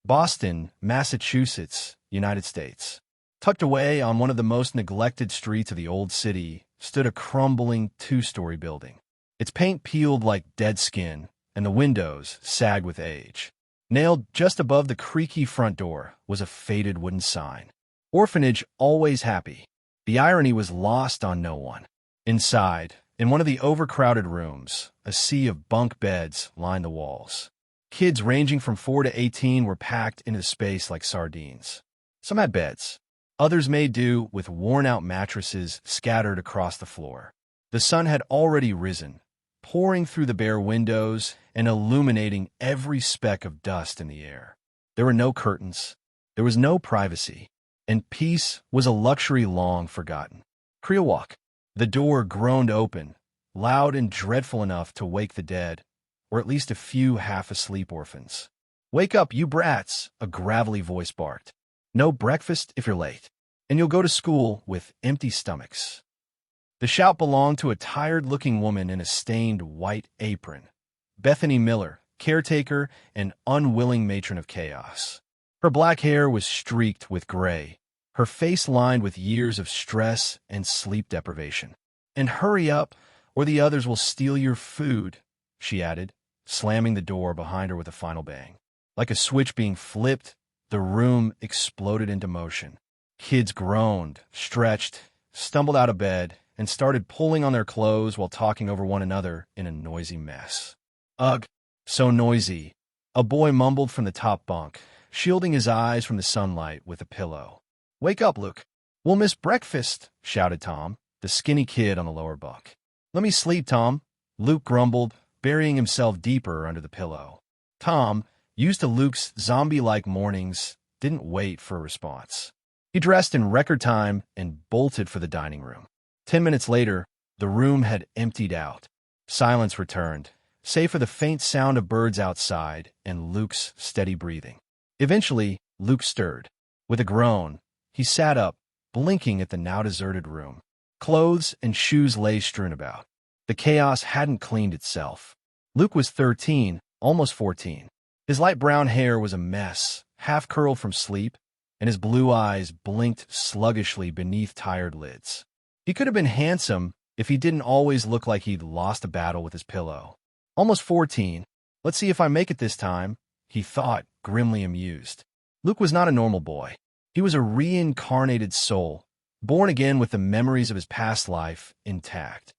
Boston, Massachusetts, United States. Tucked away on one of the most neglected streets of the old city stood a crumbling two-story building. Its paint peeled like dead skin, and the windows sagged with age. Nailed just above the creaky front door was a faded wooden sign. Orphanage always happy. The irony was lost on no one. Inside, in one of the overcrowded rooms, a sea of bunk beds lined the walls. Kids ranging from 4 to 18 were packed into space like sardines. Some had beds. Others made do with worn-out mattresses scattered across the floor. The sun had already risen, pouring through the bare windows and illuminating every speck of dust in the air. There were no curtains. There was no privacy. And peace was a luxury long forgotten. Kriawalk. The door groaned open, loud and dreadful enough to wake the dead, or at least a few half-asleep orphans. "Wake up, you brats," a gravelly voice barked. "No breakfast if you're late, and you'll go to school with empty stomachs." The shout belonged to a tired-looking woman in a stained white apron, Bethany Miller, caretaker and unwilling matron of chaos. Her black hair was streaked with gray, her face lined with years of stress and sleep deprivation. "And hurry up, or the others will steal your food," she added, slamming the door behind her with a final bang. Like a switch being flipped, the room exploded into motion. Kids groaned, stretched, stumbled out of bed, and started pulling on their clothes while talking over one another in a noisy mess. "Ugh, so noisy," a boy mumbled from the top bunk, shielding his eyes from the sunlight with a pillow. "Wake up, Luke. We'll miss breakfast," shouted Tom, the skinny kid on the lower bunk. "Let me sleep, Tom," Luke grumbled, burying himself deeper under the pillow. Tom, used to Luke's zombie-like mornings, didn't wait for a response. He dressed in record time and bolted for the dining room. 10 minutes later, the room had emptied out. Silence returned, save for the faint sound of birds outside and Luke's steady breathing. Eventually, Luke stirred. With a groan, he sat up, blinking at the now-deserted room. Clothes and shoes lay strewn about. The chaos hadn't cleaned itself. Luke was 13, almost 14. His light brown hair was a mess, half-curled from sleep, and his blue eyes blinked sluggishly beneath tired lids. He could have been handsome if he didn't always look like he'd lost a battle with his pillow. Almost 14. Let's see if I make it this time, he thought, grimly amused. Luke was not a normal boy. He was a reincarnated soul, born again with the memories of his past life intact.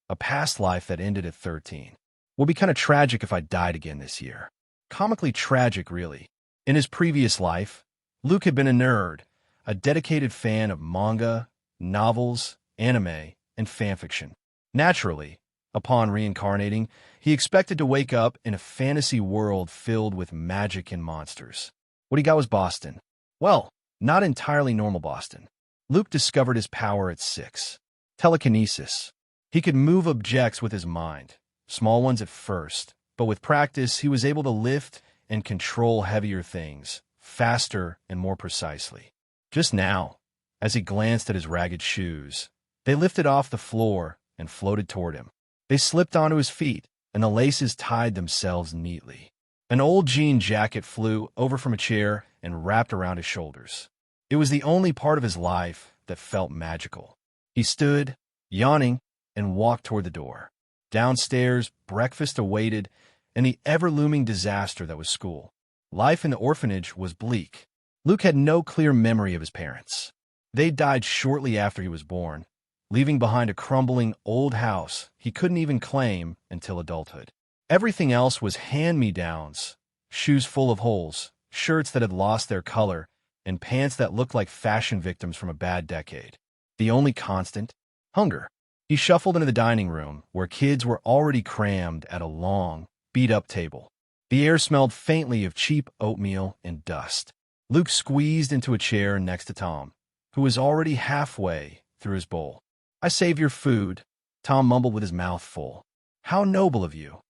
A past life that ended at 13. Would be kind of tragic if I died again this year. Comically tragic, really. In his previous life, Luke had been a nerd, a dedicated fan of manga, novels, anime, and fanfiction. Naturally, upon reincarnating, he expected to wake up in a fantasy world filled with magic and monsters. What he got was Boston. Well, not entirely normal Boston. Luke discovered his power at 6. Telekinesis. He could move objects with his mind, small ones at first, but with practice he was able to lift and control heavier things, faster and more precisely. Just now, as he glanced at his ragged shoes, they lifted off the floor and floated toward him. They slipped onto his feet, and the laces tied themselves neatly. An old jean jacket flew over from a chair and wrapped around his shoulders. It was the only part of his life that felt magical. He stood, yawning, and walked toward the door. Downstairs, breakfast awaited, and the ever-looming disaster that was school. Life in the orphanage was bleak. Luke had no clear memory of his parents. They died shortly after he was born, leaving behind a crumbling old house he couldn't even claim until adulthood. Everything else was hand-me-downs, shoes full of holes, shirts that had lost their color, and pants that looked like fashion victims from a bad decade. The only constant? Hunger. He shuffled into the dining room, where kids were already crammed at a long, beat-up table. The air smelled faintly of cheap oatmeal and dust. Luke squeezed into a chair next to Tom, who was already halfway through his bowl. "I save your food," Tom mumbled with his mouth full. "How noble of you,"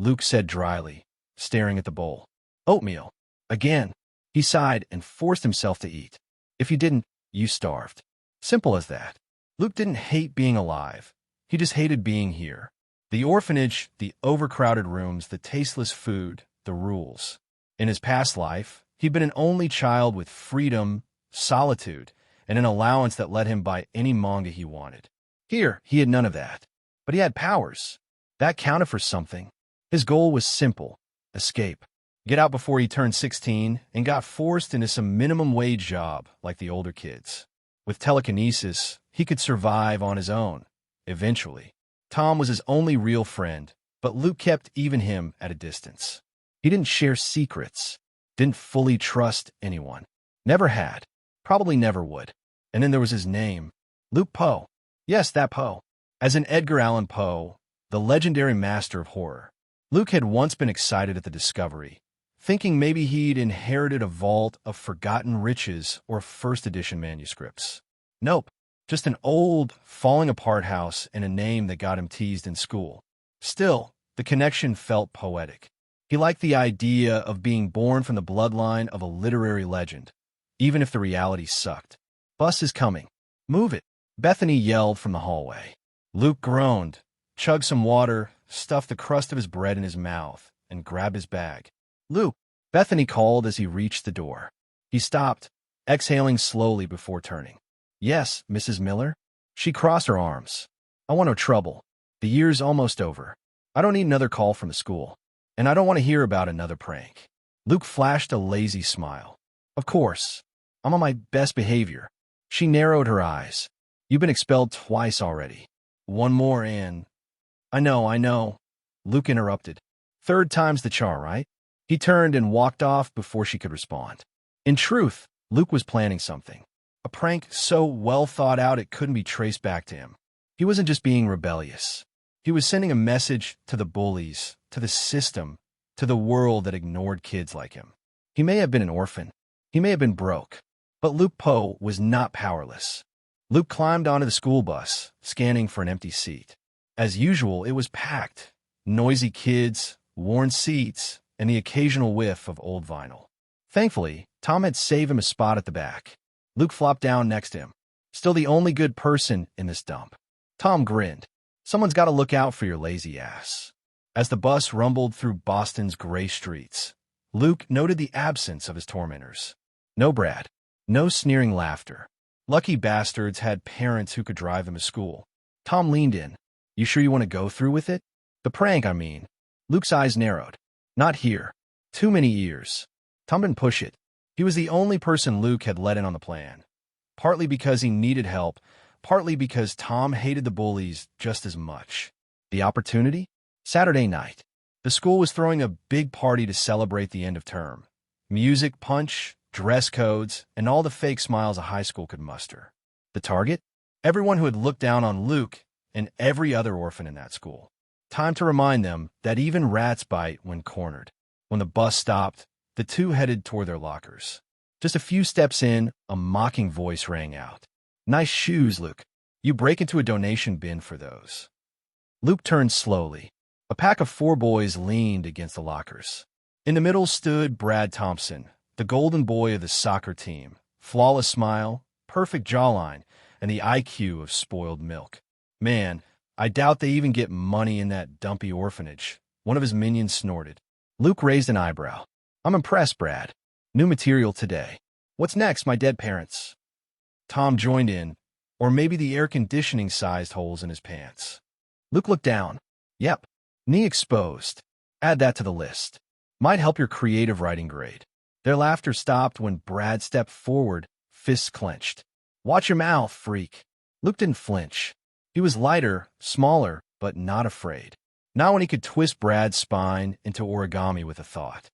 Luke said dryly, staring at the bowl. "Oatmeal. Again." He sighed and forced himself to eat. "If you didn't, you starved." Simple as that. Luke didn't hate being alive. He just hated being here. The orphanage, the overcrowded rooms, the tasteless food, the rules. In his past life, He'd been an only child with freedom, solitude, and an allowance that let him buy any manga he wanted. Here, he had none of that. But he had powers. That counted for something. His goal was simple: escape. Get out before he turned 16 and got forced into some minimum wage job like the older kids. With telekinesis, he could survive on his own, eventually. Tom was his only real friend, but Luke kept even him at a distance. He didn't share secrets, didn't fully trust anyone. Never had. Probably never would. And then there was his name, Luke Poe. Yes, that Poe. As in Edgar Allan Poe, the legendary master of horror, Luke had once been excited at the discovery, thinking maybe he'd inherited a vault of forgotten riches or first edition manuscripts. Nope, just an old, falling-apart house and a name that got him teased in school. Still, the connection felt poetic. He liked the idea of being born from the bloodline of a literary legend, even if the reality sucked. Bus is coming. Move it, Bethany yelled from the hallway. Luke groaned, chugged some water, stuffed the crust of his bread in his mouth, and grabbed his bag. Luke, Bethany called as he reached the door. He stopped, exhaling slowly before turning. Yes, Mrs. Miller? She crossed her arms. I want no trouble. The year's almost over. I don't need another call from the school. And I don't want to hear about another prank. Luke flashed a lazy smile. Of course. I'm on my best behavior. She narrowed her eyes. You've been expelled twice already. One more and... I know. Luke interrupted. Third time's the charm, right? He turned and walked off before she could respond. In truth, Luke was planning something. A prank so well thought out it couldn't be traced back to him. He wasn't just being rebellious. He was sending a message to the bullies, to the system, to the world that ignored kids like him. He may have been an orphan. He may have been broke. But Luke Poe was not powerless. Luke climbed onto the school bus, scanning for an empty seat. As usual, it was packed. Noisy kids, worn seats, and the occasional whiff of old vinyl. Thankfully, Tom had saved him a spot at the back. Luke flopped down next to him. Still the only good person in this dump. Tom grinned. Someone's got to look out for your lazy ass. As the bus rumbled through Boston's gray streets, Luke noted the absence of his tormentors. No Brad. No sneering laughter. Lucky bastards had parents who could drive them to school. Tom leaned in. You sure you want to go through with it? The prank, I mean. Luke's eyes narrowed. Not here. Too many years. Tom didn't push it. He was the only person Luke had let in on the plan. Partly because he needed help, partly because Tom hated the bullies just as much. The opportunity? Saturday night. The school was throwing a big party to celebrate the end of term. Music, punch, dress codes, and all the fake smiles a high school could muster. The target? Everyone who had looked down on Luke and every other orphan in that school. Time to remind them that even rats bite when cornered. When the bus stopped, the two headed toward their lockers. Just a few steps in, a mocking voice rang out. Nice shoes, Luke. You break into a donation bin for those. Luke turned slowly. A pack of 4 boys leaned against the lockers. In the middle stood Brad Thompson, the golden boy of the soccer team. Flawless smile, perfect jawline, and the IQ of spoiled milk. Man, I doubt they even get money in that dumpy orphanage. One of his minions snorted. Luke raised an eyebrow. I'm impressed, Brad. New material today. What's next, my dead parents? Tom joined in, or maybe the air conditioning sized holes in his pants. Luke looked down. Yep. Knee exposed. Add that to the list. Might help your creative writing grade. Their laughter stopped when Brad stepped forward, fists clenched. Watch your mouth, freak. Luke didn't flinch. He was lighter, smaller, but not afraid. Not when he could twist Brad's spine into origami with a thought.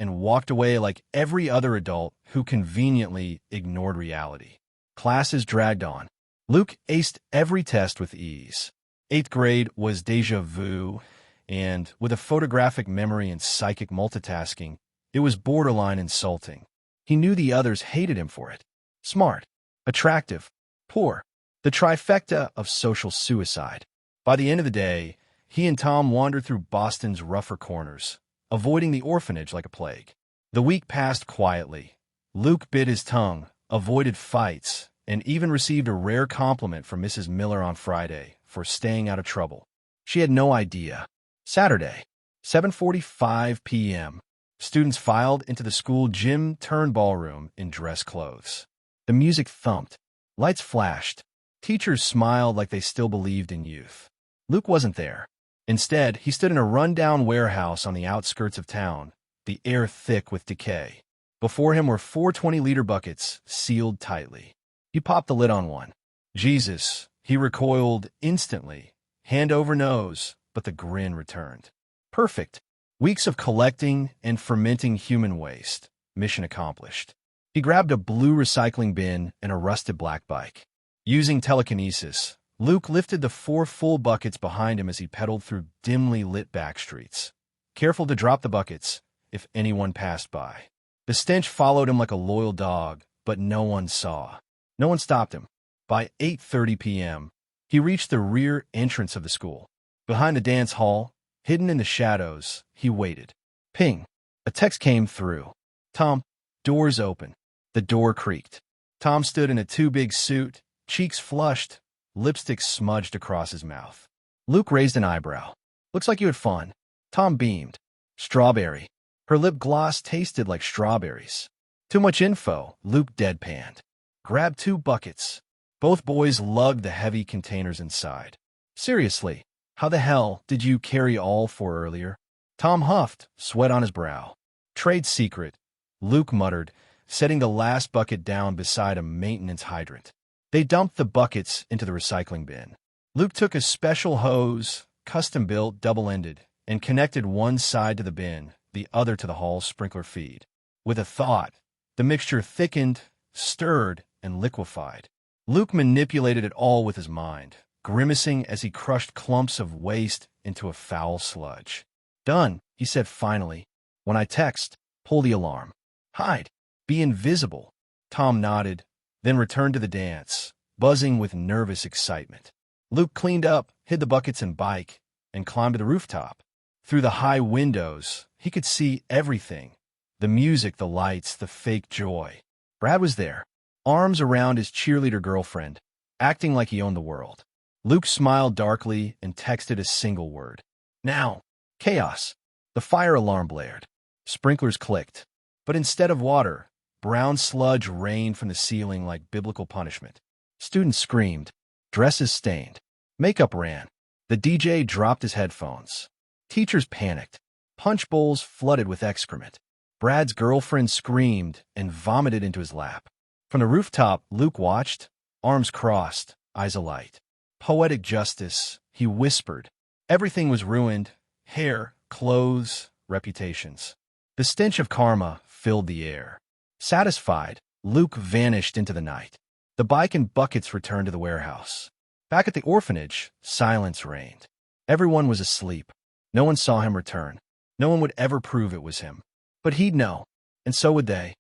And walked away like every other adult who conveniently ignored reality. Classes dragged on. Luke aced every test with ease. 8th grade was déjà vu. and, with a photographic memory and psychic multitasking, it was borderline insulting. He knew the others hated him for it. Smart, attractive, poor, the trifecta of social suicide. By the end of the day, he and Tom wandered through Boston's rougher corners, avoiding the orphanage like a plague. The week passed quietly. Luke bit his tongue, avoided fights, and even received a rare compliment from Mrs. Miller on Friday for staying out of trouble. She had no idea. Saturday, 7:45 p.m. Students filed into the school gym turned ballroom in dress clothes. The music thumped. Lights flashed. Teachers smiled like they still believed in youth. Luke wasn't there. Instead, he stood in a rundown warehouse on the outskirts of town, the air thick with decay. Before him were 4 20-liter buckets, sealed tightly. He popped the lid on one. Jesus, he recoiled instantly, hand over nose, but the grin returned. Perfect. Weeks of collecting and fermenting human waste. Mission accomplished. He grabbed a blue recycling bin and a rusted black bike. Using telekinesis, Luke lifted the 4 full buckets behind him as he pedaled through dimly lit back streets, careful to drop the buckets if anyone passed by. The stench followed him like a loyal dog, but no one saw. No one stopped him. By 8:30 p.m., he reached the rear entrance of the school. Behind the dance hall, hidden in the shadows, he waited. Ping. A text came through. Tom, doors open. The door creaked. Tom stood in a too-big suit, cheeks flushed, lipstick smudged across his mouth. Luke raised an eyebrow. Looks like you had fun. Tom beamed. Strawberry. Her lip gloss tasted like strawberries. Too much info, Luke deadpanned. Grabbed 2 buckets. Both boys lugged the heavy containers inside. Seriously, how the hell did you carry all 4 earlier? Tom huffed, sweat on his brow. Trade secret, Luke muttered, setting the last bucket down beside a maintenance hydrant. They dumped the buckets into the recycling bin. Luke took a special hose, custom-built, double-ended, and connected one side to the bin, the other to the hall's sprinkler feed. With a thought, the mixture thickened, stirred, and liquefied. Luke manipulated it all with his mind, grimacing as he crushed clumps of waste into a foul sludge. Done, he said finally. When I text, pull the alarm. Hide. Be invisible. Tom nodded, then returned to the dance, buzzing with nervous excitement. Luke cleaned up, hid the buckets and bike, and climbed to the rooftop. Through the high windows, he could see everything. The music, the lights, the fake joy. Brad was there, arms around his cheerleader girlfriend, acting like he owned the world. Luke smiled darkly and texted a single word. Now. Chaos. The fire alarm blared. Sprinklers clicked. But instead of water, brown sludge rained from the ceiling like biblical punishment. Students screamed. Dresses stained. Makeup ran. The DJ dropped his headphones. Teachers panicked. Punch bowls flooded with excrement. Brad's girlfriend screamed and vomited into his lap. From the rooftop, Luke watched, arms crossed, eyes alight. Poetic justice, he whispered. Everything was ruined. Hair, clothes, reputations. The stench of karma filled the air. Satisfied, Luke vanished into the night. The bike and buckets returned to the warehouse. Back at the orphanage, silence reigned. Everyone was asleep. No one saw him return. No one would ever prove it was him. But he'd know, and so would they.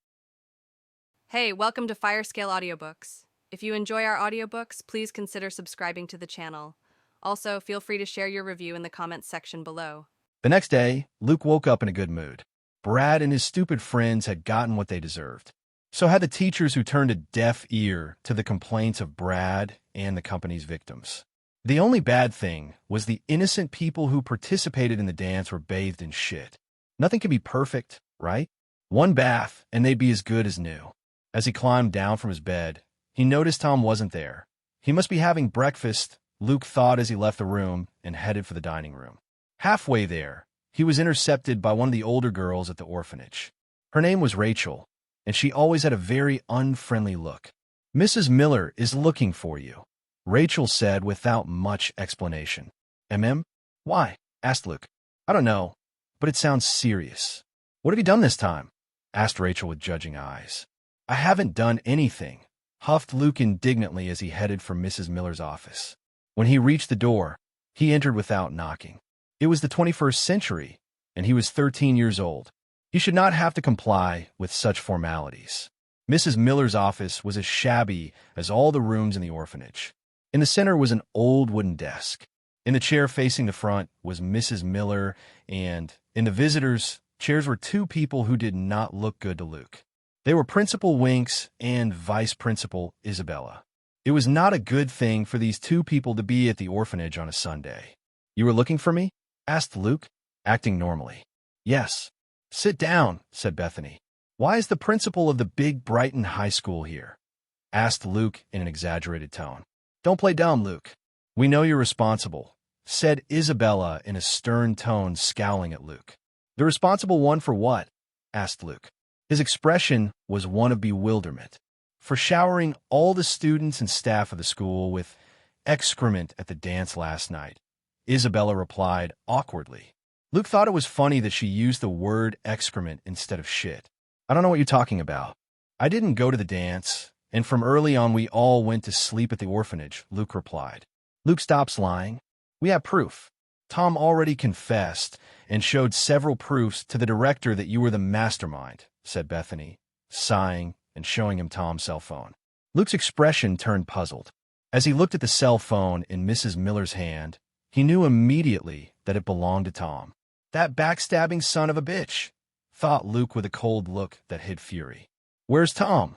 Hey, welcome to Firescale Audiobooks. If you enjoy our audiobooks, please consider subscribing to the channel. Also, feel free to share your review in the comments section below. The next day, Luke woke up in a good mood. Brad and his stupid friends had gotten what they deserved. So had the teachers who turned a deaf ear to the complaints of Brad and the company's victims. The only bad thing was the innocent people who participated in the dance were bathed in shit. Nothing can be perfect, right? One bath, and they'd be as good as new. As he climbed down from his bed, he noticed Tom wasn't there. He must be having breakfast, Luke thought as he left the room and headed for the dining room. Halfway there, he was intercepted by one of the older girls at the orphanage. Her name was Rachel, and she always had a very unfriendly look. Mrs. Miller is looking for you, Rachel said without much explanation. Why? Asked Luke. I don't know, but it sounds serious. What have you done this time? Asked Rachel with judging eyes. I haven't done anything, huffed Luke indignantly as he headed for Mrs. Miller's office. When he reached the door, he entered without knocking. It was the 21st century, and he was 13 years old. He should not have to comply with such formalities. Mrs. Miller's office was as shabby as all the rooms in the orphanage. In the center was an old wooden desk. In the chair facing the front was Mrs. Miller, and in the visitors' chairs were two people who did not look good to Luke. They were Principal Winks and Vice Principal Isabella. It was not a good thing for these two people to be at the orphanage on a Sunday. "You were looking for me?" asked Luke, acting normally. "Yes." "Sit down," said Bethany. "Why is the principal of the big Brighton High School here?" asked Luke in an exaggerated tone. "Don't play dumb, Luke. We know you're responsible," said Isabella in a stern tone, scowling at Luke. "The responsible one for what?" asked Luke. His expression was one of bewilderment. "For showering all the students and staff of the school with excrement at the dance last night," Isabella replied awkwardly. Luke thought it was funny that she used the word excrement instead of shit. "I don't know what you're talking about. I didn't go to the dance, and from early on we all went to sleep at the orphanage," Luke replied. "Luke stops lying. We have proof. Tom already confessed and showed several proofs to the director that you were the mastermind," said Bethany, sighing and showing him Tom's cell phone. Luke's expression turned puzzled. As he looked at the cell phone in Mrs. Miller's hand, he knew immediately that it belonged to Tom. "That backstabbing son of a bitch," thought Luke with a cold look that hid fury. "Where's Tom?"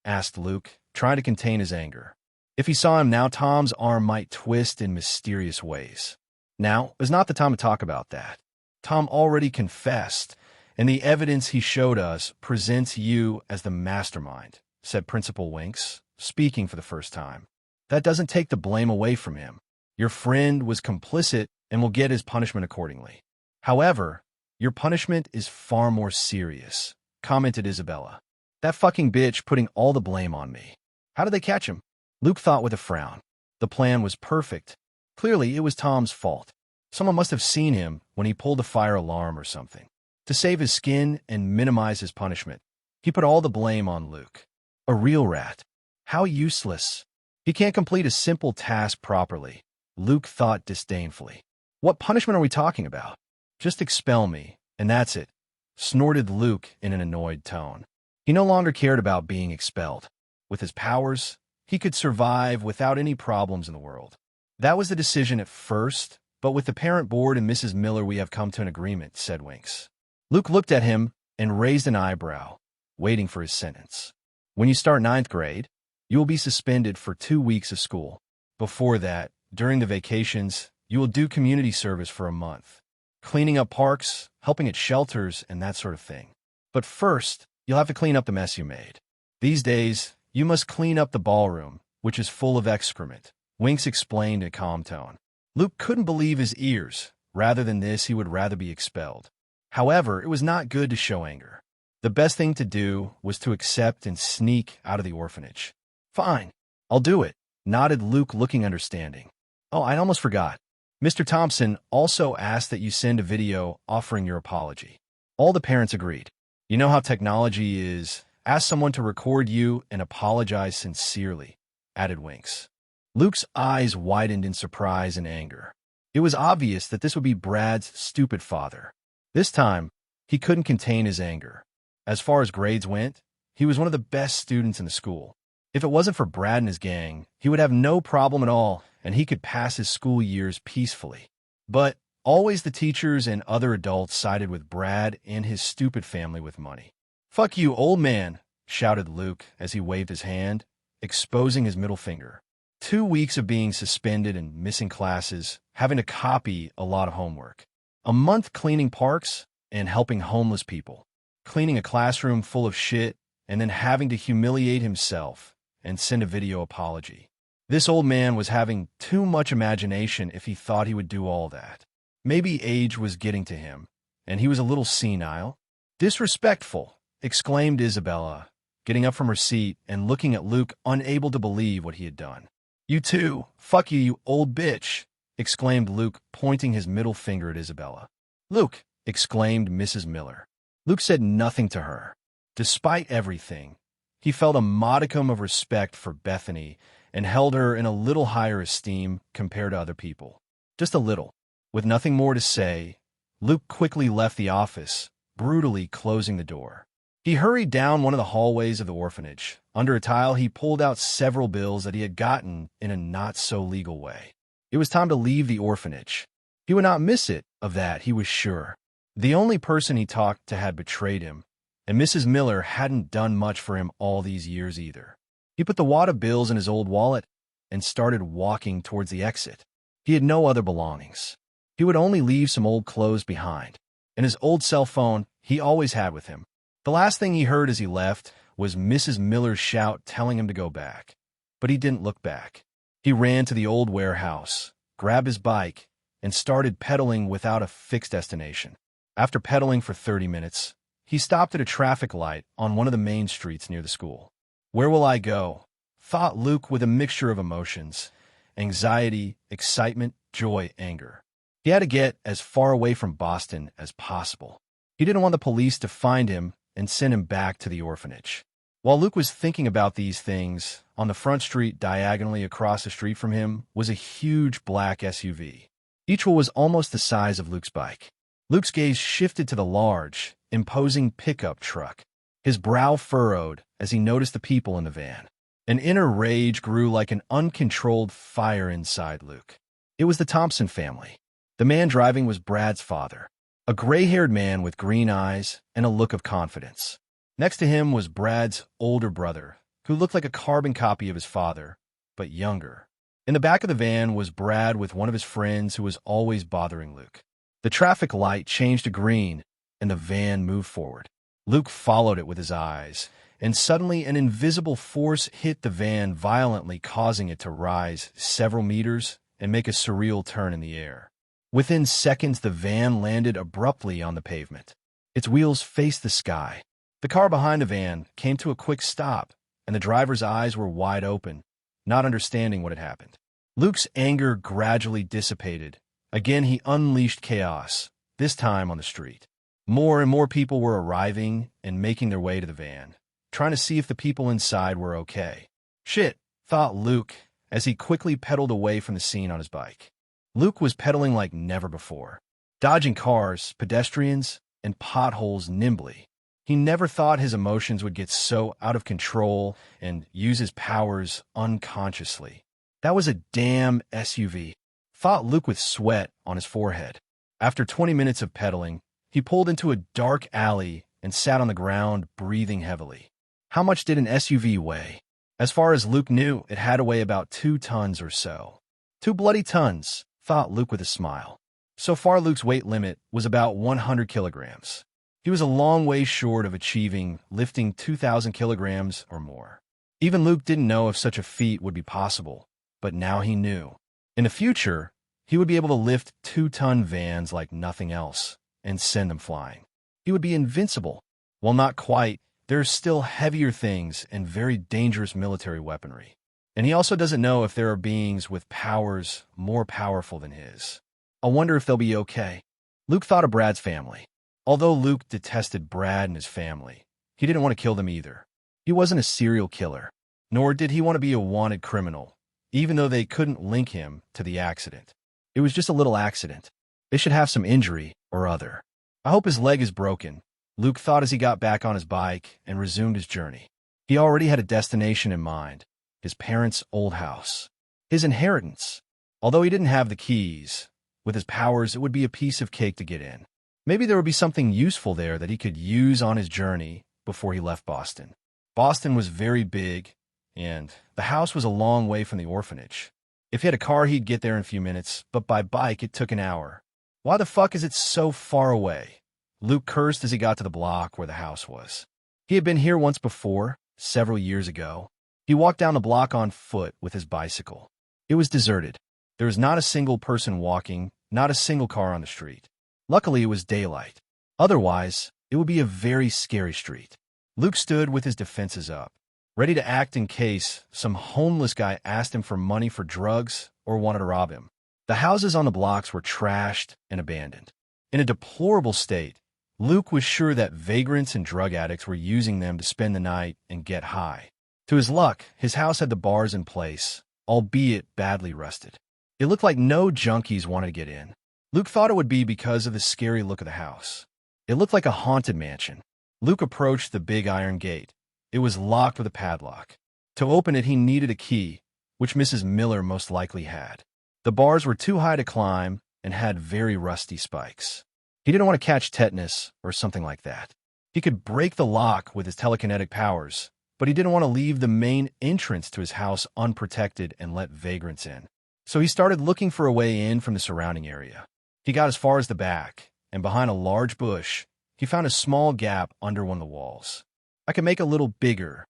asked Luke, trying to contain his anger. If he saw him now, Tom's arm might twist in mysterious ways. Now is not the time to talk about that. Tom already confessed, and the evidence he showed us presents you as the mastermind, said Principal Winks, speaking for the first time. That doesn't take the blame away from him. Your friend was complicit and will get his punishment accordingly. However, your punishment is far more serious, commented Isabella. That fucking bitch putting all the blame on me. How did they catch him? Luke thought with a frown. The plan was perfect. Clearly, it was Tom's fault. Someone must have seen him when he pulled a fire alarm or something. To save his skin and minimize his punishment, he put all the blame on Luke. A real rat. How useless. He can't complete a simple task properly, Luke thought disdainfully. What punishment are we talking about? Just expel me, and that's it, snorted Luke in an annoyed tone. He no longer cared about being expelled. With his powers, he could survive without any problems in the world. That was the decision at first, but with the parent board and Mrs. Miller we have come to an agreement, said Winks. Luke looked at him and raised an eyebrow, waiting for his sentence. When you start 9th grade, you will be suspended for 2 weeks of school. Before that, during the vacations, you will do community service for a month, cleaning up parks, helping at shelters, and that sort of thing. But first, you'll have to clean up the mess you made. These days, you must clean up the ballroom, which is full of excrement, Winks explained in a calm tone. Luke couldn't believe his ears. Rather than this, he would rather be expelled. However, it was not good to show anger. The best thing to do was to accept and sneak out of the orphanage. Fine, I'll do it, nodded Luke, looking understanding. Oh, I almost forgot. Mr. Thompson also asked that you send a video offering your apology. All the parents agreed. You know how technology is. Ask someone to record you and apologize sincerely, added Winks. Luke's eyes widened in surprise and anger. It was obvious that this would be Brad's stupid father. This time, he couldn't contain his anger. As far as grades went, he was one of the best students in the school. If it wasn't for Brad and his gang, he would have no problem at all, and he could pass his school years peacefully. But always the teachers and other adults sided with Brad and his stupid family with money. Fuck you, old man, shouted Luke as he waved his hand, exposing his middle finger. 2 weeks of being suspended and missing classes, having to copy a lot of homework. A month cleaning parks and helping homeless people. Cleaning a classroom full of shit and then having to humiliate himself and send a video apology. This old man was having too much imagination if he thought he would do all that. Maybe age was getting to him, and he was a little senile. Disrespectful, exclaimed Isabella, getting up from her seat and looking at Luke, unable to believe what he had done. You too, fuck you, you old bitch, exclaimed Luke, pointing his middle finger at Isabella. Luke, exclaimed Mrs. Miller. Luke said nothing to her. Despite everything, he felt a modicum of respect for Bethany and held her in a little higher esteem compared to other people. Just a little. With nothing more to say, Luke quickly left the office, brutally closing the door. He hurried down one of the hallways of the orphanage. Under a tile, he pulled out several bills that he had gotten in a not-so-legal way. It was time to leave the orphanage. He would not miss it, of that he was sure. The only person he talked to had betrayed him, and Mrs. Miller hadn't done much for him all these years either. He put the wad of bills in his old wallet and started walking towards the exit. He had no other belongings. He would only leave some old clothes behind, and his old cell phone he always had with him. The last thing he heard as he left was Mrs. Miller's shout telling him to go back. But he didn't look back. He ran to the old warehouse, grabbed his bike, and started pedaling without a fixed destination. After pedaling for 30 minutes, he stopped at a traffic light on one of the main streets near the school. Where will I go? Thought Luke with a mixture of emotions: anxiety, excitement, joy, anger. He had to get as far away from Boston as possible. He didn't want the police to find him and send him back to the orphanage. While Luke was thinking about these things, on the front street diagonally across the street from him was a huge black SUV. Each one was almost the size of Luke's bike. Luke's gaze shifted to the large, imposing pickup truck. His brow furrowed as he noticed the people in the van. An inner rage grew like an uncontrolled fire inside Luke. It was the Thompson family. The man driving was Brad's father, a gray-haired man with green eyes and a look of confidence. Next to him was Brad's older brother, who looked like a carbon copy of his father, but younger. In the back of the van was Brad with one of his friends who was always bothering Luke. The traffic light changed to green, and the van moved forward. Luke followed it with his eyes, and suddenly an invisible force hit the van violently, causing it to rise several meters and make a surreal turn in the air. Within seconds, the van landed abruptly on the pavement. Its wheels faced the sky. The car behind the van came to a quick stop, and the driver's eyes were wide open, not understanding what had happened. Luke's anger gradually dissipated. Again, he unleashed chaos, this time on the street. More and more people were arriving and making their way to the van, trying to see if the people inside were okay. Shit, thought Luke as he quickly pedaled away from the scene on his bike. Luke was pedaling like never before, dodging cars, pedestrians, and potholes nimbly. He never thought his emotions would get so out of control and use his powers unconsciously. That was a damn SUV, thought Luke with sweat on his forehead. After 20 minutes of pedaling, he pulled into a dark alley and sat on the ground, breathing heavily. How much did an SUV weigh? As far as Luke knew, it had to weigh about 2 tons or so. 2 bloody tons, thought Luke with a smile. So far, Luke's weight limit was about 100 kilograms. He was a long way short of achieving lifting 2,000 kilograms or more. Even Luke didn't know if such a feat would be possible, but now he knew. In the future, he would be able to lift 2-ton vans like nothing else and send them flying. He would be invincible. Well, not quite. There are still heavier things and very dangerous military weaponry. And he also doesn't know if there are beings with powers more powerful than his. I wonder if they'll be okay. Luke thought of Brad's family. Although Luke detested Brad and his family, he didn't want to kill them either. He wasn't a serial killer, nor did he want to be a wanted criminal, even though they couldn't link him to the accident. It was just a little accident. They should have some injury or other. I hope his leg is broken, Luke thought as he got back on his bike and resumed his journey. He already had a destination in mind: his parents' old house, his inheritance. Although he didn't have the keys, with his powers it would be a piece of cake to get in. Maybe there would be something useful there that he could use on his journey before he left Boston. Boston was very big, and the house was a long way from the orphanage. If he had a car, he'd get there in a few minutes, but by bike it took an hour. Why the fuck is it so far away? Luke cursed as he got to the block where the house was. He had been here once before, several years ago. He walked down the block on foot with his bicycle. It was deserted. There was not a single person walking, not a single car on the street. Luckily, it was daylight. Otherwise, it would be a very scary street. Luke stood with his defenses up, ready to act in case some homeless guy asked him for money for drugs or wanted to rob him. The houses on the blocks were trashed and abandoned. In a deplorable state, Luke was sure that vagrants and drug addicts were using them to spend the night and get high. To his luck, his house had the bars in place, albeit badly rusted. It looked like no junkies wanted to get in. Luke thought it would be because of the scary look of the house. It looked like a haunted mansion. Luke approached the big iron gate. It was locked with a padlock. To open it, he needed a key, which Mrs. Miller most likely had. The bars were too high to climb and had very rusty spikes. He didn't want to catch tetanus or something like that. He could break the lock with his telekinetic powers, but he didn't want to leave the main entrance to his house unprotected and let vagrants in. So he started looking for a way in from the surrounding area. He got as far as the back, and behind a large bush, he found a small gap under one of the walls. I could make it a little bigger,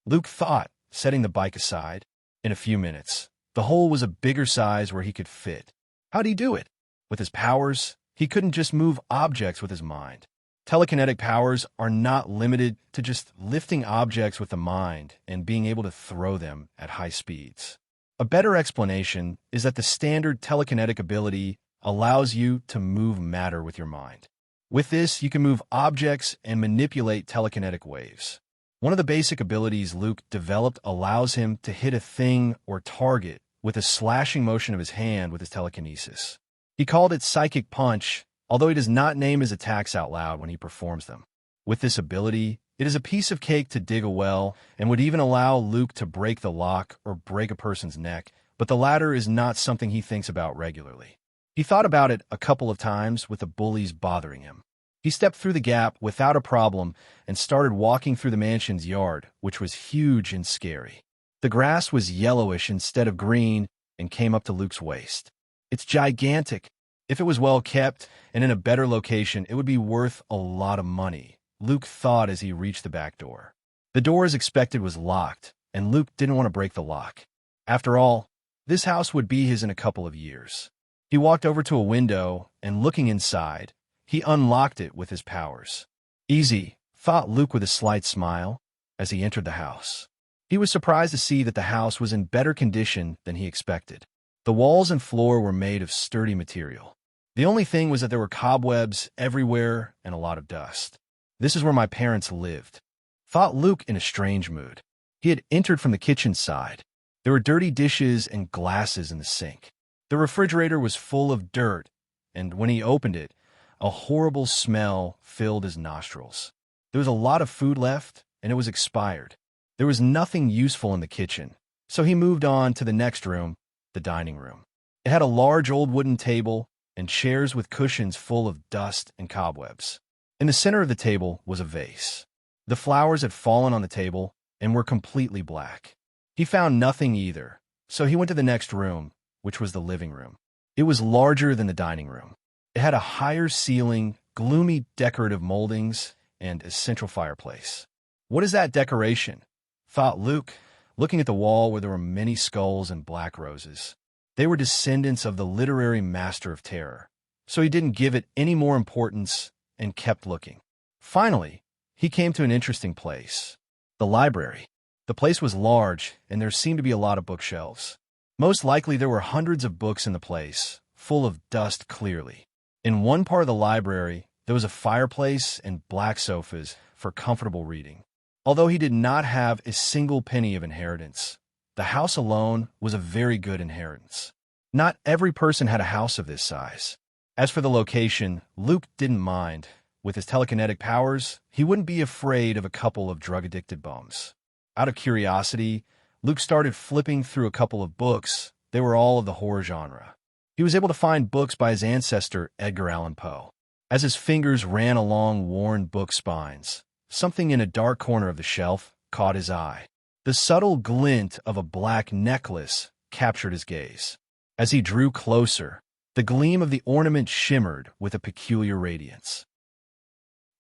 Luke thought, setting the bike aside. In a few minutes, the hole was a bigger size where he could fit. How'd he do it? With his powers, he couldn't just move objects with his mind. Telekinetic powers are not limited to just lifting objects with the mind and being able to throw them at high speeds. A better explanation is that the standard telekinetic ability allows you to move matter with your mind. With this, you can move objects and manipulate telekinetic waves. One of the basic abilities Luke developed allows him to hit a thing or target with a slashing motion of his hand with his telekinesis. He called it Psychic Punch, although he does not name his attacks out loud when he performs them. With this ability, it is a piece of cake to dig a well and would even allow Luke to break the lock or break a person's neck, but the latter is not something he thinks about regularly. He thought about it a couple of times with the bullies bothering him. He stepped through the gap without a problem and started walking through the mansion's yard, which was huge and scary. The grass was yellowish instead of green and came up to Luke's waist. It's gigantic. If it was well kept and in a better location, it would be worth a lot of money, Luke thought as he reached the back door. The door, as expected, was locked, and Luke didn't want to break the lock. After all, this house would be his in a couple of years. He walked over to a window and, looking inside, he unlocked it with his powers. Easy, thought Luke with a slight smile as he entered the house. He was surprised to see that the house was in better condition than he expected. The walls and floor were made of sturdy material. The only thing was that there were cobwebs everywhere and a lot of dust. This is where my parents lived, thought Luke in a strange mood. He had entered from the kitchen side. There were dirty dishes and glasses in the sink. The refrigerator was full of dirt, and when he opened it, a horrible smell filled his nostrils. There was a lot of food left, and it was expired. There was nothing useful in the kitchen, so he moved on to the next room, the dining room. It had a large old wooden table and chairs with cushions full of dust and cobwebs. In the center of the table was a vase. The flowers had fallen on the table and were completely black. He found nothing either, so he went to the next room, which was the living room. It was larger than the dining room. It had a higher ceiling, gloomy decorative moldings, and a central fireplace. What is that decoration? Thought Luke, looking at the wall where there were many skulls and black roses. They were descendants of the literary master of terror, so he didn't give it any more importance and kept looking. Finally, he came to an interesting place, the library. The place was large, and there seemed to be a lot of bookshelves. Most likely there were hundreds of books in the place, full of dust clearly. In one part of the library, there was a fireplace and black sofas for comfortable reading. Although he did not have a single penny of inheritance, the house alone was a very good inheritance. Not every person had a house of this size. As for the location, Luke didn't mind. With his telekinetic powers, he wouldn't be afraid of a couple of drug-addicted bums. Out of curiosity, Luke started flipping through a couple of books. They were all of the horror genre. He was able to find books by his ancestor, Edgar Allan Poe. As his fingers ran along worn book spines, something in a dark corner of the shelf caught his eye. The subtle glint of a black necklace captured his gaze. As he drew closer, the gleam of the ornament shimmered with a peculiar radiance.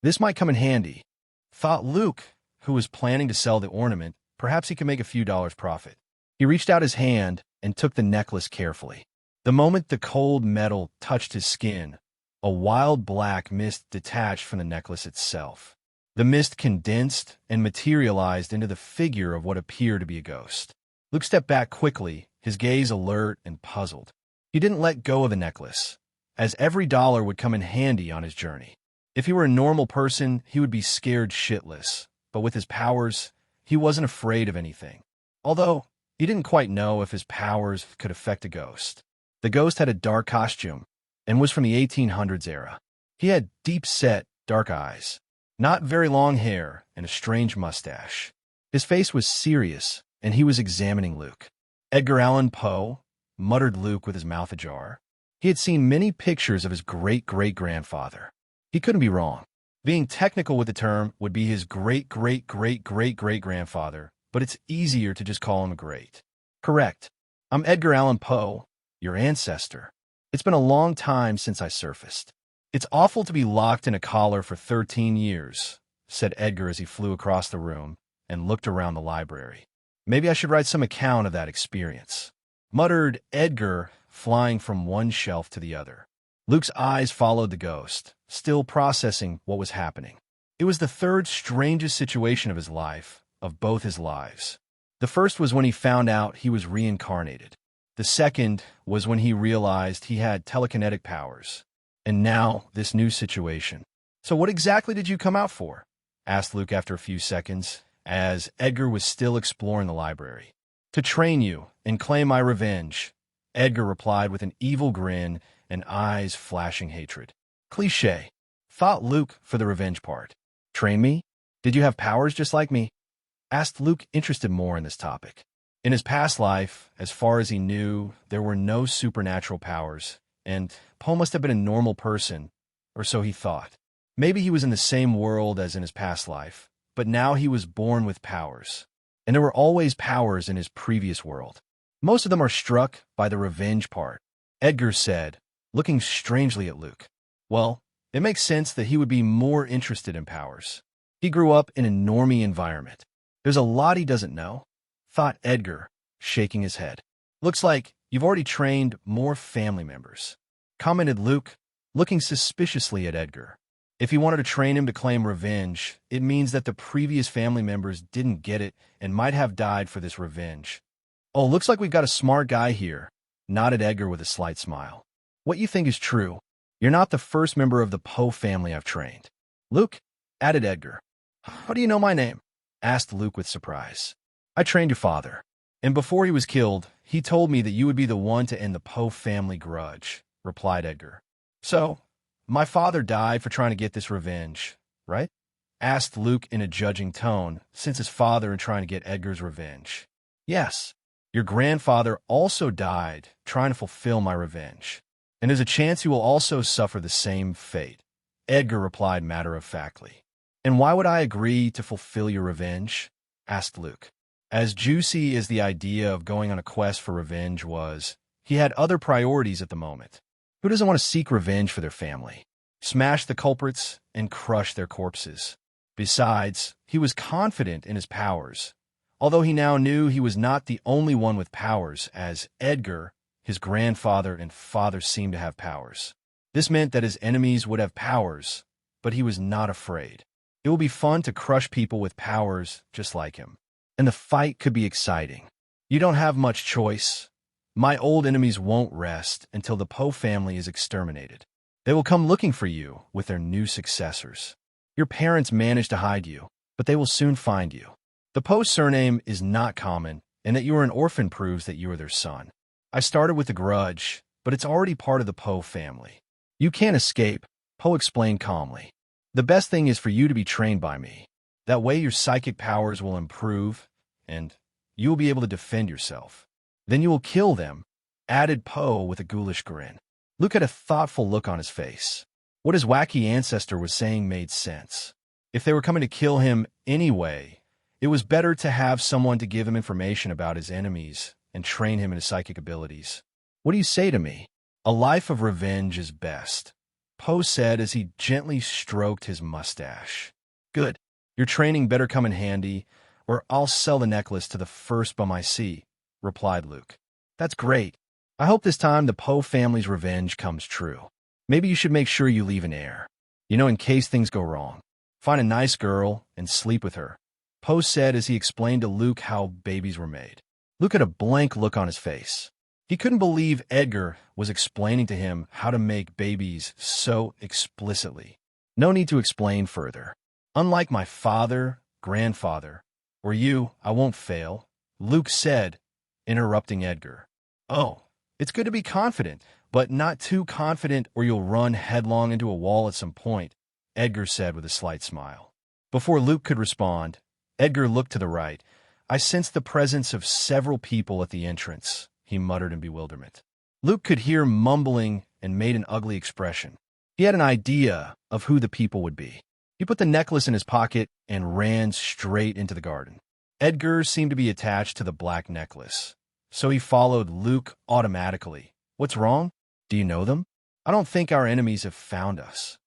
This might come in handy, thought Luke, who was planning to sell the ornament. Perhaps he could make a few dollars profit. He reached out his hand and took the necklace carefully. The moment the cold metal touched his skin, a wild black mist detached from the necklace itself. The mist condensed and materialized into the figure of what appeared to be a ghost. Luke stepped back quickly, his gaze alert and puzzled. He didn't let go of the necklace, as every dollar would come in handy on his journey. If he were a normal person, he would be scared shitless, but with his powers, he wasn't afraid of anything. Although, he didn't quite know if his powers could affect a ghost. The ghost had a dark costume, and was from the 1800s era. He had deep-set, dark eyes, not very long hair, and a strange mustache. His face was serious, and he was examining Luke. Edgar Allan Poe, muttered Luke with his mouth ajar. He had seen many pictures of his great-great-grandfather. He couldn't be wrong. Being technical with the term would be his great-great-great-great-great-grandfather, but it's easier to just call him a great. Correct. I'm Edgar Allan Poe, your ancestor. It's been a long time since I surfaced. It's awful to be locked in a collar for 13 years, said Edgar as he flew across the room and looked around the library. Maybe I should write some account of that experience, muttered Edgar, flying from one shelf to the other. Luke's eyes followed the ghost, still processing what was happening. It was the third strangest situation of his life, of both his lives. The first was when he found out he was reincarnated. The second was when he realized he had telekinetic powers. And now, this new situation. So what exactly did you come out for? Asked Luke after a few seconds, as Edgar was still exploring the library. To train you and claim my revenge, Edgar replied with an evil grin and eyes flashing hatred. Cliché, thought Luke for the revenge part. Train me? Did you have powers just like me? Asked Luke, interested more in this topic. In his past life, as far as he knew, there were no supernatural powers, and Poe must have been a normal person, or so he thought. Maybe he was in the same world as in his past life, but now he was born with powers. And there were always powers in his previous world. Most of them are struck by the revenge part, Edgar said, looking strangely at Luke. Well, it makes sense that he would be more interested in powers. He grew up in a normie environment. There's a lot he doesn't know, thought Edgar, shaking his head. Looks like you've already trained more family members, commented Luke, looking suspiciously at Edgar. If he wanted to train him to claim revenge, it means that the previous family members didn't get it and might have died for this revenge. Oh, looks like we've got a smart guy here, nodded Edgar with a slight smile. What you think is true. You're not the first member of the Poe family I've trained. Luke, added Edgar. How do you know my name? Asked Luke with surprise. I trained your father, and before he was killed, he told me that you would be the one to end the Poe family grudge, replied Edgar. So, my father died for trying to get this revenge, right? Asked Luke in a judging tone, since his father and trying to get Edgar's revenge. Yes, your grandfather also died trying to fulfill my revenge. And there's a chance you will also suffer the same fate, Edgar replied matter-of-factly. And why would I agree to fulfill your revenge? Asked Luke. As juicy as the idea of going on a quest for revenge was, he had other priorities at the moment. Who doesn't want to seek revenge for their family? Smash the culprits and crush their corpses. Besides, he was confident in his powers, although he now knew he was not the only one with powers, as Edgar, his grandfather and father seemed to have powers. This meant that his enemies would have powers, but he was not afraid. It will be fun to crush people with powers just like him. And the fight could be exciting. You don't have much choice. My old enemies won't rest until the Poe family is exterminated. They will come looking for you with their new successors. Your parents managed to hide you, but they will soon find you. The Poe surname is not common, and that you are an orphan proves that you are their son. I started with a grudge, but it's already part of the Poe family. You can't escape, Poe explained calmly. The best thing is for you to be trained by me. That way your psychic powers will improve, and you will be able to defend yourself. Then you will kill them, added Poe with a ghoulish grin. Luke had a thoughtful look on his face. What his wacky ancestor was saying made sense. If they were coming to kill him anyway, it was better to have someone to give him information about his enemies and train him in his psychic abilities. What do you say to me? A life of revenge is best, Poe said as he gently stroked his mustache. Good. Your training better come in handy, or I'll sell the necklace to the first bum I see, replied Luke. That's great. I hope this time the Poe family's revenge comes true. Maybe you should make sure you leave an heir. In case things go wrong. Find a nice girl and sleep with her, Poe said as he explained to Luke how babies were made. Luke had a blank look on his face. He couldn't believe Edgar was explaining to him how to make babies so explicitly. No need to explain further. Unlike my father, grandfather, or you, I won't fail, Luke said, interrupting Edgar. Oh, it's good to be confident But not too confident or you'll run headlong into a wall at some point, Edgar said with a slight smile. Before Luke could respond, Edgar looked to the right. I sensed the presence of several people at the entrance, he muttered in bewilderment. Luke could hear mumbling and made an ugly expression. He had an idea of who the people would be. He put the necklace in his pocket and ran straight into the garden. Edgar seemed to be attached to the black necklace, so he followed Luke automatically. What's wrong? Do you know them? I don't think our enemies have found us,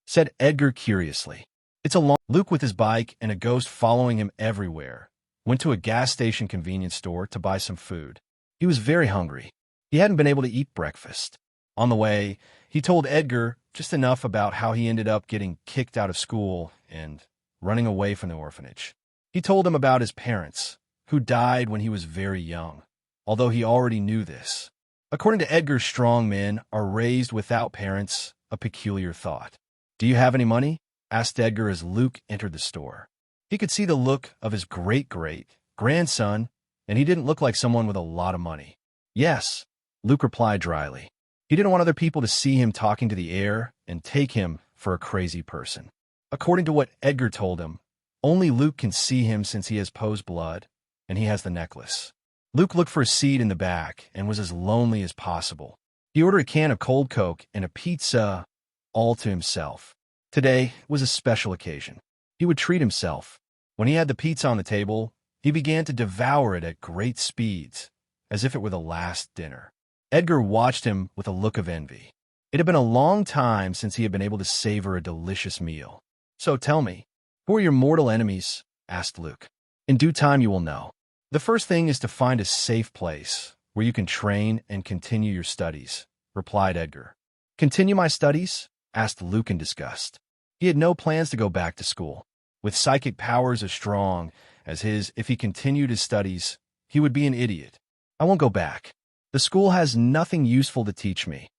said Edgar curiously. It's a long... Luke, with his bike and a ghost following him everywhere, went to a gas station convenience store to buy some food. He was very hungry. He hadn't been able to eat breakfast. On the way, he told Edgar just enough about how he ended up getting kicked out of school and running away from the orphanage. He told him about his parents, who died when he was very young, although he already knew this. According to Edgar, strong men are raised without parents, a peculiar thought. Do you have any money? Asked Edgar as Luke entered the store. He could see the look of his great-great-grandson, and he didn't look like someone with a lot of money. Yes, Luke replied dryly. He didn't want other people to see him talking to the air and take him for a crazy person. According to what Edgar told him, only Luke can see him since he has Poe's blood, and he has the necklace. Luke looked for a seat in the back and was as lonely as possible. He ordered a can of cold Coke and a pizza, all to himself. Today was a special occasion. He would treat himself. When he had the pizza on the table, he began to devour it at great speeds, as if it were the last dinner. Edgar watched him with a look of envy. It had been a long time since he had been able to savor a delicious meal. So tell me, who are your mortal enemies? Asked Luke. In due time you will know. The first thing is to find a safe place where you can train and continue your studies, replied Edgar. Continue my studies? Asked Luke in disgust. He had no plans to go back to school. With psychic powers as strong as his, if he continued his studies, he would be an idiot. I won't go back. The school has nothing useful to teach me,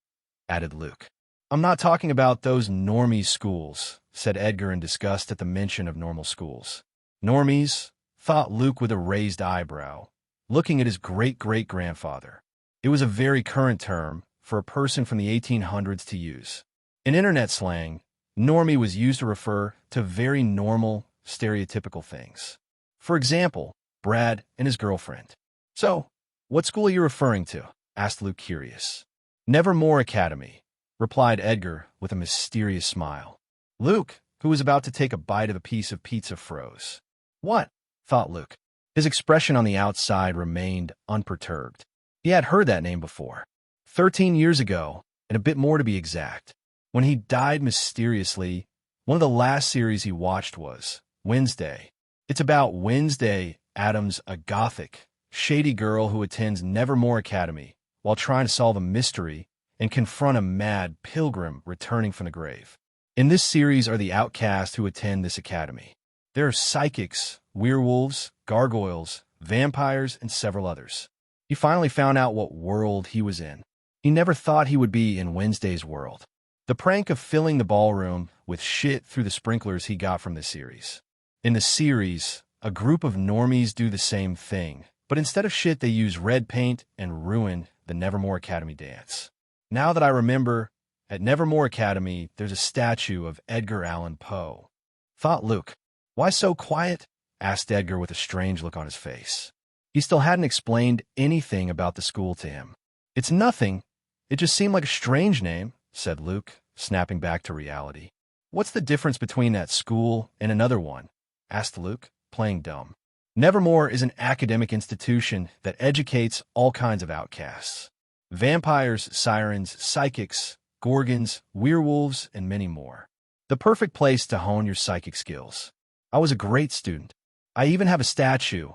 added Luke. I'm not talking about those normie schools, said Edgar in disgust at the mention of normal schools. Normies, thought Luke with a raised eyebrow, looking at his great-great-grandfather. It was a very current term for a person from the 1800s to use. In internet slang, normie was used to refer to very normal, stereotypical things. For example, Brad and his girlfriend. So, what school are you referring to? Asked Luke, curious. Nevermore Academy, replied Edgar with a mysterious smile. Luke, who was about to take a bite of a piece of pizza, froze. What? Thought Luke. His expression on the outside remained unperturbed. He had heard that name before. 13 years ago, and a bit more to be exact. When he died mysteriously, one of the last series he watched was Wednesday. It's about Wednesday Adams, a gothic, shady girl who attends Nevermore Academy while trying to solve a mystery and confront a mad pilgrim returning from the grave. In this series are the outcasts who attend this academy. There are psychics, werewolves, gargoyles, vampires, and several others. He finally found out what world he was in. He never thought he would be in Wednesday's world. The prank of filling the ballroom with shit through the sprinklers he got from the series. In the series, a group of normies do the same thing, but instead of shit they use red paint and ruin the Nevermore Academy dance. Now that I remember, at Nevermore Academy there's a statue of Edgar Allan Poe. Thought Luke. Why so quiet? Asked Edgar with a strange look on his face. He still hadn't explained anything about the school to him. It's nothing. It just seemed like a strange name, said Luke, snapping back to reality. What's the difference between that school and another one? Asked Luke, playing dumb. Nevermore is an academic institution that educates all kinds of outcasts. Vampires, sirens, psychics, gorgons, werewolves, and many more. The perfect place to hone your psychic skills. I was a great student. I even have a statue,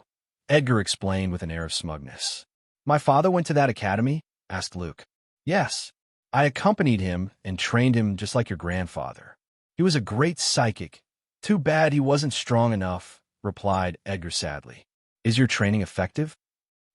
Edgar explained with an air of smugness. My father went to that academy? Asked Luke. Yes. I accompanied him and trained him just like your grandfather. He was a great psychic. Too bad he wasn't strong enough, replied Edgar sadly. Is your training effective?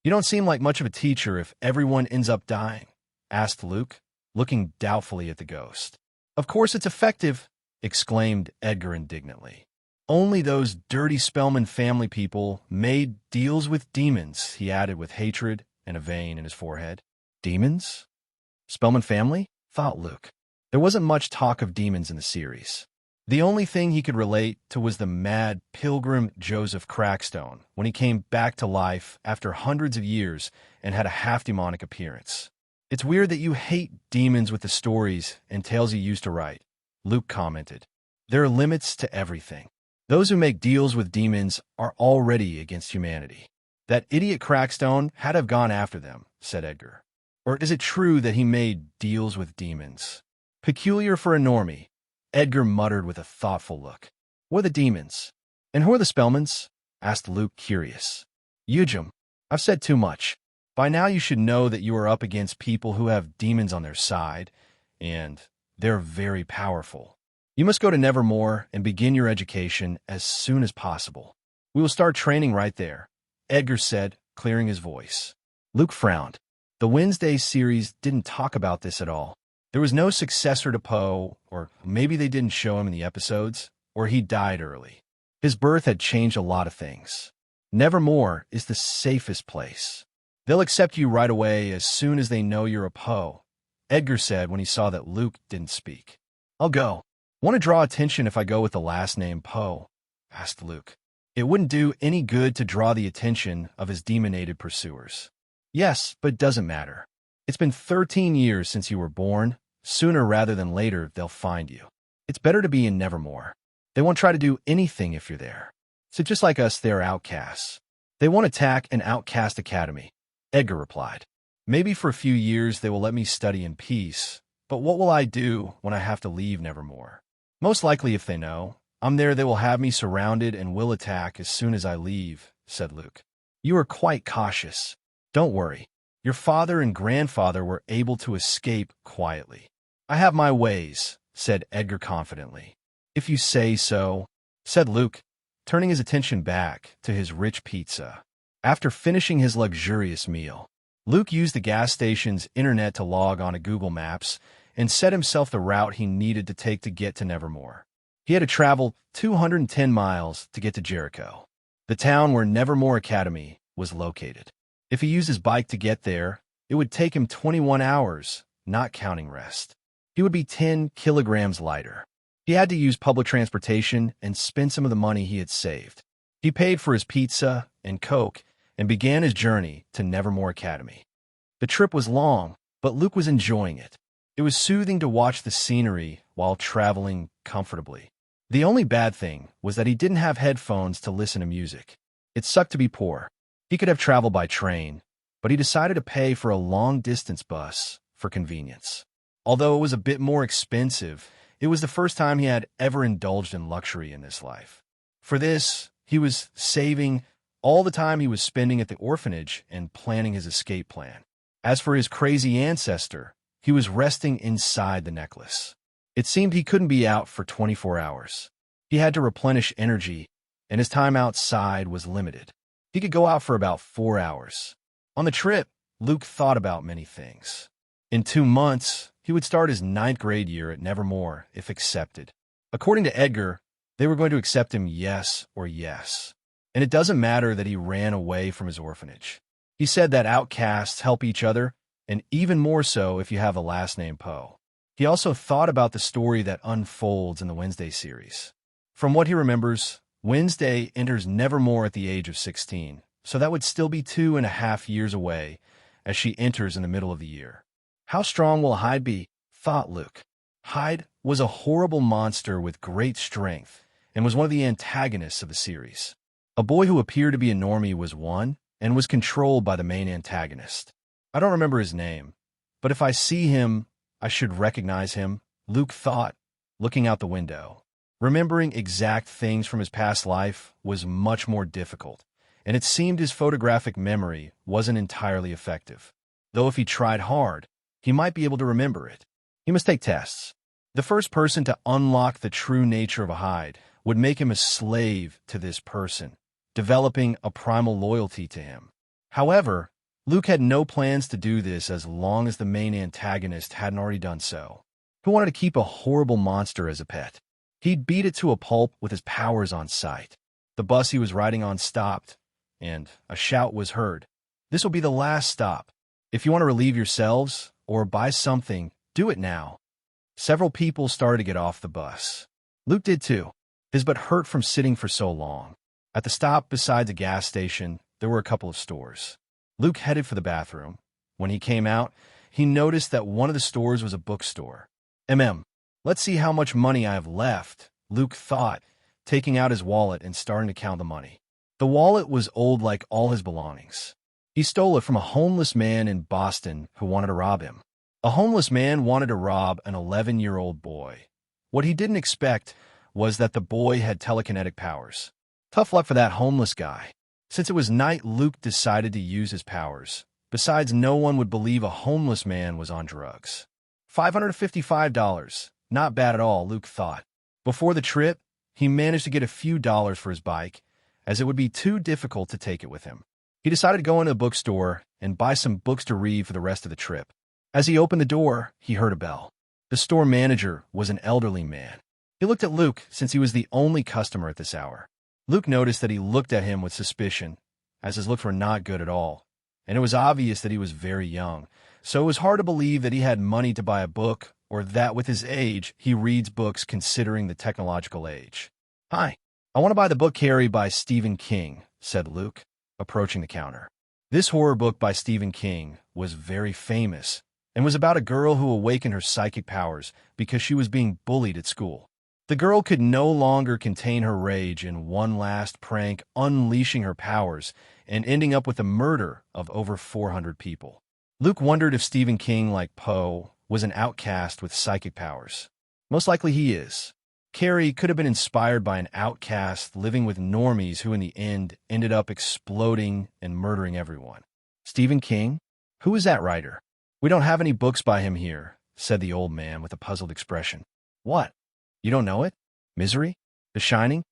You don't seem like much of a teacher if everyone ends up dying, asked Luke, looking doubtfully at the ghost. Of course it's effective, exclaimed Edgar indignantly. Only those dirty Spellman family people made deals with demons, he added with hatred and a vein in his forehead. Demons? Spellman family? Thought Luke. There wasn't much talk of demons in the series. The only thing he could relate to was the mad pilgrim Joseph Crackstone when he came back to life after hundreds of years and had a half-demonic appearance. It's weird that you hate demons with the stories and tales you used to write, Luke commented. There are limits to everything. Those who make deals with demons are already against humanity. That idiot Crackstone had to have gone after them, said Edgar. Or is it true that he made deals with demons? Peculiar for a normie, Edgar muttered with a thoughtful look. What are the demons? And who are the Spellmans? Asked Luke, curious. Eugem, I've said too much. By now you should know that you are up against people who have demons on their side, and they're very powerful. You must go to Nevermore and begin your education as soon as possible. We will start training right there, Edgar said, clearing his voice. Luke frowned. The Wednesday series didn't talk about this at all. There was no successor to Poe, or maybe they didn't show him in the episodes, or he died early. His birth had changed a lot of things. Nevermore is the safest place. They'll accept you right away as soon as they know you're a Poe, Edgar said when he saw that Luke didn't speak. I'll go. Want to draw attention if I go with the last name Poe? Asked Luke. It wouldn't do any good to draw the attention of his demonated pursuers. Yes, but it doesn't matter. It's been 13 years since you were born. Sooner rather than later, they'll find you. It's better to be in Nevermore. They won't try to do anything if you're there. So just like us, they're outcasts. They won't attack an outcast academy, Edgar replied. Maybe for a few years they will let me study in peace, but what will I do when I have to leave Nevermore? Most likely, if they know I'm there, they will have me surrounded and will attack as soon as I leave, said Luke. You are quite cautious. Don't worry. Your father and grandfather were able to escape quietly. I have my ways, said Edgar confidently. If you say so, said Luke, turning his attention back to his rich pizza. After finishing his luxurious meal, Luke used the gas station's internet to log on to Google Maps and set himself the route he needed to take to get to Nevermore. He had to travel 210 miles to get to Jericho, the town where Nevermore Academy was located. If he used his bike to get there, it would take him 21 hours, not counting rest. He would be 10 kilograms lighter. He had to use public transportation and spend some of the money he had saved. He paid for his pizza and Coke and began his journey to Nevermore Academy. The trip was long, but Luke was enjoying it. It was soothing to watch the scenery while traveling comfortably. The only bad thing was that he didn't have headphones to listen to music. It sucked to be poor. He could have traveled by train, but he decided to pay for a long-distance bus for convenience. Although it was a bit more expensive, it was the first time he had ever indulged in luxury in his life. For this, he was saving all the time he was spending at the orphanage and planning his escape plan. As for his crazy ancestor, he was resting inside the necklace. It seemed he couldn't be out for 24 hours. He had to replenish energy, and his time outside was limited. He could go out for about 4 hours. On the trip, Luke thought about many things. In 2 months, he would start his 9th grade year at Nevermore if accepted. According to Edgar, they were going to accept him yes or yes. And it doesn't matter that he ran away from his orphanage. He said that outcasts help each other, and even more so if you have a last name Poe. He also thought about the story that unfolds in the Wednesday series. From what he remembers, Wednesday enters Nevermore at the age of 16, so that would still be 2.5 years away as she enters in the middle of the year. How strong will Hyde be? Thought Luke. Hyde was a horrible monster with great strength and was one of the antagonists of the series. A boy who appeared to be a normie was one and was controlled by the main antagonist. I don't remember his name, but if I see him, I should recognize him, Luke thought, looking out the window. Remembering exact things from his past life was much more difficult, and it seemed his photographic memory wasn't entirely effective. Though if he tried hard, he might be able to remember it. He must take tests. The first person to unlock the true nature of a Hyde would make him a slave to this person, developing a primal loyalty to him. However, Luke had no plans to do this as long as the main antagonist hadn't already done so. He wanted to keep a horrible monster as a pet. He'd beat it to a pulp with his powers on sight. The bus he was riding on stopped, and a shout was heard. This will be the last stop. If you want to relieve yourselves, or buy something, do it now. Several people started to get off the bus. Luke did too. His butt hurt from sitting for so long. At the stop beside the gas station, there were a couple of stores. Luke headed for the bathroom. When he came out, he noticed that one of the stores was a bookstore. Let's see how much money I have left, Luke thought, taking out his wallet and starting to count the money. The wallet was old like all his belongings. He stole it from a homeless man in Boston who wanted to rob him. A homeless man wanted to rob an 11-year-old boy. What he didn't expect was that the boy had telekinetic powers. Tough luck for that homeless guy. Since it was night, Luke decided to use his powers. Besides, no one would believe a homeless man was on drugs. $555. Not bad at all, Luke thought. Before the trip, he managed to get a few dollars for his bike, as it would be too difficult to take it with him. He decided to go into a bookstore and buy some books to read for the rest of the trip. As he opened the door, he heard a bell. The store manager was an elderly man. He looked at Luke since he was the only customer at this hour. Luke noticed that he looked at him with suspicion, as his looks were not good at all, and it was obvious that he was very young, so it was hard to believe that he had money to buy a book or that with his age he reads books considering the technological age. "Hi, I want to buy the book Carrie by Stephen King," said Luke, approaching the counter. This horror book by Stephen King was very famous and was about a girl who awakened her psychic powers because she was being bullied at school. The girl could no longer contain her rage in one last prank, unleashing her powers and ending up with the murder of over 400 people. Luke wondered if Stephen King, like Poe, was an outcast with psychic powers. Most likely he is. Carrie could have been inspired by an outcast living with normies who in the end ended up exploding and murdering everyone. Stephen King? Who is that writer? "We don't have any books by him here," said the old man with a puzzled expression. "What? You don't know it? Misery? The Shining?"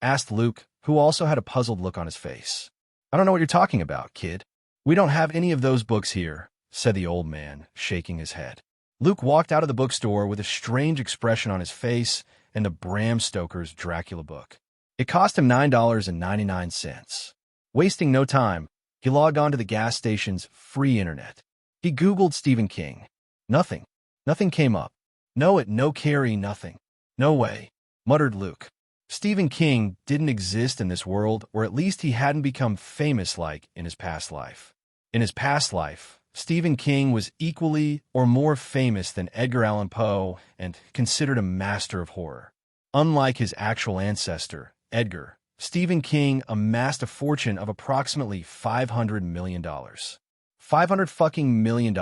asked Luke, who also had a puzzled look on his face. "I don't know what you're talking about, kid. We don't have any of those books here," said the old man, shaking his head. Luke walked out of the bookstore with a strange expression on his face and the Bram Stoker's Dracula book. It cost him $9.99. Wasting no time, he logged on to the gas station's free internet. He Googled Stephen King. Nothing. Nothing came up. No Carrie, nothing. "No way," muttered Luke. Stephen King didn't exist in this world, or at least he hadn't become famous like in his past life. In his past life, Stephen King was equally or more famous than Edgar Allan Poe and considered a master of horror. Unlike his actual ancestor, Edgar, Stephen King amassed a fortune of approximately $500 million. $500 million.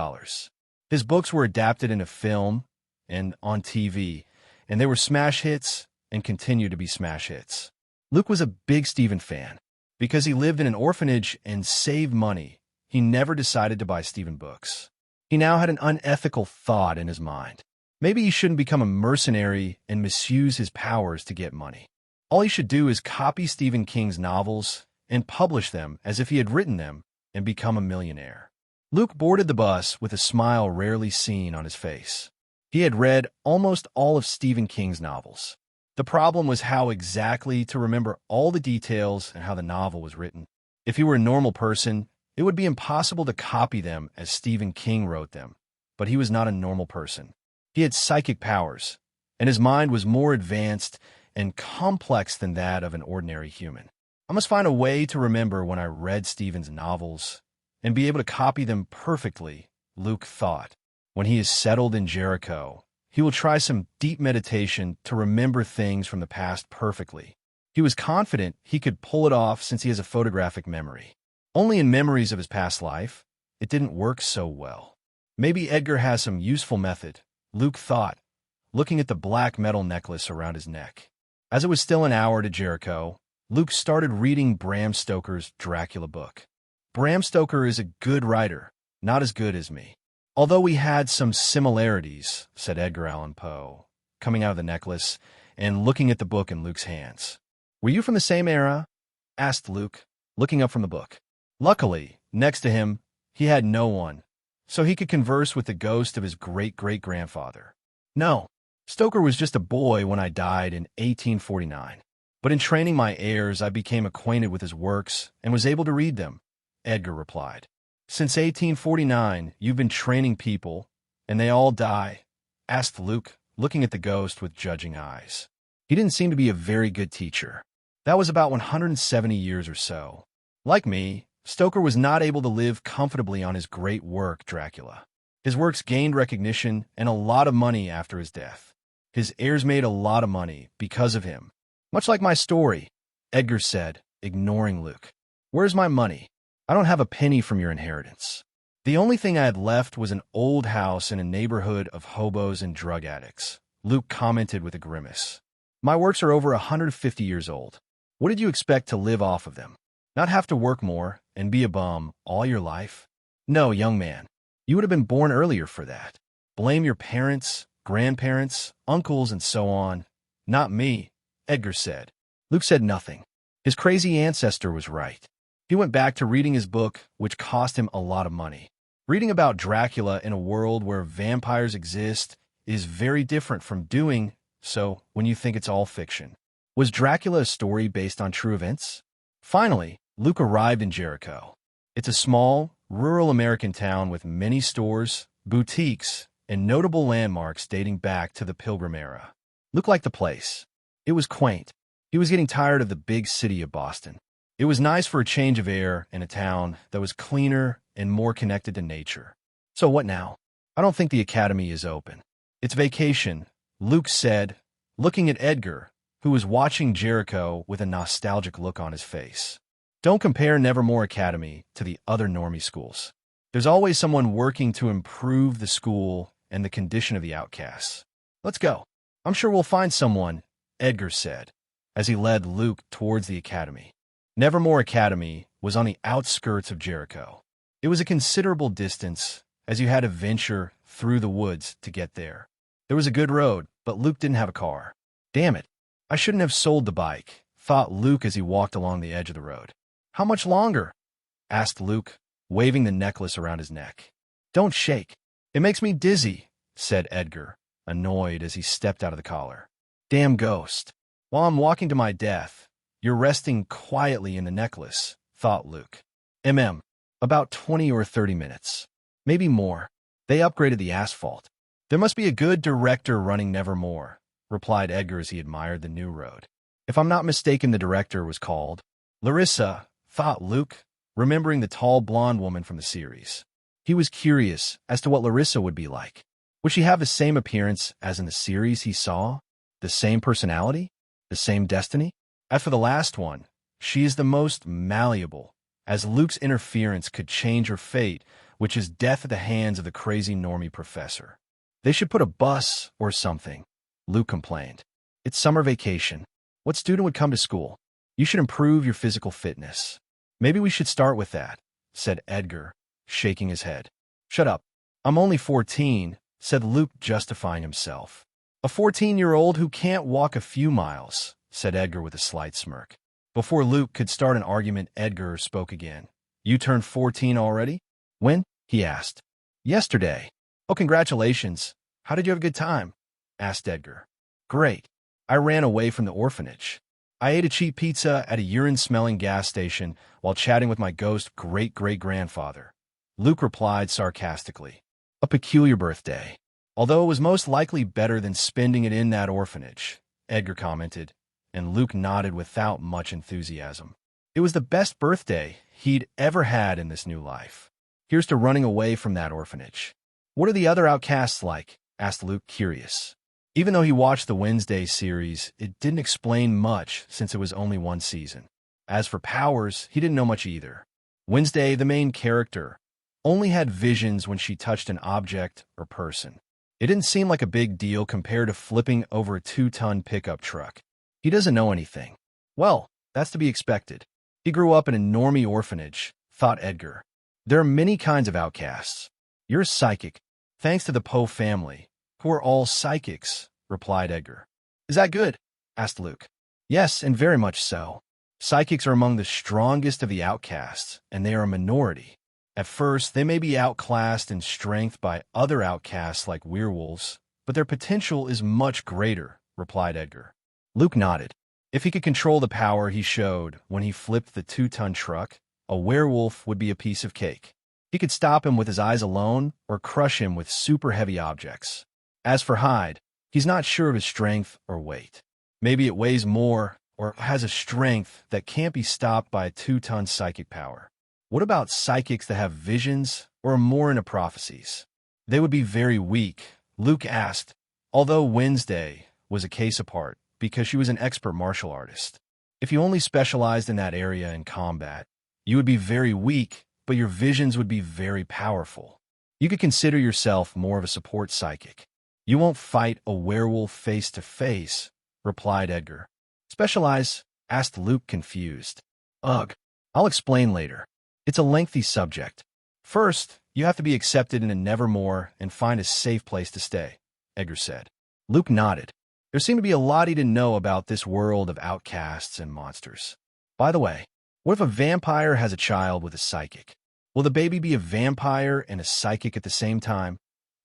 His books were adapted into film and on TV, and they were smash hits and continue to be smash hits. Luke was a big Stephen fan. Because he lived in an orphanage and saved money, he never decided to buy Stephen books. He now had an unethical thought in his mind. Maybe he shouldn't become a mercenary and misuse his powers to get money. All he should do is copy Stephen King's novels and publish them as if he had written them and become a millionaire. Luke boarded the bus with a smile rarely seen on his face. He had read almost all of Stephen King's novels. The problem was how exactly to remember all the details and how the novel was written. If he were a normal person, it would be impossible to copy them as Stephen King wrote them. But he was not a normal person. He had psychic powers, and his mind was more advanced and complex than that of an ordinary human. I must find a way to remember when I read Stephen's novels and be able to copy them perfectly, Luke thought. When he is settled in Jericho, he will try some deep meditation to remember things from the past perfectly. He was confident he could pull it off since he has a photographic memory. Only in memories of his past life, it didn't work so well. Maybe Edgar has some useful method, Luke thought, looking at the black metal necklace around his neck. As it was still an hour to Jericho, Luke started reading Bram Stoker's Dracula book. Bram Stoker is a good writer, not as good as me. Although we had some similarities, said Edgar Allan Poe, coming out of the necklace and looking at the book in Luke's hands. Were you from the same era? Asked Luke, looking up from the book. Luckily, next to him, he had no one, so he could converse with the ghost of his great-great-grandfather. No, Stoker was just a boy when I died in 1849. But in training my heirs, I became acquainted with his works and was able to read them, Edgar replied. Since 1849, you've been training people, And they all die? Asked Luke, looking at the ghost with judging eyes. He didn't seem to be a very good teacher. That was about 170 years or so. Like me, Stoker was not able to live comfortably on his great work, Dracula. His works gained recognition and a lot of money after his death. His heirs made a lot of money because of him. Much like my story, Edgar said, ignoring Luke. Where's my money? I don't have a penny from your inheritance. The only thing I had left was an old house in a neighborhood of hobos and drug addicts, Luke commented with a grimace. My works are over 150 years old. What did you expect to live off of them? Not have to work more and be a bum all your life? No, young man. You would have been born earlier for that. Blame your parents, grandparents, uncles, and so on. Not me, Edgar said. Luke said nothing. His crazy ancestor was right. He went back to reading his book, which cost him a lot of money. Reading about Dracula in a world where vampires exist is very different from doing so when you think it's all fiction. Was Dracula a story based on true events? Finally, Luke arrived in Jericho. It's a small, rural American town with many stores, boutiques, and notable landmarks dating back to the Pilgrim era. Luke liked the place. It was quaint. He was getting tired of the big city of Boston. It was nice for a change of air in a town that was cleaner and more connected to nature. So what now? I don't think the academy is open. It's vacation, Luke said, looking at Edgar, who was watching Jericho with a nostalgic look on his face. Don't compare Nevermore Academy to the other normie schools. There's always someone working to improve the school and the condition of the outcasts. Let's go. I'm sure we'll find someone, Edgar said, as he led Luke towards the academy. Nevermore Academy was on the outskirts of Jericho. It was a considerable distance, as you had to venture through the woods to get there. There was a good road, but Luke didn't have a car. Damn it, I shouldn't have sold the bike, thought Luke as he walked along the edge of the road. How much longer? Asked Luke, waving the necklace around his neck. Don't shake. It makes me dizzy, said Edgar, annoyed as he stepped out of the collar. Damn ghost. While I'm walking to my death, you're resting quietly in the necklace, thought Luke. About 20 or 30 minutes. Maybe more. They upgraded the asphalt. There must be a good director running Nevermore, replied Edgar as he admired the new road. If I'm not mistaken, the director was called Larissa, thought Luke, remembering the tall blonde woman from the series. He was curious as to what Larissa would be like. Would she have the same appearance as in the series he saw? The same personality? The same destiny? As for the last one, she is the most malleable, as Luke's interference could change her fate, which is death at the hands of the crazy normie professor. They should put a bus or something, Luke complained. It's summer vacation. What student would come to school? You should improve your physical fitness. Maybe we should start with that, said Edgar, shaking his head. Shut up. I'm only 14, said Luke, justifying himself. A 14-year-old who can't walk a few miles, said Edgar with a slight smirk. Before Luke could start an argument, Edgar spoke again. You turned 14 already? When? He asked. Yesterday. Oh, congratulations. How did you have a good time? Asked Edgar. Great. I ran away from the orphanage. I ate a cheap pizza at a urine-smelling gas station while chatting with my ghost great-great-grandfather. Luke replied sarcastically. A peculiar birthday. Although it was most likely better than spending it in that orphanage, Edgar commented, and Luke nodded without much enthusiasm. It was the best birthday he'd ever had in this new life. Here's to running away from that orphanage. What are the other outcasts like? Asked Luke, curious. Even though he watched the Wednesday series, it didn't explain much since it was only one season. As for powers, he didn't know much either. Wednesday, the main character, only had visions when she touched an object or person. It didn't seem like a big deal compared to flipping over a 2-ton pickup truck. He doesn't know anything. Well, that's to be expected. He grew up in a normie orphanage, thought Edgar. There are many kinds of outcasts. You're a psychic, thanks to the Poe family, who are all psychics, replied Edgar. Is that good? Asked Luke. Yes, and very much so. Psychics are among the strongest of the outcasts, and they are a minority. At first, they may be outclassed in strength by other outcasts like werewolves, but their potential is much greater, replied Edgar. Luke nodded. If he could control the power he showed when he flipped the 2-ton truck, a werewolf would be a piece of cake. He could stop him with his eyes alone or crush him with super heavy objects. As for Hyde, he's not sure of his strength or weight. Maybe it weighs more or has a strength that can't be stopped by a 2-ton psychic power. What about psychics that have visions or are more into prophecies? They would be very weak, Luke asked, although Wednesday was a case apart because she was an expert martial artist. If you only specialized in that area in combat, you would be very weak, but your visions would be very powerful. You could consider yourself more of a support psychic. You won't fight a werewolf face to face, replied Edgar. Specialize? Asked Luke, confused. Ugh, I'll explain later. It's a lengthy subject. First, you have to be accepted in a Nevermore and find a safe place to stay, Edgar said. Luke nodded. There seemed to be a lot he didn't know about this world of outcasts and monsters. By the way, what if a vampire has a child with a psychic? Will the baby be a vampire and a psychic at the same time?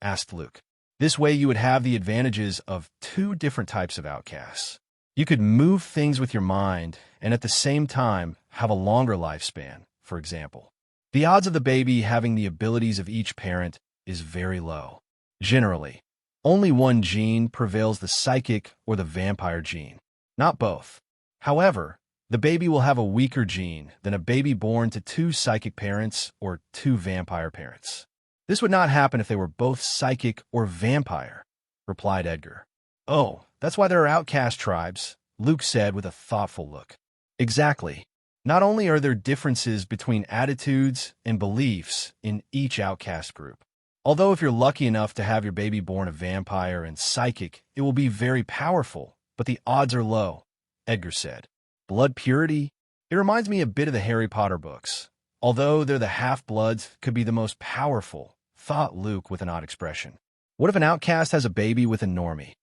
Asked Luke. This way you would have the advantages of 2 different types of outcasts. You could move things with your mind and at the same time have a longer lifespan, for example. The odds of the baby having the abilities of each parent is very low. Generally, only one gene prevails, the psychic or the vampire gene, not both. However, the baby will have a weaker gene than a baby born to 2 psychic parents or 2 vampire parents. This would not happen if they were both psychic or vampire, replied Edgar. Oh, that's why there are outcast tribes, Luke said with a thoughtful look. Exactly. Not only are there differences between attitudes and beliefs in each outcast group, although if you're lucky enough to have your baby born a vampire and psychic, it will be very powerful, but the odds are low, Edgar said. Blood purity? It reminds me a bit of the Harry Potter books. Although they're the half-bloods, could be the most powerful, thought Luke with an odd expression. What if an outcast has a baby with a normie?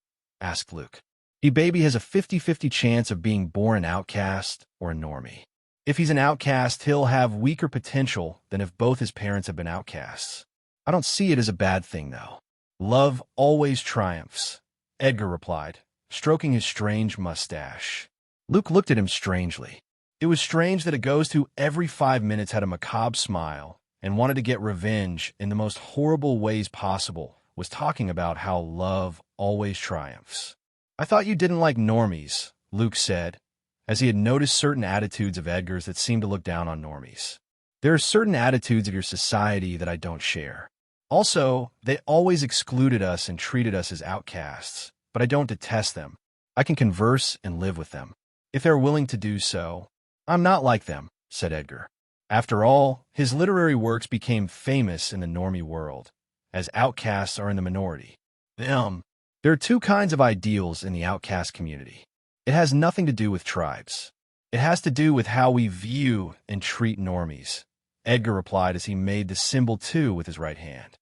Asked Luke. The baby has a 50-50 chance of being born an outcast or a normie. If he's an outcast, he'll have weaker potential than if both his parents have been outcasts. I don't see it as a bad thing, though. Love always triumphs, Edgar replied, stroking his strange mustache. Luke looked at him strangely. It was strange that a ghost who every 5 minutes had a macabre smile and wanted to get revenge in the most horrible ways possible was talking about how love always triumphs. I thought you didn't like normies, Luke said, as he had noticed certain attitudes of Edgar's that seemed to look down on normies. There are certain attitudes of your society that I don't share. Also, they always excluded us and treated us as outcasts, but I don't detest them. I can converse and live with them. If they're willing to do so, I'm not like them, said Edgar. After all, his literary works became famous in the normie world, as outcasts are in the minority. There are 2 kinds of ideals in the outcast community. It has nothing to do with tribes. It has to do with how we view and treat normies, Edgar replied as he made the symbol 2 with his right hand.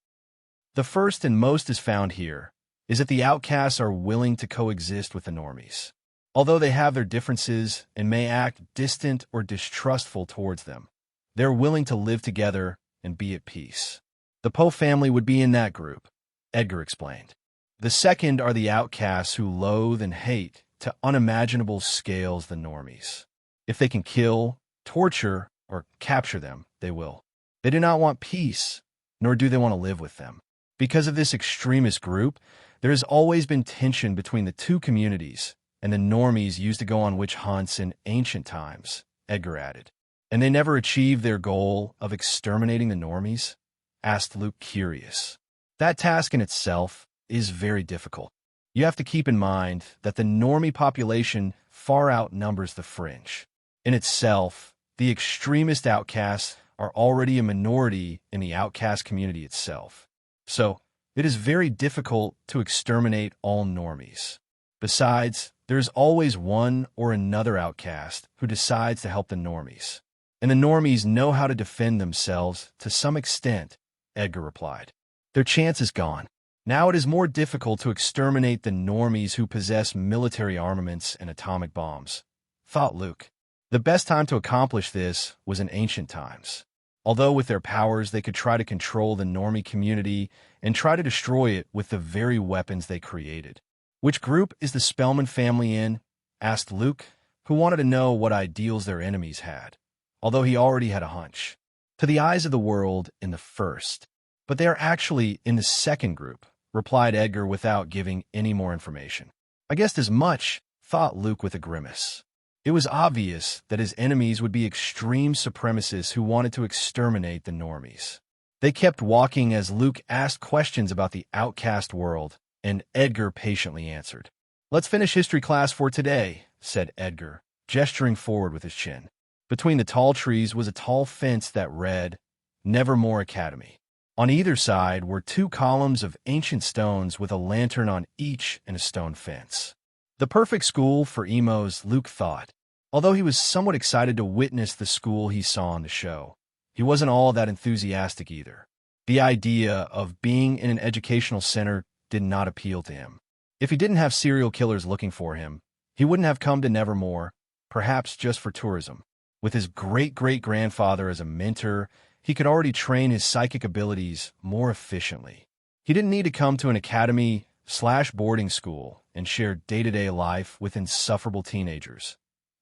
The first and most is found here is that the outcasts are willing to coexist with the normies. Although they have their differences and may act distant or distrustful towards them, they're willing to live together and be at peace. The Poe family would be in that group, Edgar explained. The second are the outcasts who loathe and hate to unimaginable scales the normies. If they can kill, torture, or capture them, they will. They do not want peace, nor do they want to live with them. Because of this extremist group, there has always been tension between the 2 communities, and the normies used to go on witch hunts in ancient times, Edgar added. And they never achieved their goal of exterminating the normies? Asked Luke, curious. That task in itself is very difficult. You have to keep in mind that the normie population far outnumbers the fringe. In itself, the extremist outcasts are already a minority in the outcast community itself. So, it is very difficult to exterminate all normies. Besides, there is always one or another outcast who decides to help the normies. And the normies know how to defend themselves to some extent, Edgar replied. Their chance is gone. Now it is more difficult to exterminate the normies who possess military armaments and atomic bombs, thought Luke. The best time to accomplish this was in ancient times. Although with their powers they could try to control the normie community and try to destroy it with the very weapons they created. Which group is the Spellman family in? Asked Luke, who wanted to know what ideals their enemies had, although he already had a hunch. To the eyes of the world in the first. But they are actually in the second group, replied Edgar without giving any more information. I guessed as much, thought Luke with a grimace. It was obvious that his enemies would be extreme supremacists who wanted to exterminate the normies. They kept walking as Luke asked questions about the outcast world, and Edgar patiently answered. Let's finish history class for today, said Edgar, gesturing forward with his chin. Between the tall trees was a tall fence that read, Nevermore Academy. On either side were 2 columns of ancient stones with a lantern on each and a stone fence. The perfect school for emos, Luke thought. Although he was somewhat excited to witness the school he saw on the show, he wasn't all that enthusiastic either. The idea of being in an educational center did not appeal to him. If he didn't have serial killers looking for him, he wouldn't have come to Nevermore, perhaps just for tourism. With his great-great-grandfather as a mentor, he could already train his psychic abilities more efficiently. He didn't need to come to an academy/boarding school and share day-to-day life with insufferable teenagers,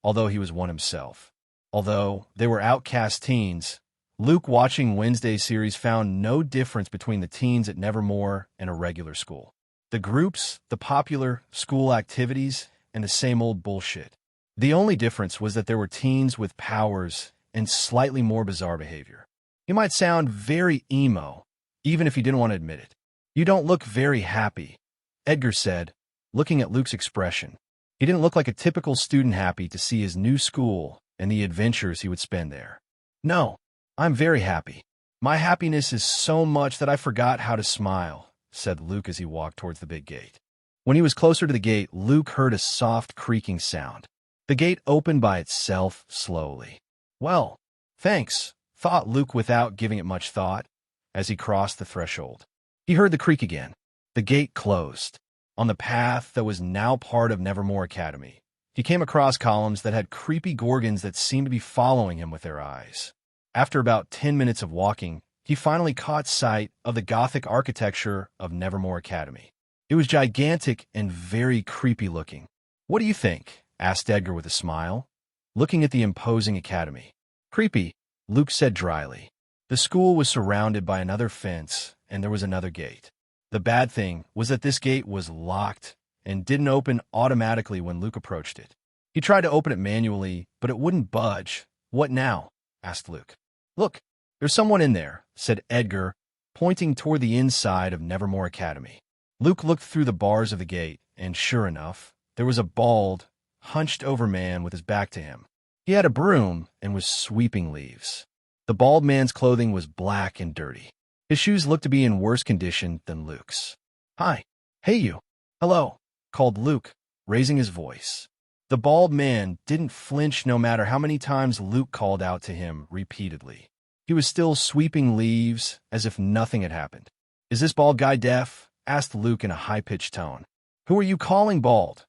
although he was one himself. Although they were outcast teens, Luke, watching Wednesday's series, found no difference between the teens at Nevermore and a regular school. The groups, the popular school activities, and the same old bullshit. The only difference was that there were teens with powers and slightly more bizarre behavior. You might sound very emo, even if you didn't want to admit it. You don't look very happy, Edgar said, looking at Luke's expression. He didn't look like a typical student happy to see his new school and the adventures he would spend there. No, I'm very happy. My happiness is so much that I forgot how to smile, said Luke as he walked towards the big gate. When he was closer to the gate, Luke heard a soft creaking sound. The gate opened by itself slowly. Well, thanks, thought Luke without giving it much thought, as he crossed the threshold. He heard the creak again. The gate closed. On the path that was now part of Nevermore Academy, he came across columns that had creepy gorgons that seemed to be following him with their eyes. After about 10 minutes of walking, he finally caught sight of the Gothic architecture of Nevermore Academy. It was gigantic and very creepy looking. What do you think? Asked Edgar with a smile, looking at the imposing academy. Creepy, Luke said dryly. The school was surrounded by another fence, and there was another gate. The bad thing was that this gate was locked and didn't open automatically when Luke approached it. He tried to open it manually, but it wouldn't budge. What now? Asked Luke. Look, there's someone in there, said Edgar, pointing toward the inside of Nevermore Academy. Luke looked through the bars of the gate, and sure enough, there was a bald, hunched-over man with his back to him. He had a broom and was sweeping leaves. The bald man's clothing was black and dirty. His shoes looked to be in worse condition than Luke's. Hi. Hey you. Hello, called Luke, raising his voice. The bald man didn't flinch no matter how many times Luke called out to him repeatedly. He was still sweeping leaves as if nothing had happened. Is this bald guy deaf? Asked Luke in a high-pitched tone. Who are you calling bald?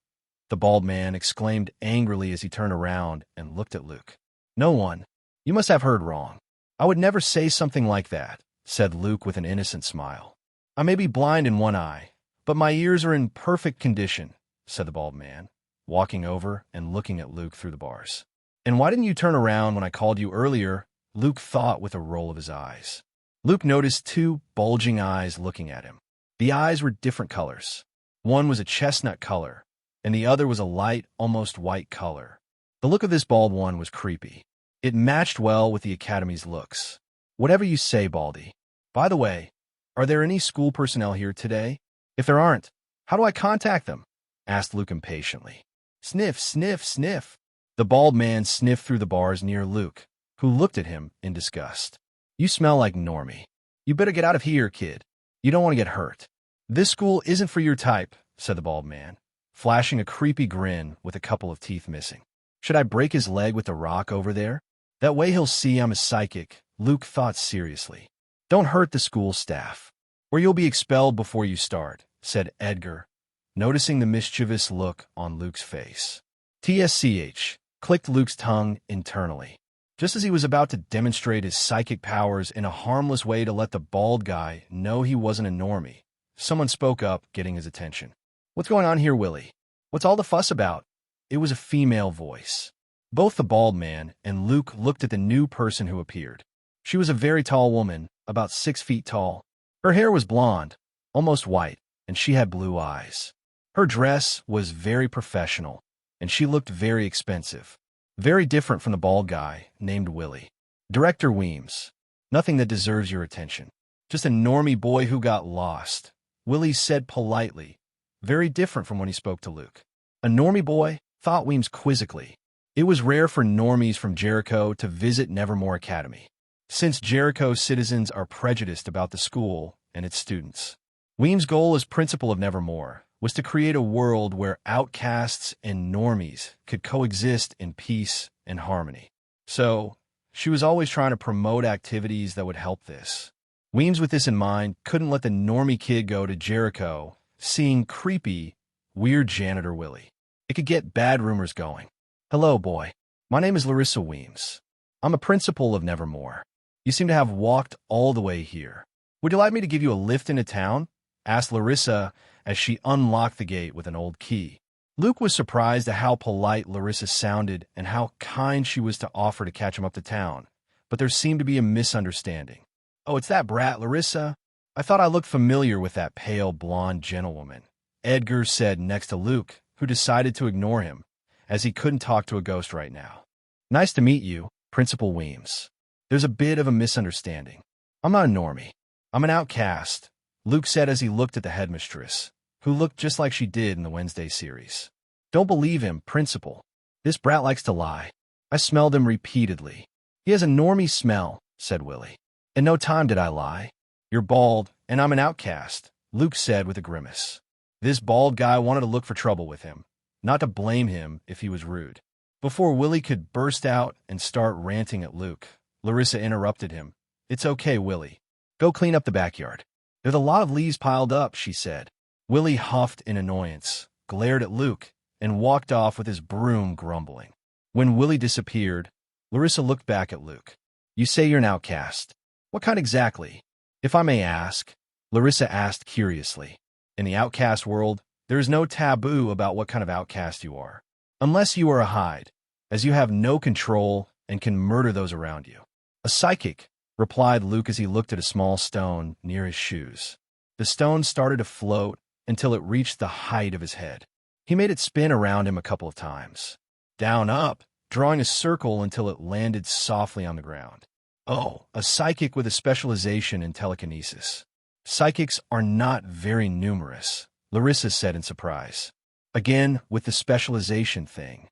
The bald man exclaimed angrily as he turned around and looked at Luke. No one. You must have heard wrong. I would never say something like that, said Luke with an innocent smile. I may be blind in one eye, but my ears are in perfect condition, said the bald man, walking over and looking at Luke through the bars. And why didn't you turn around when I called you earlier? Luke thought with a roll of his eyes. Luke noticed 2 bulging eyes looking at him. The eyes were different colors. One was a chestnut color, and the other was a light, almost white color. The look of this bald one was creepy. It matched well with the academy's looks. Whatever you say, Baldy. By the way, are there any school personnel here today? If there aren't, how do I contact them? Asked Luke impatiently. Sniff, sniff, sniff. The bald man sniffed through the bars near Luke, who looked at him in disgust. You smell like Normie. You better get out of here, kid. You don't want to get hurt. This school isn't for your type, said the bald man, flashing a creepy grin with a couple of teeth missing. Should I break his leg with the rock over there? That way he'll see I'm a psychic, Luke thought seriously. Don't hurt the school staff, or you'll be expelled before you start, said Edgar, noticing the mischievous look on Luke's face. TSCH, clicked Luke's tongue internally. Just as he was about to demonstrate his psychic powers in a harmless way to let the bald guy know he wasn't a normie, someone spoke up, getting his attention. What's going on here, Willie? What's all the fuss about? It was a female voice. Both the bald man and Luke looked at the new person who appeared. She was a very tall woman, about 6 feet tall. Her hair was blonde, almost white, and she had blue eyes. Her dress was very professional, and she looked very expensive. Very different from the bald guy named Willie. Director Weems. Nothing that deserves your attention. Just a normie boy who got lost. Willie said politely. Very different from when he spoke to Luke. A normie boy? Thought Weems quizzically. It was rare for normies from Jericho to visit Nevermore Academy, since Jericho's citizens are prejudiced about the school and its students. Weems' goal as principal of Nevermore was to create a world where outcasts and normies could coexist in peace and harmony. So, she was always trying to promote activities that would help this. Weems, with this in mind, couldn't let the normie kid go to Jericho, seeing creepy, weird janitor Willie. It could get bad rumors going. Hello, boy. My name is Larissa Weems. I'm a principal of Nevermore. You seem to have walked all the way here. Would you like me to give you a lift into town? Asked Larissa as she unlocked the gate with an old key. Luke was surprised at how polite Larissa sounded and how kind she was to offer to catch him up to town, but there seemed to be a misunderstanding. Oh, it's that brat, Larissa? I thought I looked familiar with that pale, blonde gentlewoman, Edgar said next to Luke, who decided to ignore him, as he couldn't talk to a ghost right now. Nice to meet you, Principal Weems. There's a bit of a misunderstanding. I'm not a normie. I'm an outcast, Luke said as he looked at the headmistress, who looked just like she did in the Wednesday series. Don't believe him, Principal. This brat likes to lie. I smelled him repeatedly. He has a normie smell, said Willie. In no time did I lie. You're bald, and I'm an outcast, Luke said with a grimace. This bald guy wanted to look for trouble with him, not to blame him if he was rude. Before Willie could burst out and start ranting at Luke, Larissa interrupted him. It's okay, Willie. Go clean up the backyard. There's a lot of leaves piled up, she said. Willie huffed in annoyance, glared at Luke, and walked off with his broom grumbling. When Willie disappeared, Larissa looked back at Luke. You say you're an outcast. What kind exactly? If I may ask, Larissa asked curiously. In the outcast world, there is no taboo about what kind of outcast you are, unless you are a Hyde, as you have no control and can murder those around you. A psychic, replied Luke as he looked at a small stone near his shoes. The stone started to float until it reached the height of his head. He made it spin around him a couple of times. Down, up, drawing a circle until it landed softly on the ground. Oh, a psychic with a specialization in telekinesis. Psychics are not very numerous, Larissa said in surprise. Again, with the specialization thing.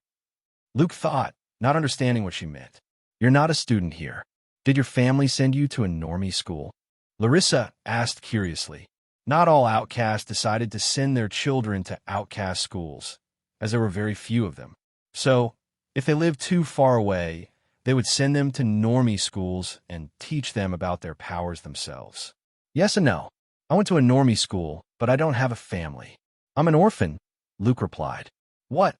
Luke thought, not understanding what she meant. You're not a student here. Did your family send you to a normie school? Larissa asked curiously. Not all outcasts decided to send their children to outcast schools, as there were very few of them. So, if they lived too far away, they would send them to normie schools and teach them about their powers themselves. Yes and no. I went to a normie school, but I don't have a family. I'm an orphan, Luke replied. What?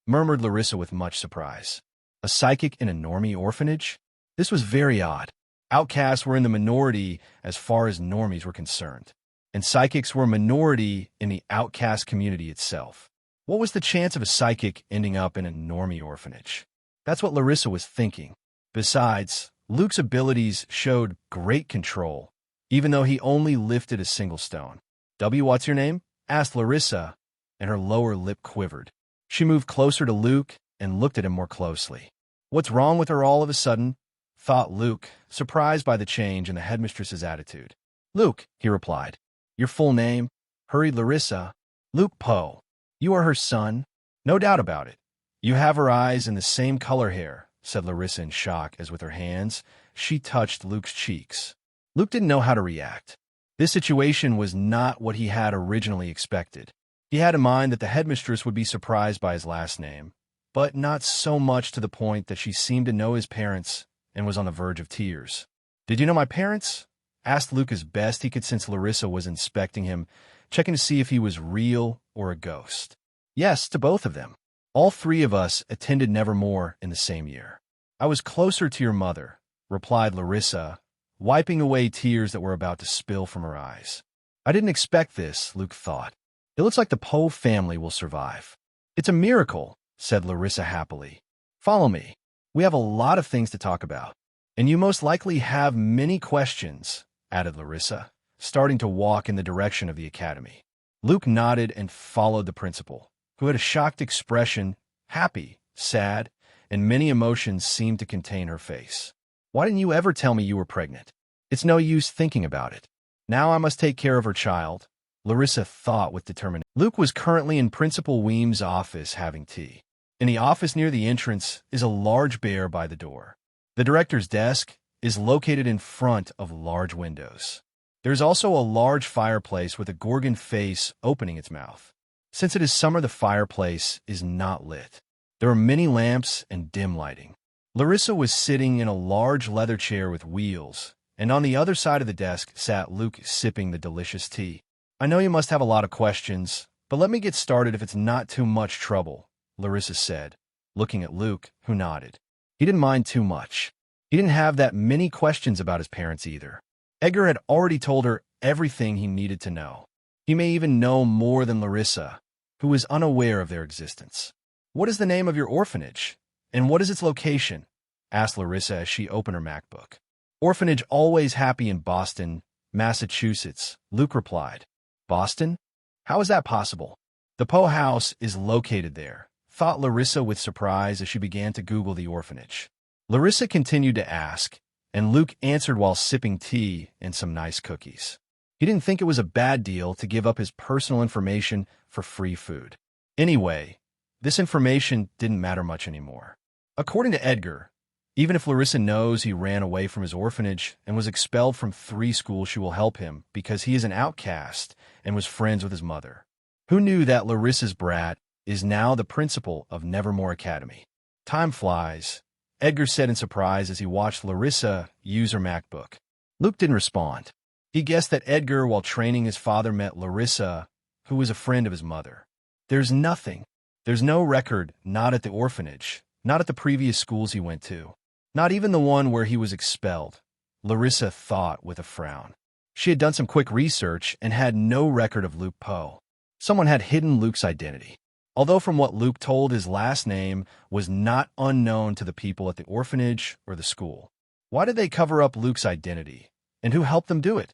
Murmured Larissa with much surprise. A psychic in a normie orphanage? This was very odd. Outcasts were in the minority as far as normies were concerned, and psychics were a minority in the outcast community itself. What was the chance of a psychic ending up in a normie orphanage? That's what Larissa was thinking. Besides, Luke's abilities showed great control, even though he only lifted a single stone. What's your name? Asked Larissa, and her lower lip quivered. She moved closer to Luke and looked at him more closely. What's wrong with her all of a sudden? Thought Luke, surprised by the change in the headmistress's attitude. Luke, he replied. Your full name? Hurried Larissa. Luke Poe. You are her son? No doubt about it. You have her eyes and the same color hair, said Larissa in shock as with her hands, she touched Luke's cheeks. Luke didn't know how to react. This situation was not what he had originally expected. He had in mind that the headmistress would be surprised by his last name, but not so much to the point that she seemed to know his parents and was on the verge of tears. Did you know my parents? Asked Luke as best he could since Larissa was inspecting him, checking to see if he was real or a ghost. Yes, to both of them. All three of us attended Nevermore in the same year. I was closer to your mother, replied Larissa, wiping away tears that were about to spill from her eyes. I didn't expect this, Luke thought. It looks like the Poe family will survive. It's a miracle, said Larissa happily. Follow me. We have a lot of things to talk about. And you most likely have many questions, added Larissa, starting to walk in the direction of the academy. Luke nodded and followed the principal, who had a shocked expression, happy, sad, and many emotions seemed to contain her face. Why didn't you ever tell me you were pregnant? It's no use thinking about it. Now I must take care of her child, Larissa thought with determination. Luke was currently in Principal Weem's office having tea. In the office near the entrance is a large bear by the door. The director's desk is located in front of large windows. There's also a large fireplace with a gorgon face opening its mouth. Since it is summer, the fireplace is not lit. There are many lamps and dim lighting. Larissa was sitting in a large leather chair with wheels, and on the other side of the desk sat Luke sipping the delicious tea. I know you must have a lot of questions, but let me get started if it's not too much trouble, Larissa said, looking at Luke, who nodded. He didn't mind too much. He didn't have that many questions about his parents either. Edgar had already told her everything he needed to know. He may even know more than Larissa, who was unaware of their existence. What is the name of your orphanage? And what is its location? Asked Larissa as she opened her MacBook. Orphanage Always Happy in Boston, Massachusetts, Luke replied. Boston? How is that possible? The Poe house is located there, thought Larissa with surprise as she began to Google the orphanage. Larissa continued to ask, and Luke answered while sipping tea and some nice cookies. He didn't think it was a bad deal to give up his personal information for free food. Anyway, this information didn't matter much anymore. According to Edgar, even if Larissa knows he ran away from his orphanage and was expelled from 3 schools, she will help him because he is an outcast and was friends with his mother. Who knew that Larissa's brat is now the principal of Nevermore Academy? Time flies, Edgar said in surprise as he watched Larissa use her MacBook. Luke didn't respond. He guessed that Edgar, while training his father, met Larissa, who was a friend of his mother. There's nothing. There's no record, not at the orphanage, not at the previous schools he went to, not even the one where he was expelled, Larissa thought with a frown. She had done some quick research and had no record of Luke Poe. Someone had hidden Luke's identity. Although from what Luke told, his last name was not unknown to the people at the orphanage or the school. Why did they cover up Luke's identity? And who helped them do it?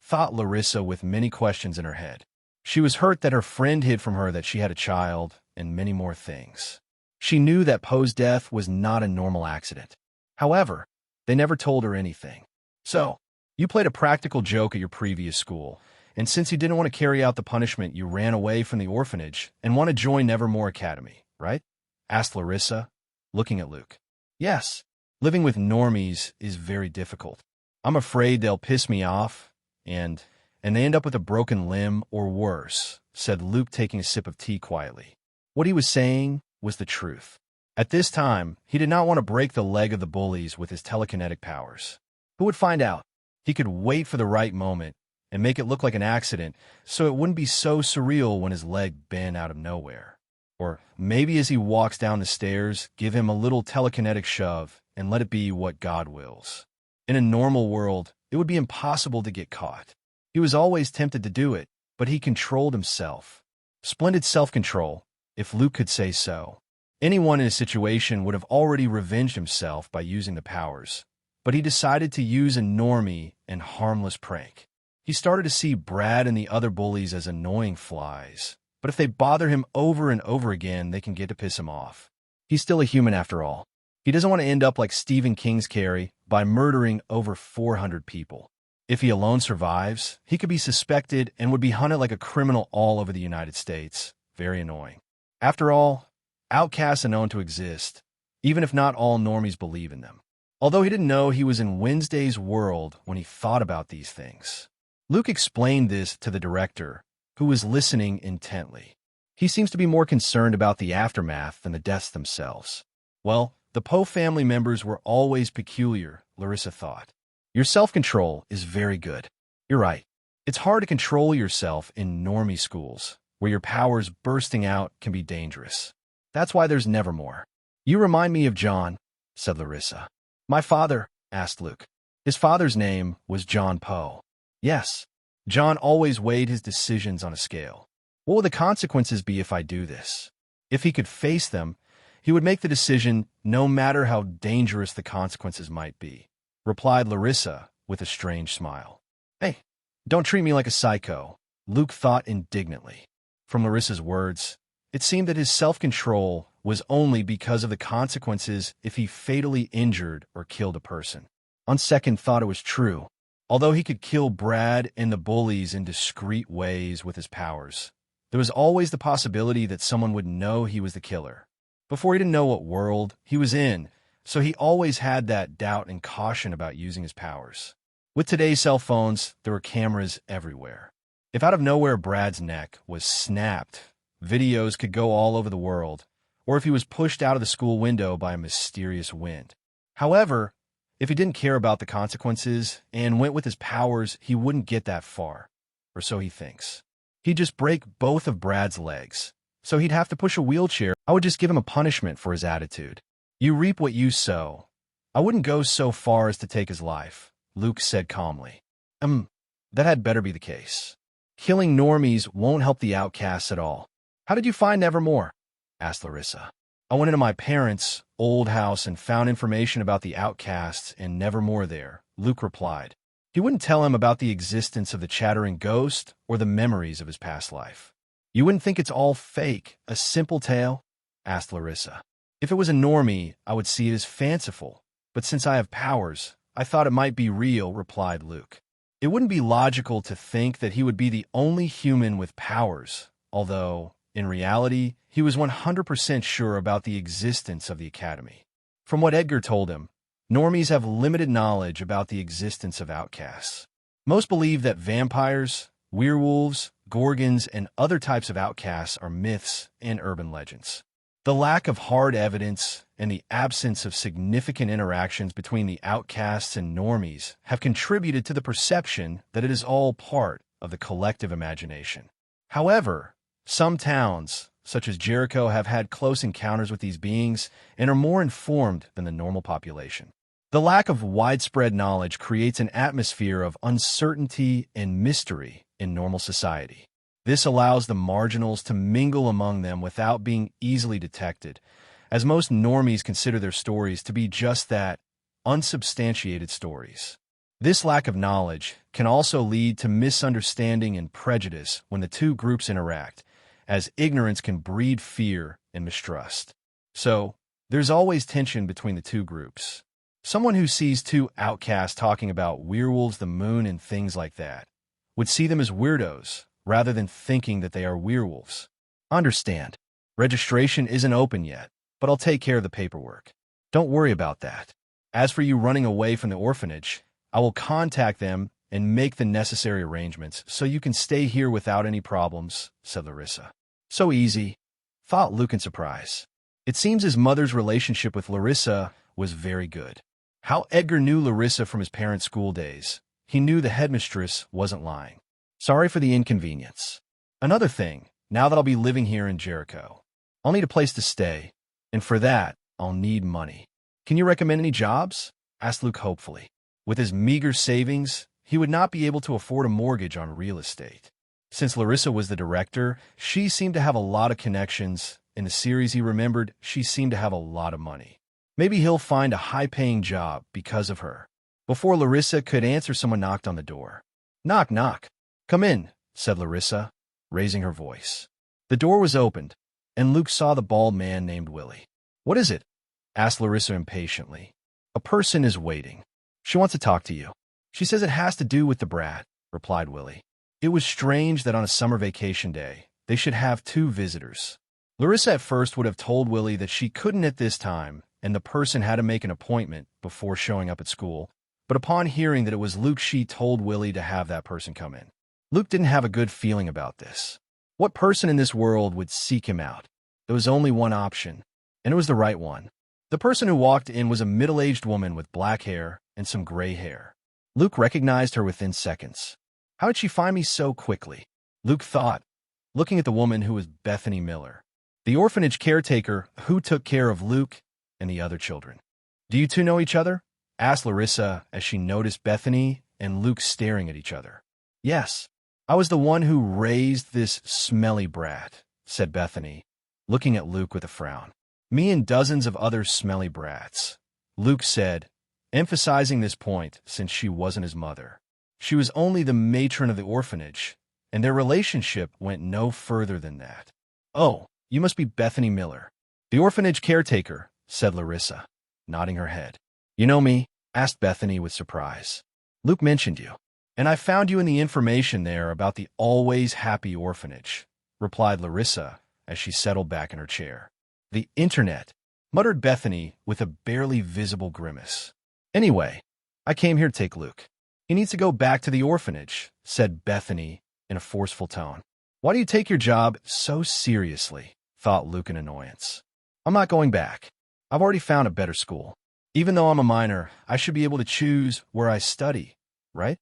Thought Larissa with many questions in her head. She was hurt that her friend hid from her that she had a child and many more things. She knew that Poe's death was not a normal accident. However, they never told her anything. So, you played a practical joke at your previous school, and since you didn't want to carry out the punishment, you ran away from the orphanage and want to join Nevermore Academy, right? Asked Larissa, looking at Luke. Yes, living with normies is very difficult. I'm afraid they'll piss me off, and they end up with a broken limb or worse, said Luke, taking a sip of tea quietly. What he was saying was the truth. At this time, he did not want to break the leg of the bullies with his telekinetic powers. Who would find out? He could wait for the right moment and make it look like an accident so it wouldn't be so surreal when his leg bent out of nowhere. Or maybe as he walks down the stairs, give him a little telekinetic shove and let it be what God wills. In a normal world, it would be impossible to get caught. He was always tempted to do it, but he controlled himself. Splendid self-control, if Luke could say so. Anyone in a situation would have already revenged himself by using the powers, but he decided to use a normie and harmless prank. He started to see Brad and the other bullies as annoying flies, but if they bother him over and over again, they can get to piss him off. He's still a human after all. He doesn't want to end up like Stephen King's Carrie by murdering over 400 people. If he alone survives, he could be suspected and would be hunted like a criminal all over the United States. Very annoying. After all, outcasts are known to exist, even if not all normies believe in them. Although he didn't know he was in Wednesday's world when he thought about these things. Luke explained this to the director, who was listening intently. He seems to be more concerned about the aftermath than the deaths themselves. Well, the Poe family members were always peculiar, Larissa thought. Your self-control is very good. You're right. It's hard to control yourself in normie schools, where your powers bursting out can be dangerous. That's why there's Nevermore. You remind me of John, said Larissa. My father, asked Luke. His father's name was John Poe. Yes, John always weighed his decisions on a scale. What will the consequences be if I do this? If he could face them, he would make the decision no matter how dangerous the consequences might be. replied Larissa with a strange smile. Hey, don't treat me like a psycho, Luke thought indignantly. From Larissa's words, it seemed that his self-control was only because of the consequences if he fatally injured or killed a person. On second thought, it was true. Although he could kill Brad and the bullies in discreet ways with his powers, there was always the possibility that someone would know he was the killer. Before, he didn't know what world he was in, so he always had that doubt and caution about using his powers. With today's cell phones, there were cameras everywhere. If out of nowhere Brad's neck was snapped, videos could go all over the world, or if he was pushed out of the school window by a mysterious wind. However, if he didn't care about the consequences and went with his powers, he wouldn't get that far, or so he thinks. He'd just break both of Brad's legs, so he'd have to push a wheelchair. I would just give him a punishment for his attitude. You reap what you sow. I wouldn't go so far as to take his life, Luke said calmly. That had better be the case. Killing normies won't help the outcasts at all. How did you find Nevermore? Asked Larissa. I went into my parents' old house and found information about the outcasts and Nevermore there, Luke replied. He wouldn't tell him about the existence of the chattering ghost or the memories of his past life. You wouldn't think it's all fake, a simple tale? Asked Larissa. If it was a normie, I would see it as fanciful, but since I have powers, I thought it might be real, replied Luke. It wouldn't be logical to think that he would be the only human with powers, although, in reality, he was 100% sure about the existence of the Academy. From what Edgar told him, normies have limited knowledge about the existence of outcasts. Most believe that vampires, werewolves, gorgons, and other types of outcasts are myths and urban legends. The lack of hard evidence and the absence of significant interactions between the outcasts and normies have contributed to the perception that it is all part of the collective imagination. However, some towns, such as Jericho, have had close encounters with these beings and are more informed than the normal population. The lack of widespread knowledge creates an atmosphere of uncertainty and mystery in normal society. This allows the marginals to mingle among them without being easily detected, as most normies consider their stories to be just that, unsubstantiated stories. This lack of knowledge can also lead to misunderstanding and prejudice when the two groups interact, as ignorance can breed fear and mistrust. So, there's always tension between the two groups. Someone who sees two outcasts talking about werewolves, the moon, and things like that would see them as weirdos rather than thinking that they are werewolves. Understand, registration isn't open yet, but I'll take care of the paperwork. Don't worry about that. As for you running away from the orphanage, I will contact them and make the necessary arrangements so you can stay here without any problems, said Larissa. So easy, thought Luke in surprise. It seems his mother's relationship with Larissa was very good. How Edgar knew Larissa from his parents' school days. He knew the headmistress wasn't lying. Sorry for the inconvenience. Another thing, now that I'll be living here in Jericho, I'll need a place to stay, and for that, I'll need money. Can you recommend any jobs? Asked Luke hopefully. With his meager savings, he would not be able to afford a mortgage on real estate. Since Larissa was the director, she seemed to have a lot of connections. In the series he remembered, she seemed to have a lot of money. Maybe he'll find a high-paying job because of her. Before Larissa could answer, someone knocked on the door. Knock, knock. Come in, said Larissa, raising her voice. The door was opened, and Luke saw the bald man named Willie. What is it? Asked Larissa impatiently. A person is waiting. She wants to talk to you. She says it has to do with the brat, replied Willie. It was strange that on a summer vacation day, they should have two visitors. Larissa at first would have told Willie that she couldn't at this time, and the person had to make an appointment before showing up at school, but upon hearing that it was Luke, she told Willie to have that person come in. Luke didn't have a good feeling about this. What person in this world would seek him out? There was only one option, and it was the right one. The person who walked in was a middle-aged woman with black hair and some gray hair. Luke recognized her within seconds. How did she find me so quickly? Luke thought, looking at the woman who was Bethany Miller, the orphanage caretaker who took care of Luke and the other children. Do you two know each other? Asked Larissa as she noticed Bethany and Luke staring at each other. Yes, I was the one who raised this smelly brat, said Bethany, looking at Luke with a frown. Me and dozens of other smelly brats, Luke said, emphasizing this point since she wasn't his mother. She was only the matron of the orphanage, and their relationship went no further than that. "Oh, you must be Bethany Miller, the orphanage caretaker," said Larissa, nodding her head. "You know me?" asked Bethany with surprise. "Luke mentioned you, and I found you in the information there about the always happy orphanage," replied Larissa as she settled back in her chair. "The internet," muttered Bethany with a barely visible grimace. "Anyway, I came here to take Luke. He needs to go back to the orphanage," said Bethany in a forceful tone. "Why do you take your job so seriously?" thought Luke in annoyance. "I'm not going back. I've already found a better school. Even though I'm a minor, I should be able to choose where I study, right?"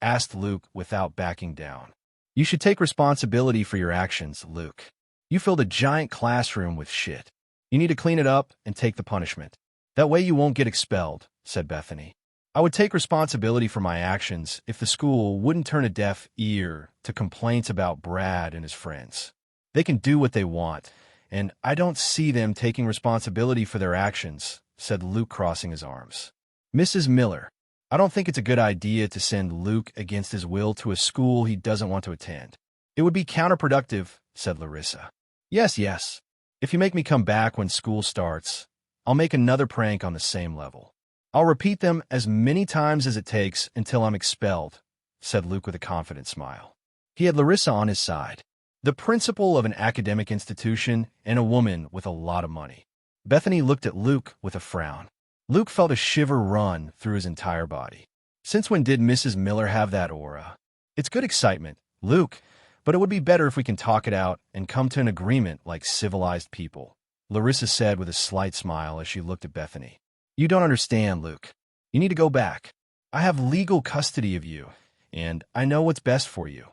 asked Luke without backing down. "You should take responsibility for your actions, Luke. You filled a giant classroom with shit. You need to clean it up and take the punishment. That way you won't get expelled," said Bethany. "I would take responsibility for my actions if the school wouldn't turn a deaf ear to complaints about Brad and his friends. They can do what they want, and I don't see them taking responsibility for their actions," said Luke, crossing his arms. "Mrs. Miller, I don't think it's a good idea to send Luke against his will to a school he doesn't want to attend. It would be counterproductive," said Larissa. Yes. If you make me come back when school starts, I'll make another prank on the same level. I'll repeat them as many times as it takes until I'm expelled," said Luke with a confident smile. He had Larissa on his side, the principal of an academic institution and a woman with a lot of money. Bethany looked at Luke with a frown. Luke felt a shiver run through his entire body. Since when did Mrs. Miller have that aura? "It's good excitement, Luke, but it would be better if we can talk it out and come to an agreement like civilized people," Larissa said with a slight smile as she looked at Bethany. "You don't understand, Luke. You need to go back. I have legal custody of you, and I know what's best for you,"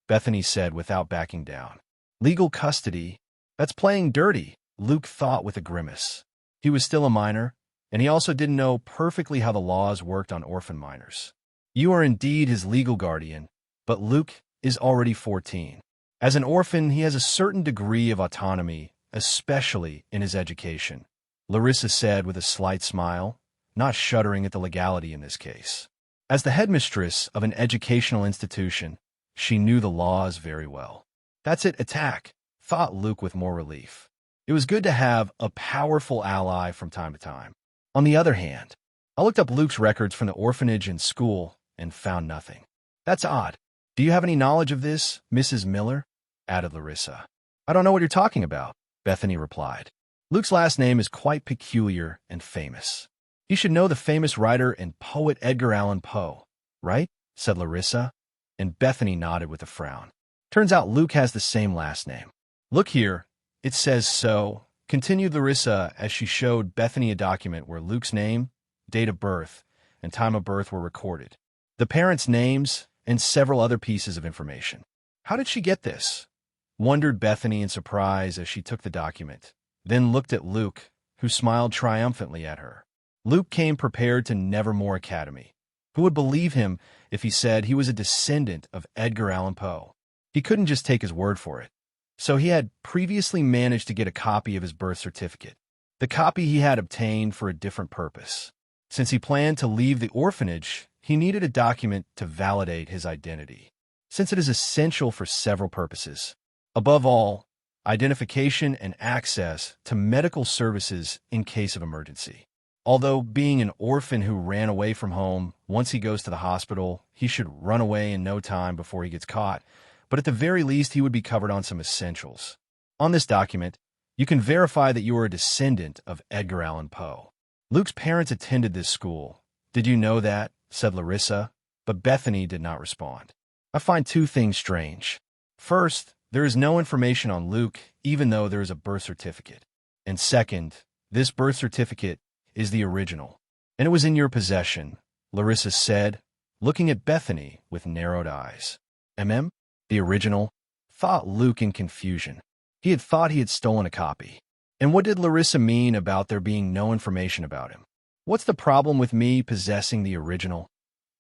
Bethany said without backing down. "Legal custody? That's playing dirty," Luke thought with a grimace. He was still a minor, and he also didn't know perfectly how the laws worked on orphan minors. You are indeed his legal guardian, but Luke is already 14. As an orphan, he has a certain degree of autonomy, especially in his education, Larissa said with a slight smile, not shuddering at the legality in this case. As the headmistress of an educational institution, she knew the laws very well. "That's it, attack," thought Luke with more relief. It was good to have a powerful ally from time to time. On the other hand, I looked up Luke's records from the orphanage and school and found nothing. "That's odd. Do you have any knowledge of this, Mrs. Miller?" added Larissa. "I don't know what you're talking about," Bethany replied. "Luke's last name is quite peculiar and famous. You should know the famous writer and poet Edgar Allan Poe, right?" said Larissa, and Bethany nodded with a frown. "Turns out Luke has the same last name." "Look here, it says so," continued Larissa as she showed Bethany a document where Luke's name, date of birth, and time of birth were recorded. The parents' names and several other pieces of information. "How did she get this?" wondered Bethany in surprise as she took the document, then looked at Luke, who smiled triumphantly at her. Luke came prepared to Nevermore Academy. Who would believe him if he said he was a descendant of Edgar Allan Poe? He couldn't just take his word for it. So he had previously managed to get a copy of his birth certificate, the copy he had obtained for a different purpose. Since he planned to leave the orphanage, he needed a document to validate his identity, since it is essential for several purposes. Above all, identification and access to medical services in case of emergency. Although being an orphan who ran away from home, once he goes to the hospital, he should run away in no time before he gets caught, but at the very least he would be covered on some essentials. On this document, you can verify that you are a descendant of Edgar Allan Poe. Luke's parents attended this school. "Did you know that?" said Larissa, but Bethany did not respond. "I find two things strange. First, there is no information on Luke, even though there is a birth certificate. And second, this birth certificate is the original, and it was in your possession," Larissa said, looking at Bethany with narrowed eyes. The original?" thought Luke in confusion. He had thought he had stolen a copy. And what did Larissa mean about there being no information about him? "What's the problem with me possessing the original?"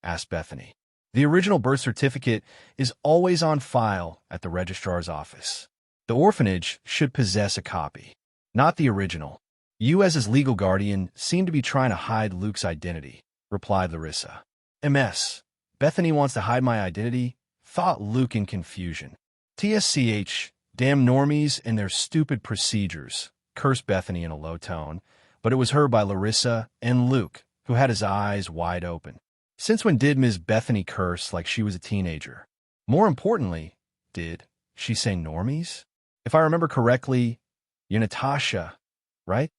asked Bethany. "The original birth certificate is always on file at the registrar's office. The orphanage should possess a copy, not the original. You as his legal guardian seem to be trying to hide Luke's identity," replied Larissa. MS. Bethany wants to hide my identity, thought Luke in confusion. TSCH, damn normies and their stupid procedures, cursed Bethany in a low tone, but it was heard by Larissa and Luke, who had his eyes wide open. Since when did Ms. Bethany curse like she was a teenager? More importantly, did she say normies? If I remember correctly, you're Natasha, right?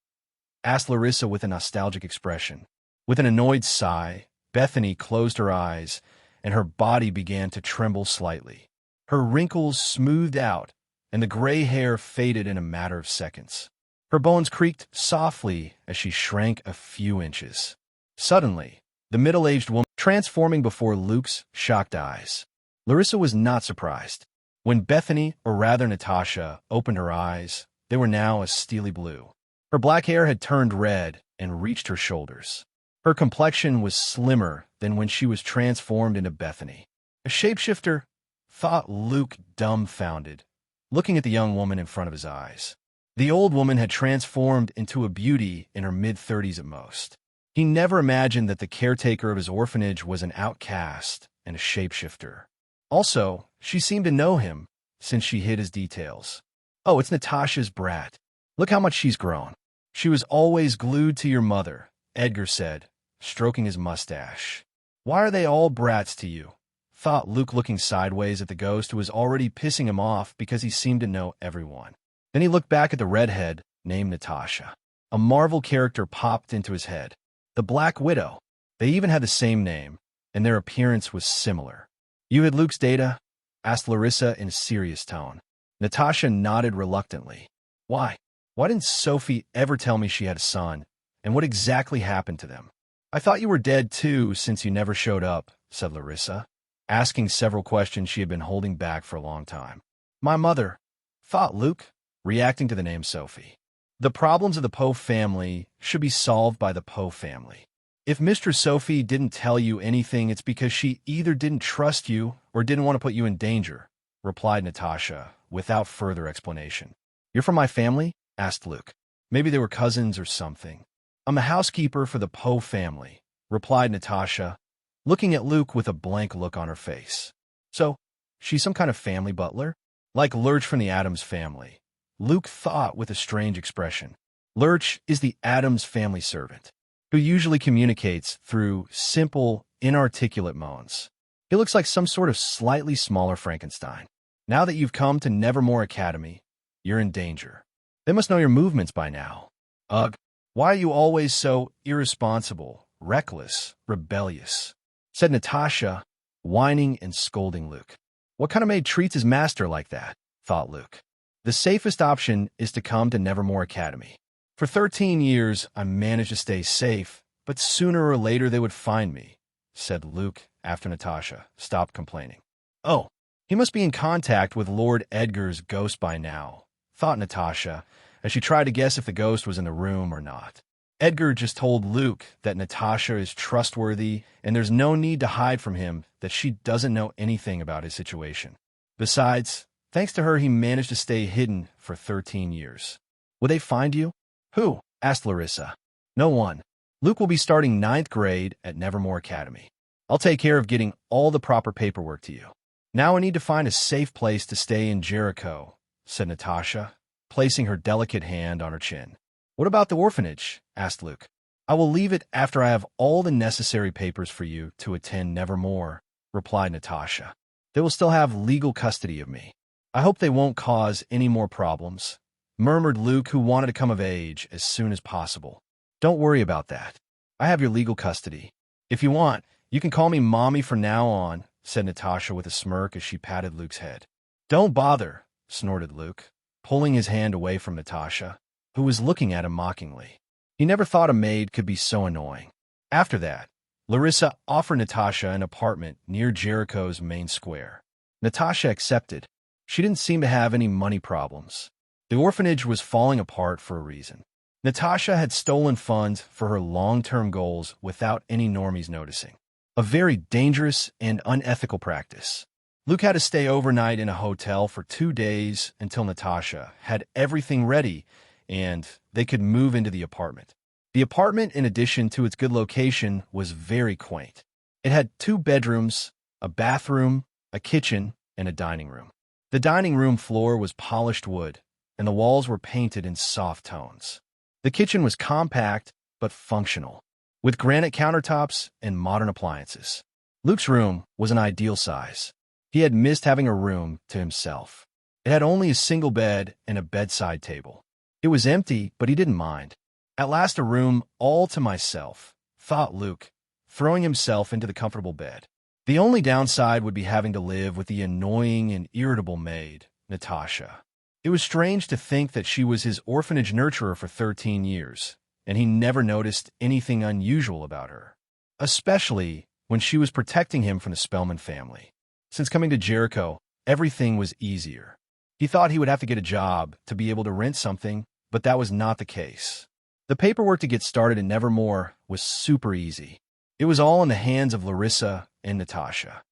Asked Larissa with a nostalgic expression. With an annoyed sigh, Bethany closed her eyes, and her body began to tremble slightly. Her wrinkles smoothed out, and the gray hair faded in a matter of seconds. Her bones creaked softly as she shrank a few inches. Suddenly, the middle-aged woman transforming before Luke's shocked eyes. Larissa was not surprised. When Bethany, or rather Natasha, opened her eyes, they were now a steely blue. Her black hair had turned red and reached her shoulders. Her complexion was slimmer than when she was transformed into Bethany. A shapeshifter, thought Luke, dumbfounded, looking at the young woman in front of his eyes. The old woman had transformed into a beauty in her mid-30s at most. He never imagined that the caretaker of his orphanage was an outcast and a shapeshifter. Also, she seemed to know him, since she hid his details. Oh, it's Natasha's brat. Look how much she's grown. She was always glued to your mother, Edgar said, stroking his mustache. Why are they all brats to you? Thought Luke, looking sideways at the ghost who was already pissing him off because he seemed to know everyone. Then he looked back at the redhead, named Natasha. A Marvel character popped into his head. The Black Widow. They even had the same name, and their appearance was similar. You had Luke's data? Asked Larissa in a serious tone. Natasha nodded reluctantly. Why? Why didn't Sophie ever tell me she had a son, and what exactly happened to them? I thought you were dead too, since you never showed up, said Larissa, asking several questions she had been holding back for a long time. My mother, thought Luke, reacting to the name Sophie. The problems of the Poe family should be solved by the Poe family. If Mistress Sophie didn't tell you anything, it's because she either didn't trust you or didn't want to put you in danger, replied Natasha, without further explanation. You're from my family? Asked Luke. Maybe they were cousins or something. I'm a housekeeper for the Poe family, replied Natasha, looking at Luke with a blank look on her face. So, she's some kind of family butler? Like Lurch from the Addams family. Luke thought with a strange expression. Lurch is the Addams family servant, who usually communicates through simple, inarticulate moans. He looks like some sort of slightly smaller Frankenstein. Now that you've come to Nevermore Academy, you're in danger. They must know your movements by now. Ugh, why are you always so irresponsible, reckless, rebellious? Said Natasha, whining and scolding Luke. What kind of maid treats his master like that? Thought Luke. The safest option is to come to Nevermore Academy. For 13 years, I managed to stay safe, but sooner or later they would find me, said Luke after Natasha stopped complaining. Oh, he must be in contact with Lord Edgar's ghost by now, thought Natasha, as she tried to guess if the ghost was in the room or not. Edgar just told Luke that Natasha is trustworthy and there's no need to hide from him that she doesn't know anything about his situation. Besides, thanks to her, he managed to stay hidden for 13 years. Will they find you? Who? Asked Larissa. No one. Luke will be starting 9th grade at Nevermore Academy. I'll take care of getting all the proper paperwork to you. Now I need to find a safe place to stay in Jericho, said Natasha, placing her delicate hand on her chin. What about the orphanage? Asked Luke. I will leave it after I have all the necessary papers for you to attend Nevermore, replied Natasha. They will still have legal custody of me. I hope they won't cause any more problems, murmured Luke, who wanted to come of age as soon as possible. Don't worry about that. I have your legal custody. If you want, you can call me Mommy from now on, said Natasha with a smirk as she patted Luke's head. Don't bother, snorted Luke, pulling his hand away from Natasha, who was looking at him mockingly. He never thought a maid could be so annoying. After that, Larissa offered Natasha an apartment near Jericho's main square. Natasha accepted. She didn't seem to have any money problems. The orphanage was falling apart for a reason. Natasha had stolen funds for her long-term goals without any normies noticing. A very dangerous and unethical practice. Luke had to stay overnight in a hotel for 2 days until Natasha had everything ready and they could move into the apartment. The apartment, in addition to its good location, was very quaint. It had 2 bedrooms, a bathroom, a kitchen, and a dining room. The dining room floor was polished wood, and the walls were painted in soft tones. The kitchen was compact but functional, with granite countertops and modern appliances. Luke's room was an ideal size. He had missed having a room to himself. It had only a single bed and a bedside table. It was empty, but he didn't mind. At last, a room all to myself, thought Luke, throwing himself into the comfortable bed. The only downside would be having to live with the annoying and irritable maid, Natasha. It was strange to think that she was his orphanage nurturer for 13 years, and he never noticed anything unusual about her, especially when she was protecting him from the Spellman family. Since coming to Jericho, everything was easier. He thought he would have to get a job to be able to rent something, but that was not the case. The paperwork to get started in Nevermore was super easy. It was all in the hands of Larissa and Natasha.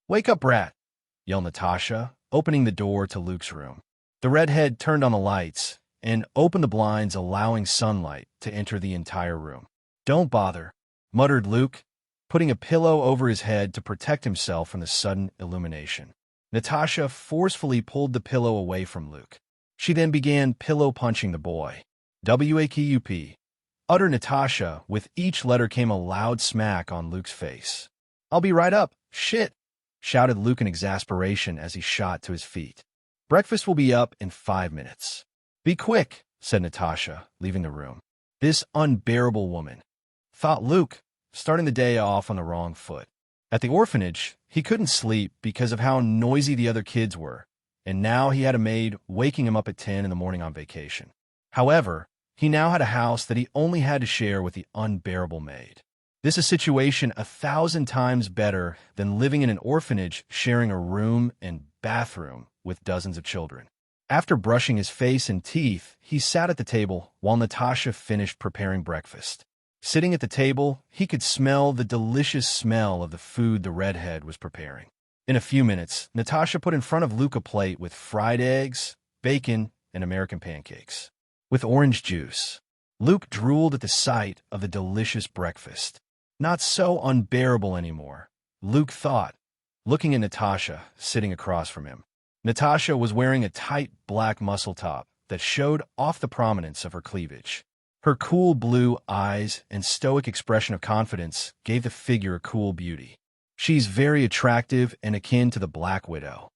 "Wake up, brat," yelled Natasha, opening the door to Luke's room. The redhead turned on the lights and opened the blinds, allowing sunlight to enter the entire room. "Don't bother," muttered Luke, putting a pillow over his head to protect himself from the sudden illumination. Natasha forcefully pulled the pillow away from Luke. She then began pillow punching the boy. "Wakup," uttered Natasha. With each letter came a loud smack on Luke's face. "I'll be right up, shit," shouted Luke in exasperation as he shot to his feet. "Breakfast will be up in 5 minutes." "Be quick," said Natasha, leaving the room. This unbearable woman, thought Luke, starting the day off on the wrong foot. At the orphanage, he couldn't sleep because of how noisy the other kids were, and now he had a maid waking him up at 10 in the morning on vacation. However, he now had a house that he only had to share with the unbearable maid. This is a situation 1,000 times better than living in an orphanage sharing a room and bathroom with dozens of children. After brushing his face and teeth, he sat at the table while Natasha finished preparing breakfast. Sitting at the table, he could smell the delicious smell of the food the redhead was preparing. In a few minutes, Natasha put in front of Luke a plate with fried eggs, bacon, and American pancakes, with orange juice. Luke drooled at the sight of the delicious breakfast. Not so unbearable anymore, Luke thought, looking at Natasha sitting across from him. Natasha was wearing a tight black muscle top that showed off the prominence of her cleavage. Her cool blue eyes and stoic expression of confidence gave the figure a cool beauty. "She's very attractive and akin to the Black Widow,"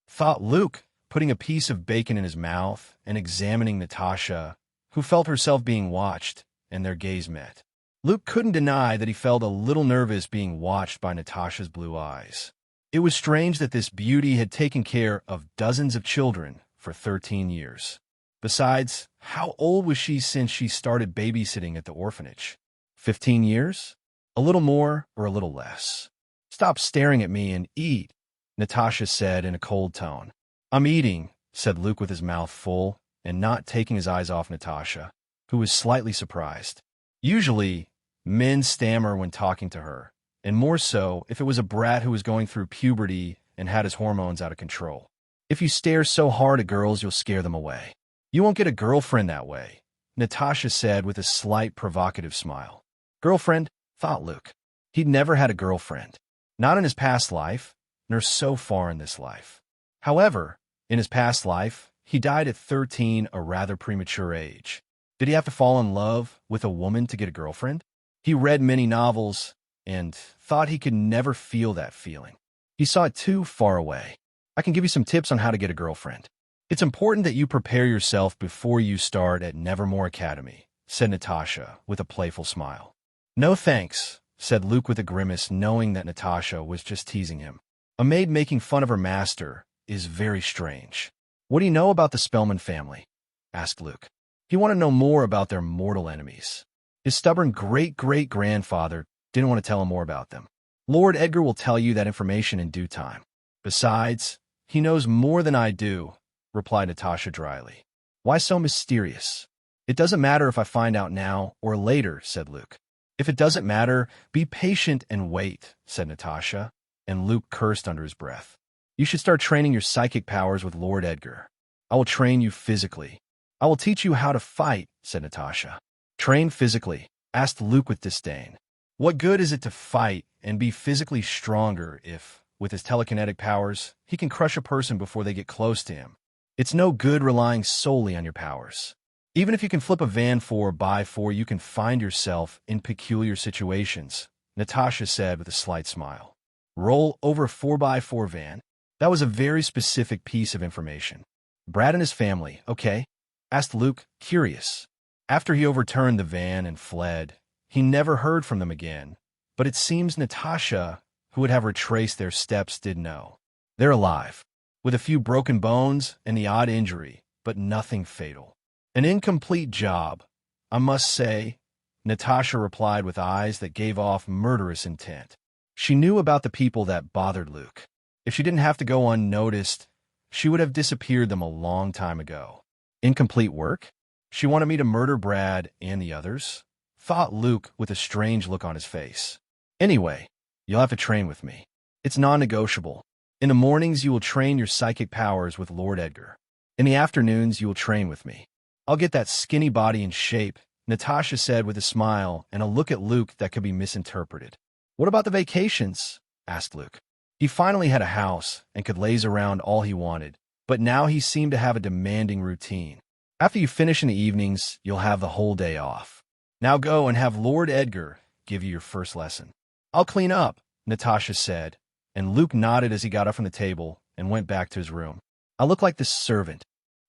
thought Luke, putting a piece of bacon in his mouth and examining Natasha, who felt herself being watched, and their gaze met. Luke couldn't deny that he felt a little nervous being watched by Natasha's blue eyes. It was strange that this beauty had taken care of dozens of children for 13 years. Besides, how old was she since she started babysitting at the orphanage? 15 years? A little more or a little less? "Stop staring at me and eat," Natasha said in a cold tone. "I'm eating," said Luke with his mouth full and not taking his eyes off Natasha, who was slightly surprised. Usually, men stammer when talking to her, and more so if it was a brat who was going through puberty and had his hormones out of control. "If you stare so hard at girls, you'll scare them away. You won't get a girlfriend that way," Natasha said with a slight provocative smile. Girlfriend, thought Luke. He'd never had a girlfriend. Not in his past life, nor so far in this life. However, in his past life, he died at 13, a rather premature age. Did he have to fall in love with a woman to get a girlfriend? He read many novels and thought he could never feel that feeling. He saw it too far away. "I can give you some tips on how to get a girlfriend. It's important that you prepare yourself before you start at Nevermore Academy," said Natasha with a playful smile. "No thanks," said Luke with a grimace, knowing that Natasha was just teasing him. A maid making fun of her master is very strange. "What do you know about the Spellman family?" asked Luke. He wanted to know more about their mortal enemies. His stubborn great-great-grandfather didn't want to tell him more about them. "Lord Edgar will tell you that information in due time. Besides, he knows more than I do," replied Natasha dryly. "Why so mysterious?" "It doesn't matter if I find out now or later," said Luke. "If it doesn't matter, be patient and wait," said Natasha, and Luke cursed under his breath. "You should start training your psychic powers with Lord Edgar. I will train you physically. I will teach you how to fight," said Natasha. Train physically, asked Luke with disdain. What good is it to fight and be physically stronger if, with his telekinetic powers, he can crush a person before they get close to him? It's no good relying solely on your powers. Even if you can flip a van 4x4, you can find yourself in peculiar situations, Natasha said with a slight smile. Roll over a 4x4 van? That was a very specific piece of information. Brad and his family, okay? Asked Luke, curious. After he overturned the van and fled, he never heard from them again, but it seems Natasha, who would have retraced their steps, did know. They're alive, with a few broken bones and the odd injury, but nothing fatal. An incomplete job, I must say, Natasha replied with eyes that gave off murderous intent. She knew about the people that bothered Luke. If she didn't have to go unnoticed, she would have disappeared them a long time ago. Incomplete work? She wanted me to murder Brad and the others? Thought Luke with a strange look on his face. Anyway, you'll have to train with me. It's non-negotiable. In the mornings, you will train your psychic powers with Lord Edgar. In the afternoons, you will train with me. I'll get that skinny body in shape, Natasha said with a smile and a look at Luke that could be misinterpreted. What about the vacations? Asked Luke. He finally had a house and could laze around all he wanted, but now he seemed to have a demanding routine. After you finish in the evenings, you'll have the whole day off. Now go and have Lord Edgar give you your first lesson. I'll clean up, Natasha said, and Luke nodded as he got up from the table and went back to his room. I look like this servant,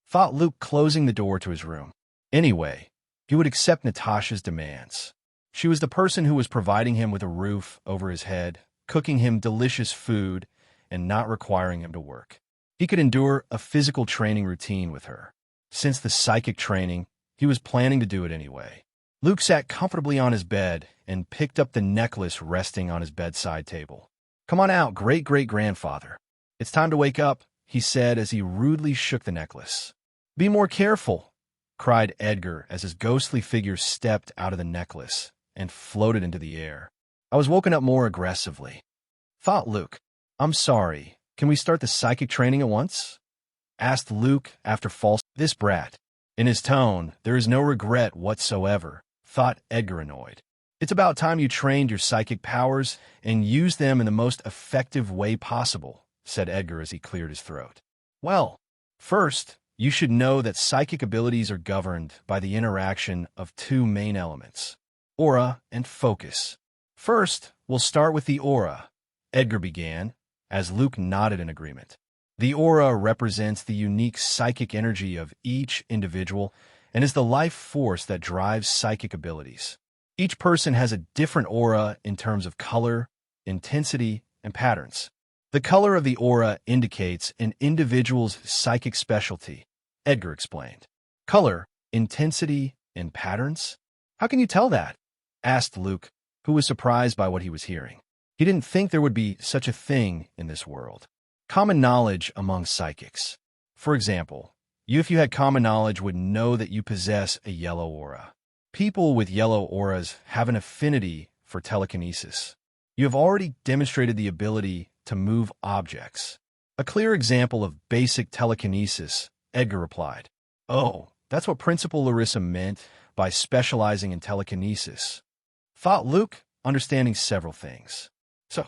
thought Luke, closing the door to his room. Anyway, he would accept Natasha's demands. She was the person who was providing him with a roof over his head, cooking him delicious food, and not requiring him to work. He could endure a physical training routine with her. Since the psychic training, he was planning to do it anyway. Luke sat comfortably on his bed and picked up the necklace resting on his bedside table. Come on out, great-great-grandfather. It's time to wake up, he said as he rudely shook the necklace. Be more careful, cried Edgar as his ghostly figure stepped out of the necklace and floated into the air. I was woken up more aggressively. Thought Luke. I'm sorry, can we start the psychic training at once? Asked Luke after false. This brat. In his tone, there is no regret whatsoever, thought Edgar, annoyed. It's about time you trained your psychic powers and used them in the most effective way possible, said Edgar as he cleared his throat. Well, first, you should know that psychic abilities are governed by the interaction of two main elements, aura and focus. First, we'll start with the aura, Edgar began, as Luke nodded in agreement. The aura represents the unique psychic energy of each individual and is the life force that drives psychic abilities. Each person has a different aura in terms of color, intensity, and patterns. The color of the aura indicates an individual's psychic specialty, Edgar explained. Color, intensity, and patterns? How can you tell that? Asked Luke, who was surprised by what he was hearing. He didn't think there would be such a thing in this world. Common knowledge among psychics. For example, if you had common knowledge, would know that you possess a yellow aura. People with yellow auras have an affinity for telekinesis. You have already demonstrated the ability to move objects. A clear example of basic telekinesis, Edgar replied. Oh, that's what Principal Larissa meant by specializing in telekinesis. Thought Luke, understanding several things. So,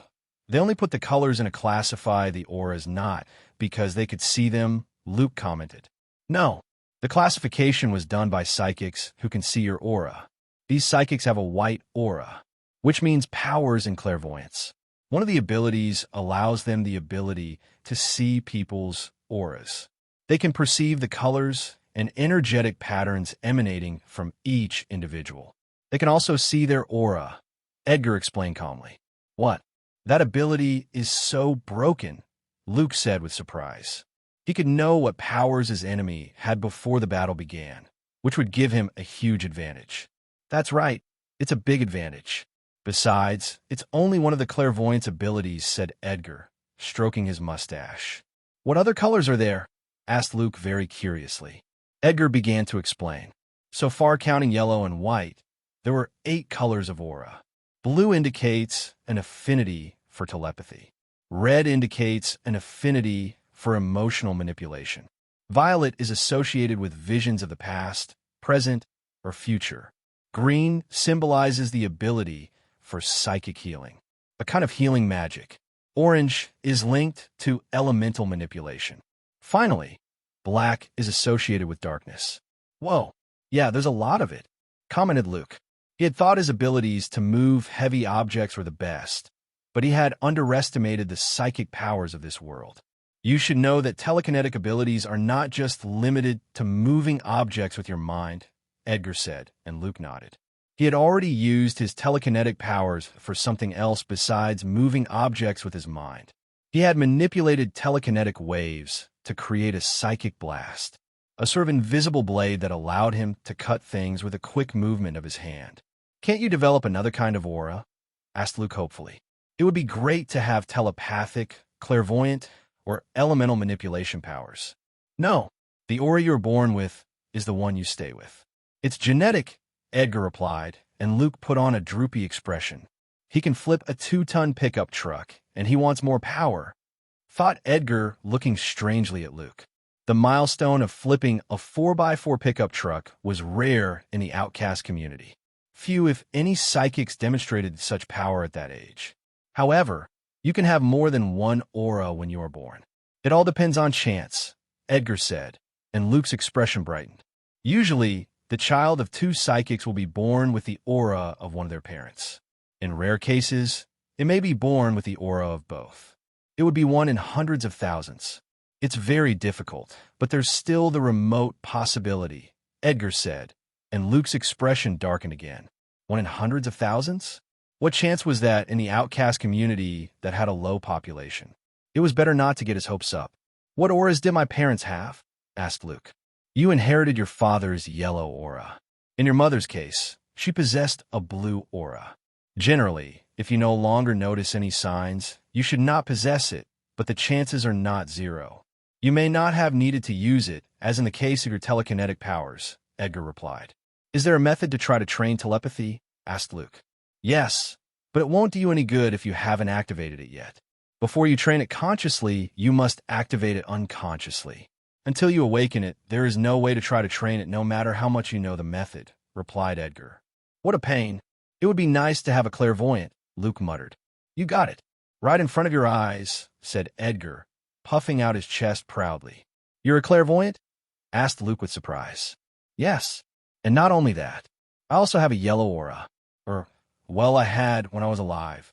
they only put the colors in a classify the auras not because they could see them, Luke commented. No, the classification was done by psychics who can see your aura. These psychics have a white aura, which means powers and clairvoyance. One of the abilities allows them the ability to see people's auras. They can perceive the colors and energetic patterns emanating from each individual. They can also see their aura, Edgar explained calmly. What? That ability is so broken, Luke said with surprise. He could know what powers his enemy had before the battle began, which would give him a huge advantage. That's right, it's a big advantage. Besides, it's only one of the clairvoyance abilities, said Edgar, stroking his mustache. What other colors are there? Asked Luke very curiously. Edgar began to explain. So far, counting yellow and white, there were 8 colors of aura. Blue indicates an affinity for telepathy. Red indicates an affinity for emotional manipulation. Violet is associated with visions of the past, present, or future. Green symbolizes the ability for psychic healing, a kind of healing magic. Orange is linked to elemental manipulation. Finally, black is associated with darkness. Whoa, yeah, there's a lot of it, commented Luke. He had thought his abilities to move heavy objects were the best, but he had underestimated the psychic powers of this world. You should know that telekinetic abilities are not just limited to moving objects with your mind, Edgar said, and Luke nodded. He had already used his telekinetic powers for something else besides moving objects with his mind. He had manipulated telekinetic waves to create a psychic blast, a sort of invisible blade that allowed him to cut things with a quick movement of his hand. Can't you develop another kind of aura? Asked Luke hopefully. It would be great to have telepathic, clairvoyant, or elemental manipulation powers. No, the aura you're born with is the one you stay with. It's genetic, Edgar replied, and Luke put on a droopy expression. He can flip a 2-ton pickup truck, and he wants more power, thought Edgar, looking strangely at Luke. The milestone of flipping a 4x4 pickup truck was rare in the outcast community. Few, if any, psychics demonstrated such power at that age. However, you can have more than one aura when you are born. It all depends on chance, Edgar said, and Luke's expression brightened. Usually, the child of two psychics will be born with the aura of one of their parents. In rare cases, it may be born with the aura of both. It would be one in hundreds of thousands. It's very difficult, but there's still the remote possibility, Edgar said, and Luke's expression darkened again. One in hundreds of thousands? What chance was that in the outcast community that had a low population? It was better not to get his hopes up. What auras did my parents have? Asked Luke. You inherited your father's yellow aura. In your mother's case, she possessed a blue aura. Generally, if you no longer notice any signs, you should not possess it, but the chances are not zero. You may not have needed to use it, as in the case of your telekinetic powers, Edgar replied. Is there a method to try to train telepathy? Asked Luke. Yes, but it won't do you any good if you haven't activated it yet. Before you train it consciously, you must activate it unconsciously. Until you awaken it, there is no way to try to train it no matter how much you know the method, replied Edgar. What a pain. It would be nice to have a clairvoyant, Luke muttered. You got it. Right in front of your eyes, said Edgar, puffing out his chest proudly. You're a clairvoyant? Asked Luke with surprise. Yes, and not only that, I also have a yellow aura. Well, I had when I was alive,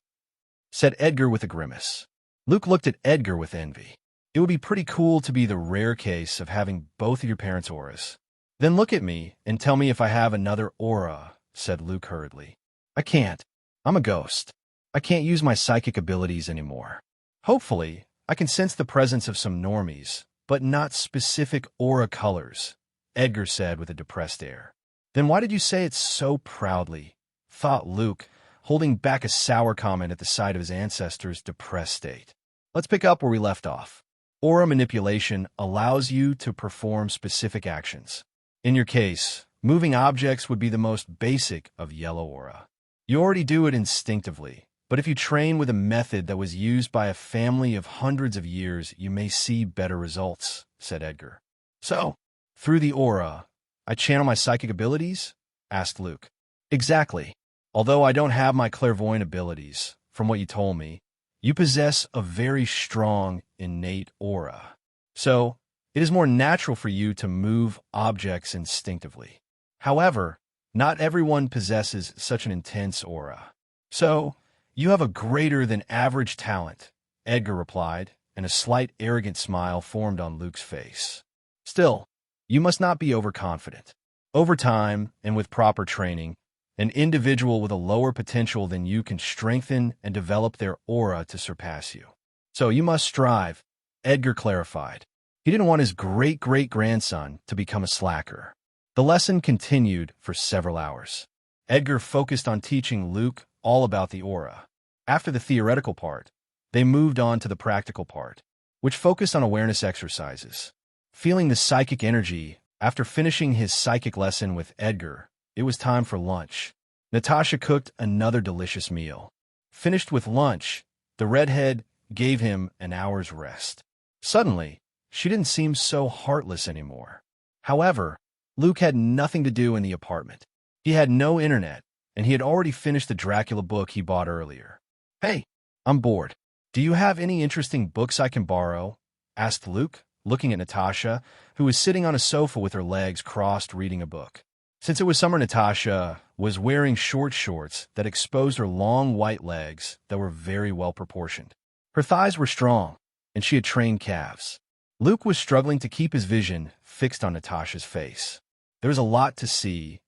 said Edgar with a grimace. Luke looked at Edgar with envy. It would be pretty cool to be the rare case of having both of your parents' auras. Then look at me and tell me if I have another aura, said Luke hurriedly. I can't. I'm a ghost. I can't use my psychic abilities anymore. Hopefully, I can sense the presence of some normies, but not specific aura colors, Edgar said with a depressed air. Then why did you say it so proudly? Thought Luke, holding back a sour comment at the sight of his ancestors' depressed state. Let's pick up where we left off. Aura manipulation allows you to perform specific actions. In your case, moving objects would be the most basic of yellow aura. You already do it instinctively, but if you train with a method that was used by a family of hundreds of years, you may see better results, said Edgar. So, through the aura, I channel my psychic abilities? Asked Luke. Exactly. Although I don't have my clairvoyant abilities, from what you told me, you possess a very strong, innate aura. So, it is more natural for you to move objects instinctively. However, not everyone possesses such an intense aura. So, you have a greater than average talent, Edgar replied, and a slight arrogant smile formed on Luke's face. Still, you must not be overconfident. Over time, and with proper training, an individual with a lower potential than you can strengthen and develop their aura to surpass you. So you must strive, Edgar clarified. He didn't want his great-great-grandson to become a slacker. The lesson continued for several hours. Edgar focused on teaching Luke all about the aura. After the theoretical part, they moved on to the practical part, which focused on awareness exercises. Feeling the psychic energy, after finishing his psychic lesson with Edgar, it was time for lunch. Natasha cooked another delicious meal. Finished with lunch, the redhead gave him an hour's rest. Suddenly, she didn't seem so heartless anymore. However, Luke had nothing to do in the apartment. He had no internet, and he had already finished the Dracula book he bought earlier. "Hey, I'm bored. Do you have any interesting books I can borrow?" asked Luke, looking at Natasha, who was sitting on a sofa with her legs crossed reading a book. Since it was summer, Natasha was wearing short shorts that exposed her long white legs that were very well proportioned. Her thighs were strong, and she had trained calves. Luke was struggling to keep his vision fixed on Natasha's face. There was a lot to see,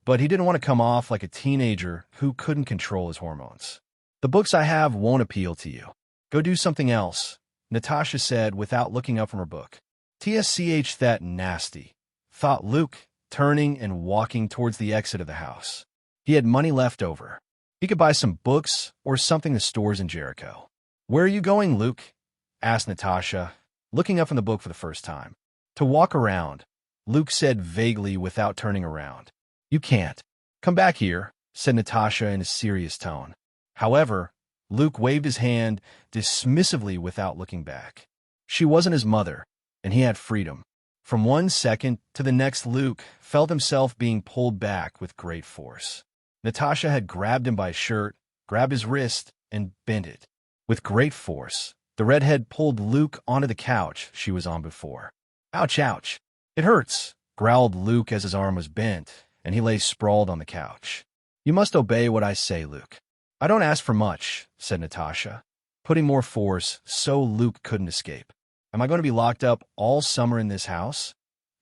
but he didn't want to come off like a teenager who couldn't control his hormones. "The books I have won't appeal to you. Go do something else," Natasha said without looking up from her book. "Tsch, that nasty," thought Luke, turning and walking towards the exit of the house. He had money left over. He could buy some books or something in the stores in Jericho. "Where are you going, Luke?" asked Natasha, looking up from the book for the first time. "To walk around," Luke said vaguely without turning around. "You can't. Come back here," said Natasha in a serious tone. However, Luke waved his hand dismissively without looking back. She wasn't his mother, and he had freedom. From one second to the next, Luke felt himself being pulled back with great force. Natasha had grabbed him by his shirt, grabbed his wrist, and bent it. With great force, the redhead pulled Luke onto the couch she was on before. "Ouch, ouch. It hurts," growled Luke as his arm was bent, and he lay sprawled on the couch. "You must obey what I say, Luke." "I don't ask for much," said Natasha, putting more force so Luke couldn't escape. "Am I going to be locked up all summer in this house?"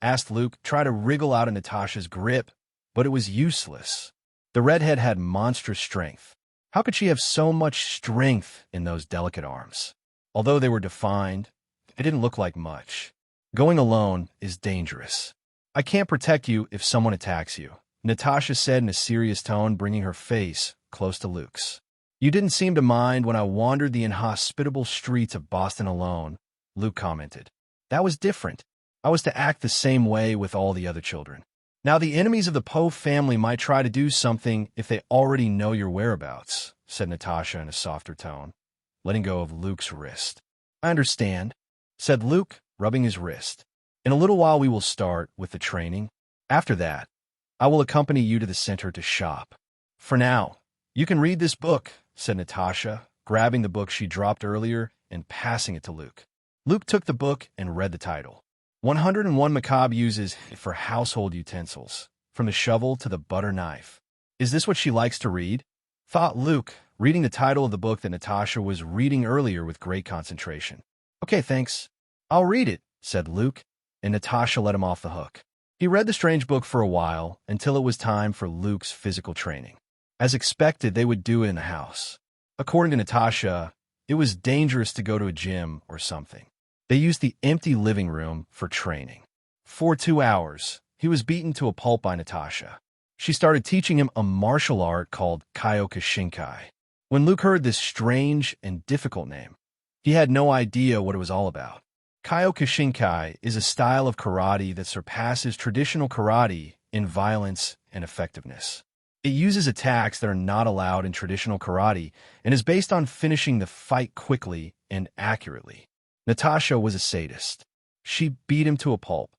asked Luke, trying to wriggle out of Natasha's grip, but it was useless. The redhead had monstrous strength. How could she have so much strength in those delicate arms? Although they were defined, it didn't look like much. "Going alone is dangerous. I can't protect you if someone attacks you," Natasha said in a serious tone, bringing her face close to Luke's. "You didn't seem to mind when I wandered the inhospitable streets of Boston alone," Luke commented. "That was different. I was to act the same way with all the other children. Now the enemies of the Poe family might try to do something if they already know your whereabouts," said Natasha in a softer tone, letting go of Luke's wrist. "I understand," said Luke, rubbing his wrist. "In a little while we will start with the training. After that, I will accompany you to the center to shop. For now, you can read this book," said Natasha, grabbing the book she dropped earlier and passing it to Luke. Luke took the book and read the title. 101 Macabre Uses for Household Utensils, from the shovel to the butter knife. "Is this what she likes to read?" thought Luke, reading the title of the book that Natasha was reading earlier with great concentration. "Okay, thanks. I'll read it," said Luke, and Natasha let him off the hook. He read the strange book for a while until it was time for Luke's physical training. As expected, they would do it in the house. According to Natasha, it was dangerous to go to a gym or something. They used the empty living room for training. For 2 hours, he was beaten to a pulp by Natasha. She started teaching him a martial art called Kyokushinkai. When Luke heard this strange and difficult name, he had no idea what it was all about. Kyokushinkai is a style of karate that surpasses traditional karate in violence and effectiveness. It uses attacks that are not allowed in traditional karate and is based on finishing the fight quickly and accurately. Natasha was a sadist. She beat him to a pulp,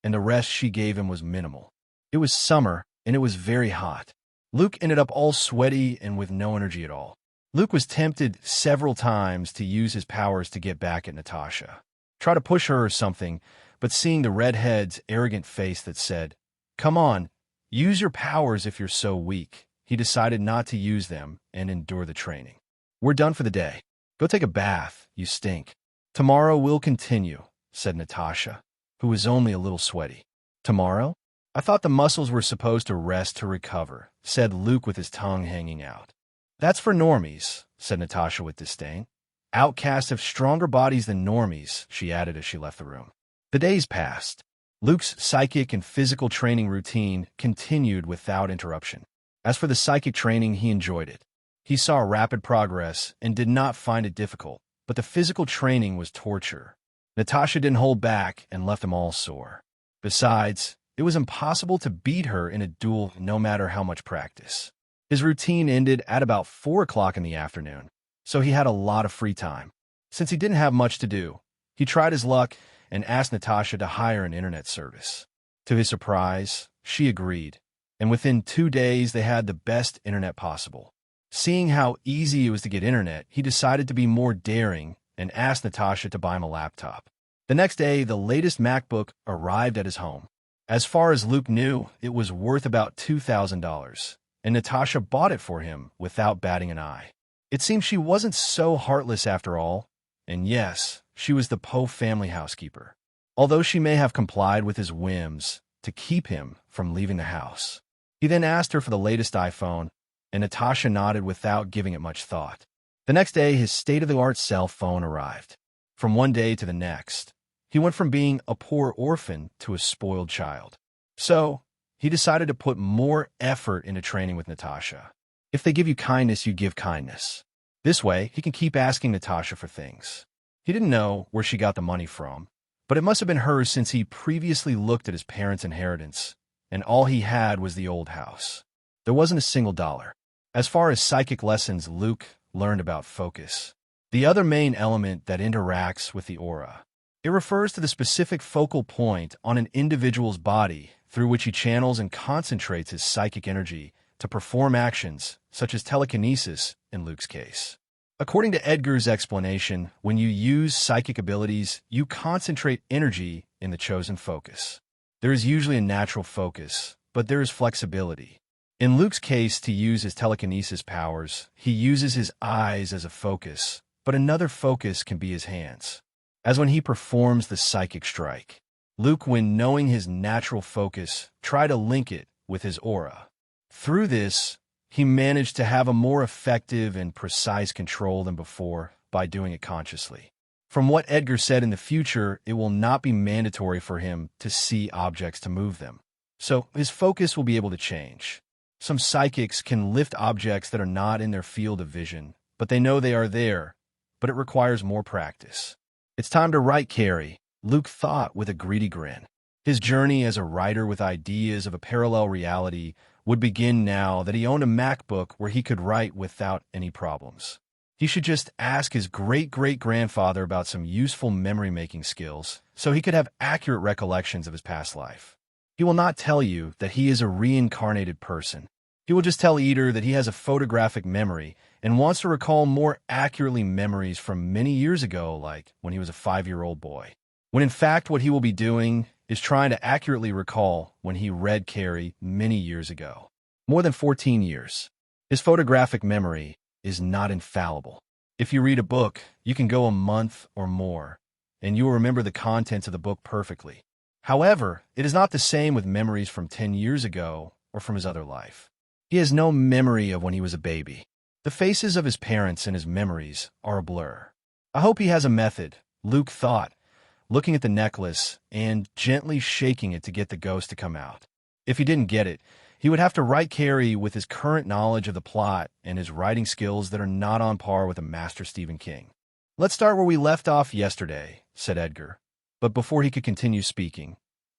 and the rest she gave him was minimal. It was summer, and it was very hot. Luke ended up all sweaty and with no energy at all. Luke was tempted several times to use his powers to get back at Natasha. Try to push her or something, but seeing the redhead's arrogant face that said, "Come on, use your powers if you're so weak," he decided not to use them and endure the training. "We're done for the day. Go take a bath, you stink. Tomorrow we'll continue," said Natasha, who was only a little sweaty. "Tomorrow? I thought the muscles were supposed to rest to recover," said Luke with his tongue hanging out. "That's for normies," said Natasha with disdain. "Outcasts have stronger bodies than normies," she added as she left the room. The days passed. Luke's psychic and physical training routine continued without interruption. As for the psychic training, he enjoyed it. He saw rapid progress and did not find it difficult, but the physical training was torture. Natasha didn't hold back and left them all sore. Besides, it was impossible to beat her in a duel no matter how much practice. His routine ended at about 4 o'clock in the afternoon, so he had a lot of free time. Since he didn't have much to do, he tried his luck and asked Natasha to hire an internet service. To his surprise, she agreed, and within 2 days they had the best internet possible. Seeing how easy it was to get internet, he decided to be more daring and asked Natasha to buy him a laptop. The next day, the latest MacBook arrived at his home. As far as Luke knew, it was worth about $2,000, and Natasha bought it for him without batting an eye. It seemed she wasn't so heartless after all, and yes, she was the Poe family housekeeper, although she may have complied with his whims to keep him from leaving the house. He then asked her for the latest iPhone, and Natasha nodded without giving it much thought. The next day, his state-of-the-art cell phone arrived. From one day to the next, he went from being a poor orphan to a spoiled child. So, he decided to put more effort into training with Natasha. If they give you kindness, you give kindness. This way, he can keep asking Natasha for things. He didn't know where she got the money from, but it must have been hers since he previously looked at his parents' inheritance, and all he had was the old house. There wasn't a single dollar. As far as psychic lessons, Luke learned about focus, the other main element that interacts with the aura. It refers to the specific focal point on an individual's body through which he channels and concentrates his psychic energy to perform actions, such as telekinesis in Luke's case. According to Edgar's explanation, when you use psychic abilities, you concentrate energy in the chosen focus. There is usually a natural focus, but there is flexibility. In Luke's case, to use his telekinesis powers, he uses his eyes as a focus, but another focus can be his hands, as when he performs the psychic strike. Luke, when knowing his natural focus, tried to link it with his aura. Through this, he managed to have a more effective and precise control than before by doing it consciously. From what Edgar said, in the future, it will not be mandatory for him to see objects to move them. So his focus will be able to change. Some psychics can lift objects that are not in their field of vision, but they know they are there, but it requires more practice. It's time to write, Carrie, Luke thought with a greedy grin. His journey as a writer with ideas of a parallel reality would begin now that he owned a MacBook where he could write without any problems. He should just ask his great-great-grandfather about some useful memory-making skills so he could have accurate recollections of his past life. He will not tell you that he is a reincarnated person. He will just tell Eder that he has a photographic memory and wants to recall more accurately memories from many years ago, like when he was a 5-year-old boy. When in fact what he will be doing is trying to accurately recall when he read Carrie many years ago. More than 14 years. His photographic memory is not infallible. If you read a book, you can go a month or more, and you will remember the contents of the book perfectly. However, it is not the same with memories from 10 years ago or from his other life. He has no memory of when he was a baby. The faces of his parents and his memories are a blur. I hope he has a method, Luke thought, looking at the necklace and gently shaking it to get the ghost to come out. If he didn't get it, he would have to write Carrie with his current knowledge of the plot and his writing skills that are not on par with a master Stephen King. Let's start where we left off yesterday, said Edgar. But before he could continue speaking,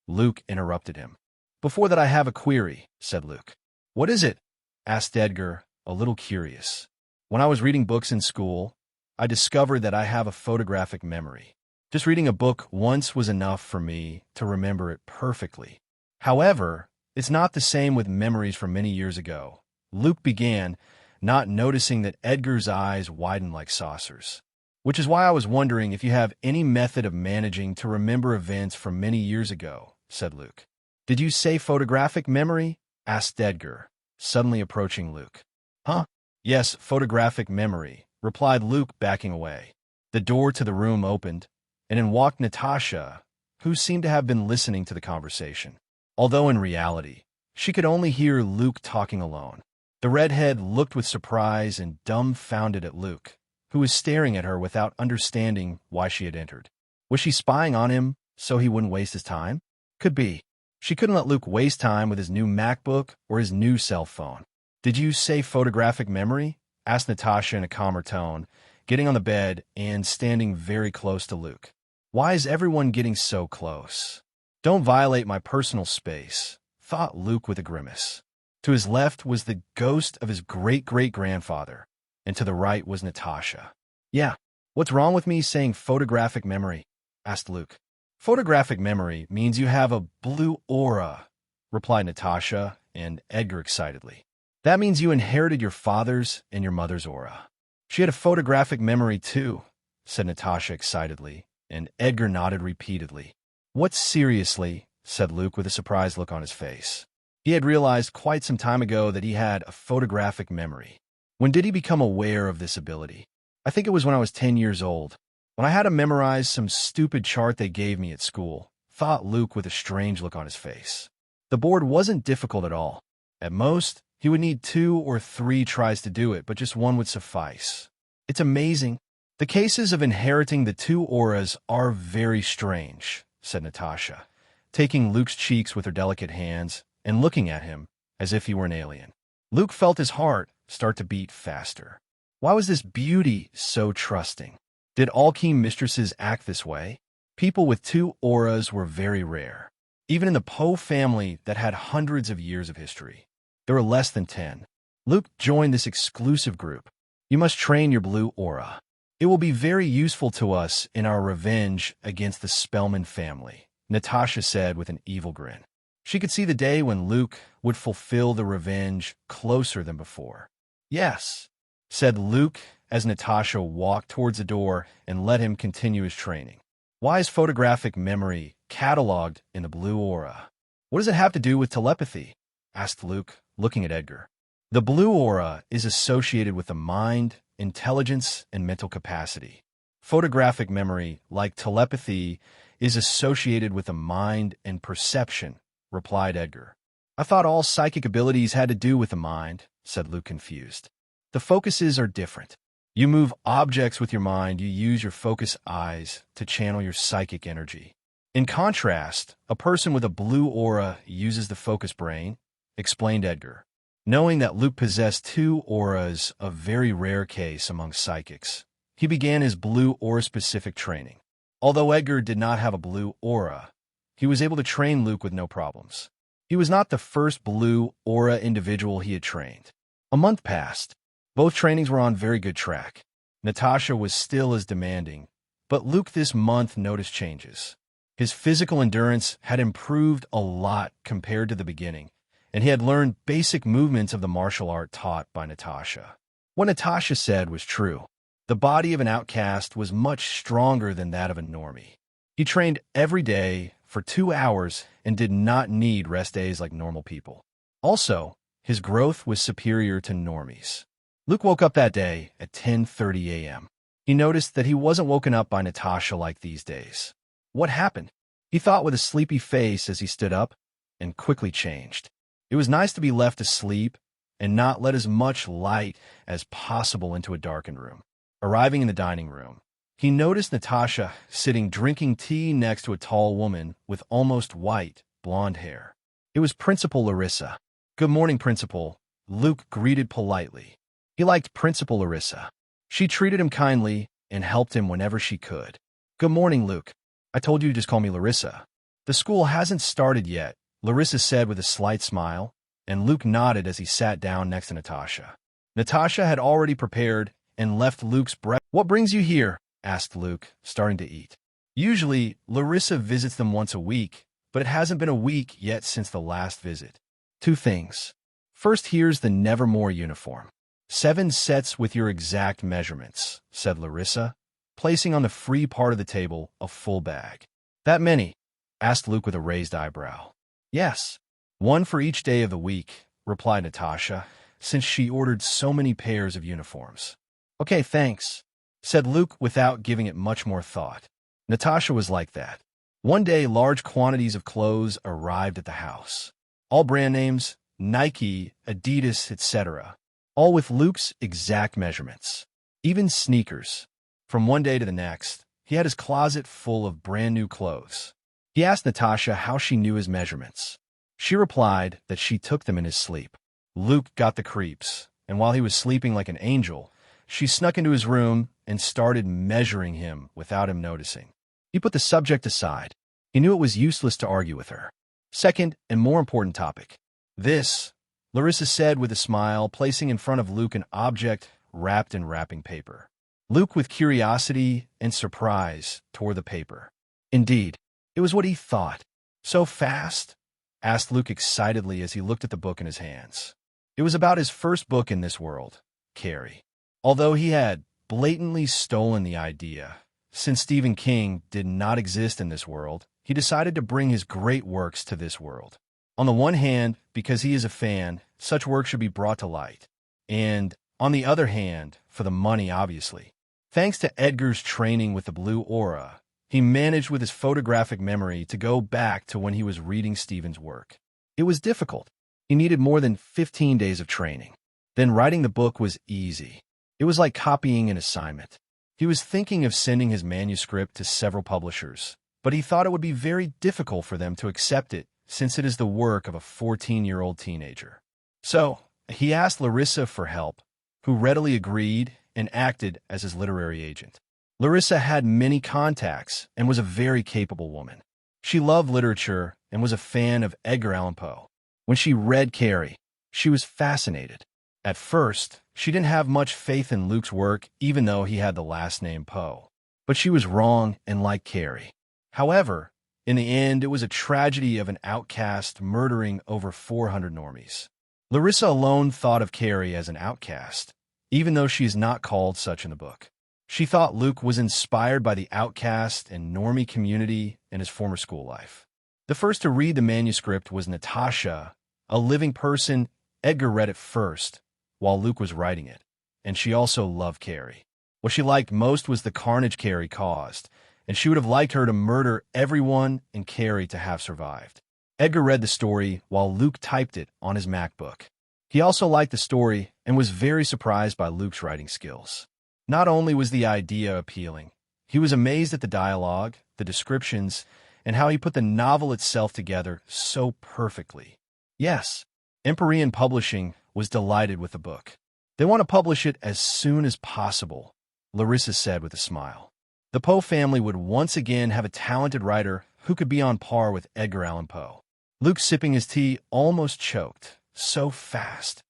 Luke interrupted him. Before that, I have a query, said Luke. What is it? Asked Edgar, a little curious. When I was reading books in school, I discovered that I have a photographic memory. Just reading a book once was enough for me to remember it perfectly. However, it's not the same with memories from many years ago. Luke began, not noticing that Edgar's eyes widened like saucers. Which is why I was wondering if you have any method of managing to remember events from many years ago, said Luke. Did you say photographic memory? Asked Edgar, suddenly approaching Luke. Huh? Yes, photographic memory, replied Luke, backing away. The door to the room opened, and in walked Natasha, who seemed to have been listening to the conversation. Although in reality, she could only hear Luke talking alone. The redhead looked with surprise and dumbfounded at Luke, who was staring at her without understanding why she had entered. Was she spying on him so he wouldn't waste his time? Could be. She couldn't let Luke waste time with his new MacBook or his new cell phone. Did you say photographic memory? Asked Natasha in a calmer tone, getting on the bed and standing very close to Luke. Why is everyone getting so close? Don't violate my personal space, thought Luke with a grimace. To his left was the ghost of his great-great-grandfather, and to the right was Natasha. Yeah, what's wrong with me saying photographic memory? Asked Luke. Photographic memory means you have a blue aura, replied Natasha, and Edgar excitedly. That means you inherited your father's and your mother's aura. She had a photographic memory too, said Natasha excitedly, and Edgar nodded repeatedly. What, seriously? Said Luke with a surprised look on his face. He had realized quite some time ago that he had a photographic memory. When did he become aware of this ability? I think it was when I was 10 years old, when I had to memorize some stupid chart they gave me at school, thought Luke with a strange look on his face. The board wasn't difficult at all. At most, he would need 2 or 3 tries to do it, but just one would suffice. It's amazing. The cases of inheriting the 2 auras are very strange, said Natasha, taking Luke's cheeks with her delicate hands and looking at him as if he were an alien. Luke felt his heart start to beat faster. Why was this beauty so trusting? Did all keen mistresses act this way? People with 2 auras were very rare. Even in the Poe family that had hundreds of years of history, there were less than 10. Luke joined this exclusive group. You must train your blue aura. It will be very useful to us in our revenge against the Spellman family, Natasha said with an evil grin. She could see the day when Luke would fulfill the revenge closer than before. Yes, said Luke as Natasha walked towards the door and let him continue his training. Why is photographic memory cataloged in the blue aura? What does it have to do with telepathy? Asked Luke, looking at Edgar. The blue aura is associated with the mind, intelligence, and mental capacity. Photographic memory, like telepathy, is associated with the mind and perception, replied Edgar. I thought all psychic abilities had to do with the mind, said Luke, confused. The focuses are different. You move objects with your mind, you use your focus eyes to channel your psychic energy. In contrast, a person with a blue aura uses the focus brain, explained Edgar. Knowing that Luke possessed 2 auras, a very rare case among psychics, he began his blue aura-specific training. Although Edgar did not have a blue aura, he was able to train Luke with no problems. He was not the first blue aura individual he had trained. A month passed. Both trainings were on very good track. Natasha was still as demanding, but Luke this month noticed changes. His physical endurance had improved a lot compared to the beginning, and he had learned basic movements of the martial art taught by Natasha. What Natasha said was true. The body of an outcast was much stronger than that of a normie. He trained every day for 2 hours and did not need rest days like normal people. Also, his growth was superior to normies. Luke woke up that day at 10:30 a.m. He noticed that he wasn't woken up by Natasha like these days. What happened? He thought with a sleepy face as he stood up and quickly changed. It was nice to be left asleep and not let as much light as possible into a darkened room. Arriving in the dining room, he noticed Natasha sitting drinking tea next to a tall woman with almost white, blonde hair. It was Principal Larissa. Good morning, Principal, Luke greeted politely. He liked Principal Larissa. She treated him kindly and helped him whenever she could. Good morning, Luke. I told you to just call me Larissa. The school hasn't started yet, Larissa said with a slight smile, and Luke nodded as he sat down next to Natasha. Natasha had already prepared and left Luke's breakfast. What brings you here? Asked Luke, starting to eat. Usually, Larissa visits them once a week, but it hasn't been a week yet since the last visit. 2 things. First, here's the Nevermore uniform. 7 sets with your exact measurements, said Larissa, placing on the free part of the table a full bag. That many? Asked Luke with a raised eyebrow. Yes. 1 for each day of the week, replied Natasha, since she ordered so many pairs of uniforms. Okay, thanks, said Luke without giving it much more thought. Natasha was like that. One day, large quantities of clothes arrived at the house. All brand names, Nike, Adidas, etc., all with Luke's exact measurements. Even sneakers. From one day to the next, he had his closet full of brand new clothes. He asked Natasha how she knew his measurements. She replied that she took them in his sleep. Luke got the creeps, and while he was sleeping like an angel, she snuck into his room and started measuring him without him noticing. He put the subject aside. He knew it was useless to argue with her. Second, and more important topic. This, Larissa said with a smile, placing in front of Luke an object wrapped in wrapping paper. Luke, with curiosity and surprise, tore the paper. Indeed, it was what he thought. So fast, asked Luke excitedly as he looked at the book in his hands. It was about his first book in this world, Carrie. Although he had blatantly stolen the idea, since Stephen King did not exist in this world, he decided to bring his great works to this world. On the one hand, because he is a fan, such work should be brought to light. And, on the other hand, for the money, obviously. Thanks to Edgar's training with the blue aura, he managed with his photographic memory to go back to when he was reading Stephen's work. It was difficult. He needed more than 15 days of training. Then writing the book was easy. It was like copying an assignment. He was thinking of sending his manuscript to several publishers, but he thought it would be very difficult for them to accept it since it is the work of a 14-year-old teenager. So, he asked Larissa for help, who readily agreed and acted as his literary agent. Larissa had many contacts and was a very capable woman. She loved literature and was a fan of Edgar Allan Poe. When she read Carrie, she was fascinated. At first, she didn't have much faith in Luke's work, even though he had the last name Poe. But she was wrong and liked Carrie. However, in the end, it was a tragedy of an outcast murdering over 400 normies. Larissa alone thought of Carrie as an outcast, even though she is not called such in the book. She thought Luke was inspired by the outcast and normie community in his former school life. The first to read the manuscript was Natasha, a living person. Edgar read it first, while Luke was writing it, and she also loved Carrie. What she liked most was the carnage Carrie caused, and she would have liked her to murder everyone and Carrie to have survived. Edgar read the story while Luke typed it on his MacBook. He also liked the story and was very surprised by Luke's writing skills. Not only was the idea appealing, he was amazed at the dialogue, the descriptions, and how he put the novel itself together so perfectly. Yes, Empyrean Publishing was delighted with the book. They want to publish it as soon as possible, Larissa said with a smile. The Poe family would once again have a talented writer who could be on par with Edgar Allan Poe. Luke, sipping his tea, almost choked. So fast,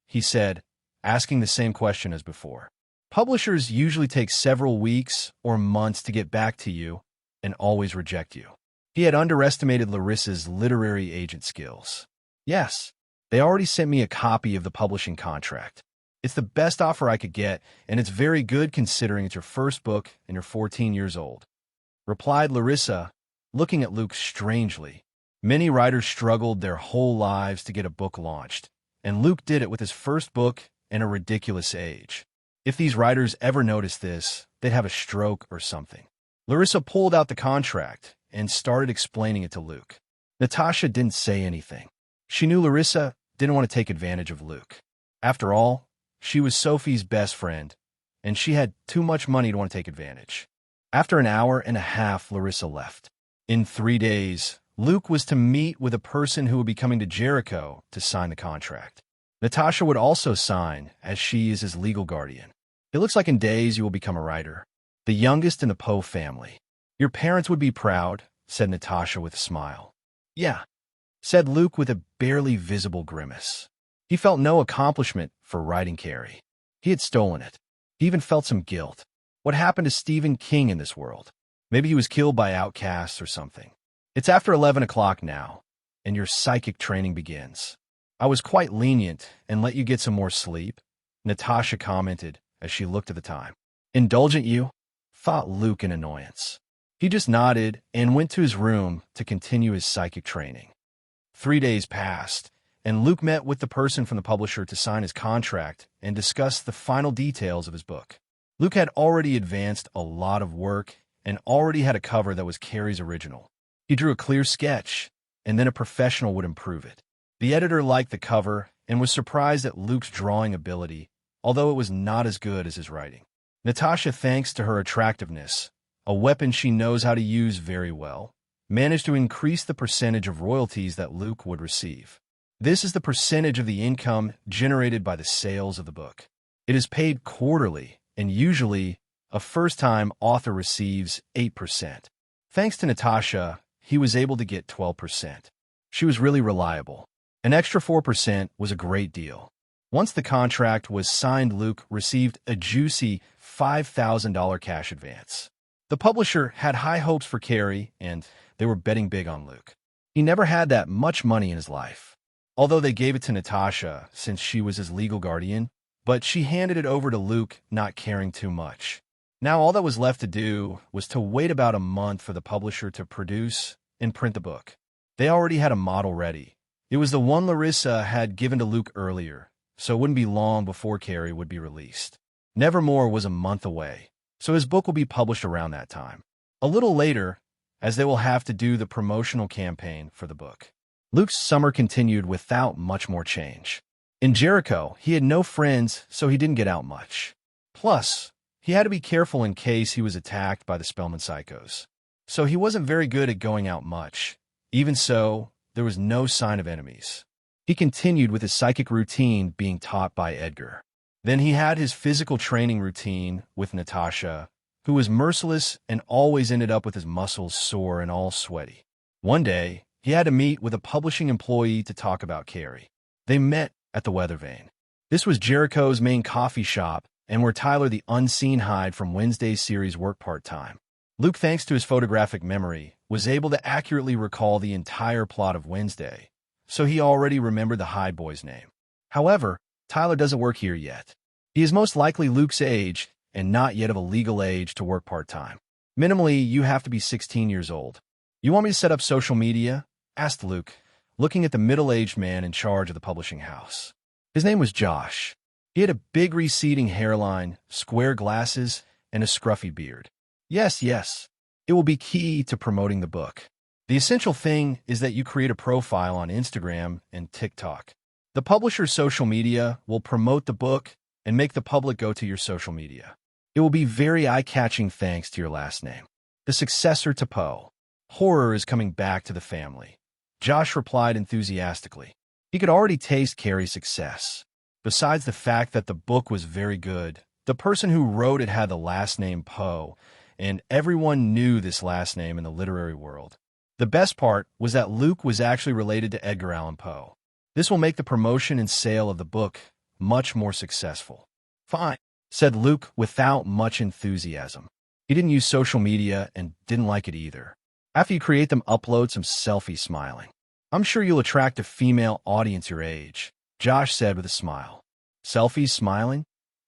he said, asking the same question as before. Publishers usually take several weeks or months to get back to you and always reject you. He had underestimated Larissa's literary agent skills. Yes, they already sent me a copy of the publishing contract. It's the best offer I could get, and it's very good considering it's your first book and you're 14 years old, replied Larissa, looking at Luke strangely. Many writers struggled their whole lives to get a book launched, and Luke did it with his first book and a ridiculous age. If these writers ever noticed this, they'd have a stroke or something. Larissa pulled out the contract and started explaining it to Luke. Natasha didn't say anything. She knew Larissa didn't want to take advantage of Luke. After all, she was Sophie's best friend, and she had too much money to want to take advantage. After an hour and a half, Larissa left. In 3 days, Luke was to meet with a person who would be coming to Jericho to sign the contract. Natasha would also sign, as she is his legal guardian. It looks like in days you will become a writer, the youngest in the Poe family. Your parents would be proud, said Natasha with a smile. Yeah, said Luke with a barely visible grimace. He felt no accomplishment for writing Carrie. He had stolen it. He even felt some guilt. What happened to Stephen King in this world? Maybe he was killed by outcasts or something. It's after 11 o'clock now, and your psychic training begins. I was quite lenient and let you get some more sleep, Natasha commented as she looked at the time. Indulgent you? Thought Luke in annoyance. He just nodded and went to his room to continue his psychic training. 3 days passed, and Luke met with the person from the publisher to sign his contract and discuss the final details of his book. Luke had already advanced a lot of work and already had a cover that was Carrie's original. He drew a clear sketch, and then a professional would improve it. The editor liked the cover and was surprised at Luke's drawing ability, although it was not as good as his writing. Natasha, thanks to her attractiveness, a weapon she knows how to use very well, managed to increase the percentage of royalties that Luke would receive. This is the percentage of the income generated by the sales of the book. It is paid quarterly, and usually, a first-time author receives 8%. Thanks to Natasha, he was able to get 12%. She was really reliable. An extra 4% was a great deal. Once the contract was signed, Luke received a juicy $5,000 cash advance. The publisher had high hopes for Carrie, and they were betting big on Luke. He never had that much money in his life. Although they gave it to Natasha since she was his legal guardian, but she handed it over to Luke, not caring too much. Now all that was left to do was to wait about a month for the publisher to produce and print the book. They already had a model ready. It was the one Larissa had given to Luke earlier, so it wouldn't be long before Carrie would be released. Nevermore was a month away, so his book will be published around that time. A little later, as they will have to do the promotional campaign for the book. Luke's summer continued without much more change. In Jericho, he had no friends, so he didn't get out much. Plus, he had to be careful in case he was attacked by the Spellman psychos. So he wasn't very good at going out much. Even so, there was no sign of enemies. He continued with his psychic routine being taught by Edgar. Then he had his physical training routine with Natasha, who was merciless and always ended up with his muscles sore and all sweaty. One day, he had to meet with a publishing employee to talk about Carrie. They met at the Weather Vane. This was Jericho's main coffee shop and where Tyler the Unseen Hyde from Wednesday's series worked part-time. Luke, thanks to his photographic memory, was able to accurately recall the entire plot of Wednesday, so he already remembered the Hyde boy's name. However, Tyler doesn't work here yet. He is most likely Luke's age and not yet of a legal age to work part-time. Minimally, you have to be 16 years old. "You want me to set up social media?" asked Luke, looking at the middle-aged man in charge of the publishing house. His name was Josh. He had a big receding hairline, square glasses, and a scruffy beard. Yes. It will be key to promoting the book. The essential thing is that you create a profile on Instagram and TikTok. The publisher's social media will promote the book and make the public go to your social media. It will be very eye-catching thanks to your last name. The successor to Poe. Horror is coming back to the family. Josh replied enthusiastically. He could already taste Carrie's success. Besides the fact that the book was very good, the person who wrote it had the last name Poe, and everyone knew this last name in the literary world. The best part was that Luke was actually related to Edgar Allan Poe. This will make the promotion and sale of the book much more successful. "Fine," said Luke without much enthusiasm. He didn't use social media and didn't like it either. After you create them, upload some selfies smiling. "I'm sure you'll attract a female audience your age," Josh said with a smile. "Selfies smiling?"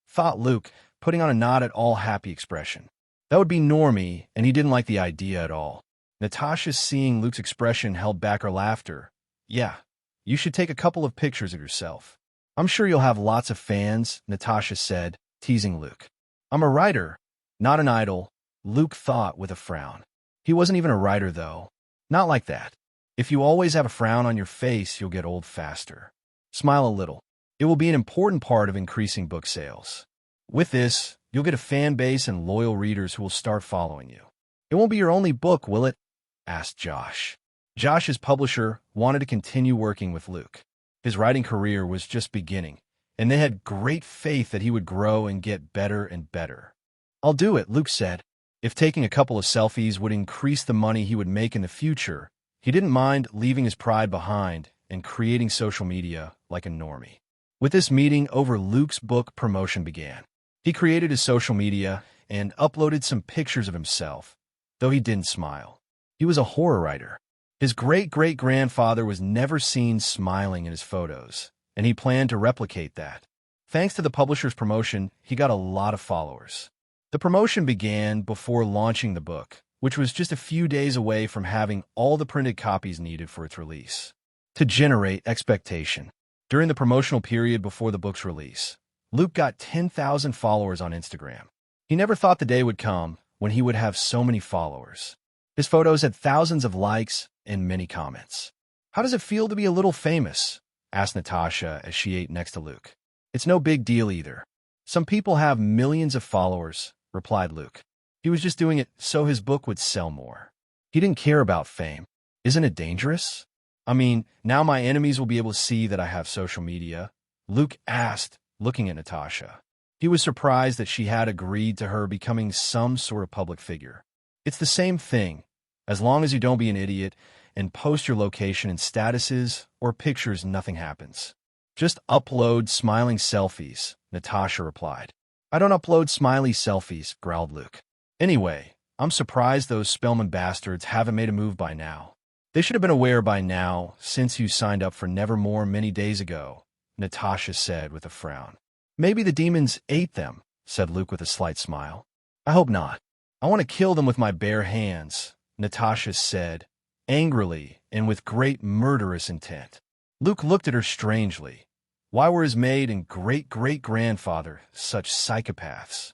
thought Luke, putting on a not at all happy expression. That would be normie, and he didn't like the idea at all. Natasha, seeing Luke's expression, held back her laughter. "Yeah, you should take a couple of pictures of yourself. I'm sure you'll have lots of fans," Natasha said, teasing Luke. "I'm a writer, not an idol," Luke thought with a frown. He wasn't even a writer, though. Not like that. If you always have a frown on your face, you'll get old faster. Smile a little. It will be an important part of increasing book sales. With this, you'll get a fan base and loyal readers who will start following you. "It won't be your only book, will it?" asked Josh. Josh's publisher wanted to continue working with Luke. His writing career was just beginning, and they had great faith that he would grow and get better and better. "I'll do it," Luke said. If taking a couple of selfies would increase the money he would make in the future, he didn't mind leaving his pride behind and creating social media like a normie. With this meeting over, Luke's book promotion began. He created his social media and uploaded some pictures of himself, though he didn't smile. He was a horror writer. His great-great-grandfather was never seen smiling in his photos, and he planned to replicate that. Thanks to the publisher's promotion, he got a lot of followers. The promotion began before launching the book, which was just a few days away from having all the printed copies needed for its release. To generate expectation. During the promotional period before the book's release, Luke got 10,000 followers on Instagram. He never thought the day would come when he would have so many followers. His photos had thousands of likes and many comments. "How does it feel to be a little famous?" asked Natasha as she ate next to Luke. "It's no big deal either. Some people have millions of followers," replied Luke. He was just doing it so his book would sell more. He didn't care about fame. "Isn't it dangerous? I mean, now my enemies will be able to see that I have social media," Luke asked, looking at Natasha. He was surprised that she had agreed to her becoming some sort of public figure. "It's the same thing, as long as you don't be an idiot and post your location and statuses or pictures, nothing happens. Just upload smiling selfies," Natasha replied. "I don't upload smiley selfies," growled Luke. "Anyway, I'm surprised those Spellman bastards haven't made a move by now. They should have been aware by now, since you signed up for Nevermore many days ago, Natasha said with a frown. Maybe the demons ate them, said Luke with a slight smile. I hope not. I want to kill them with my bare hands, Natasha said, angrily and with great murderous intent. Luke looked at her strangely. Why were his maid and great-great-grandfather such psychopaths?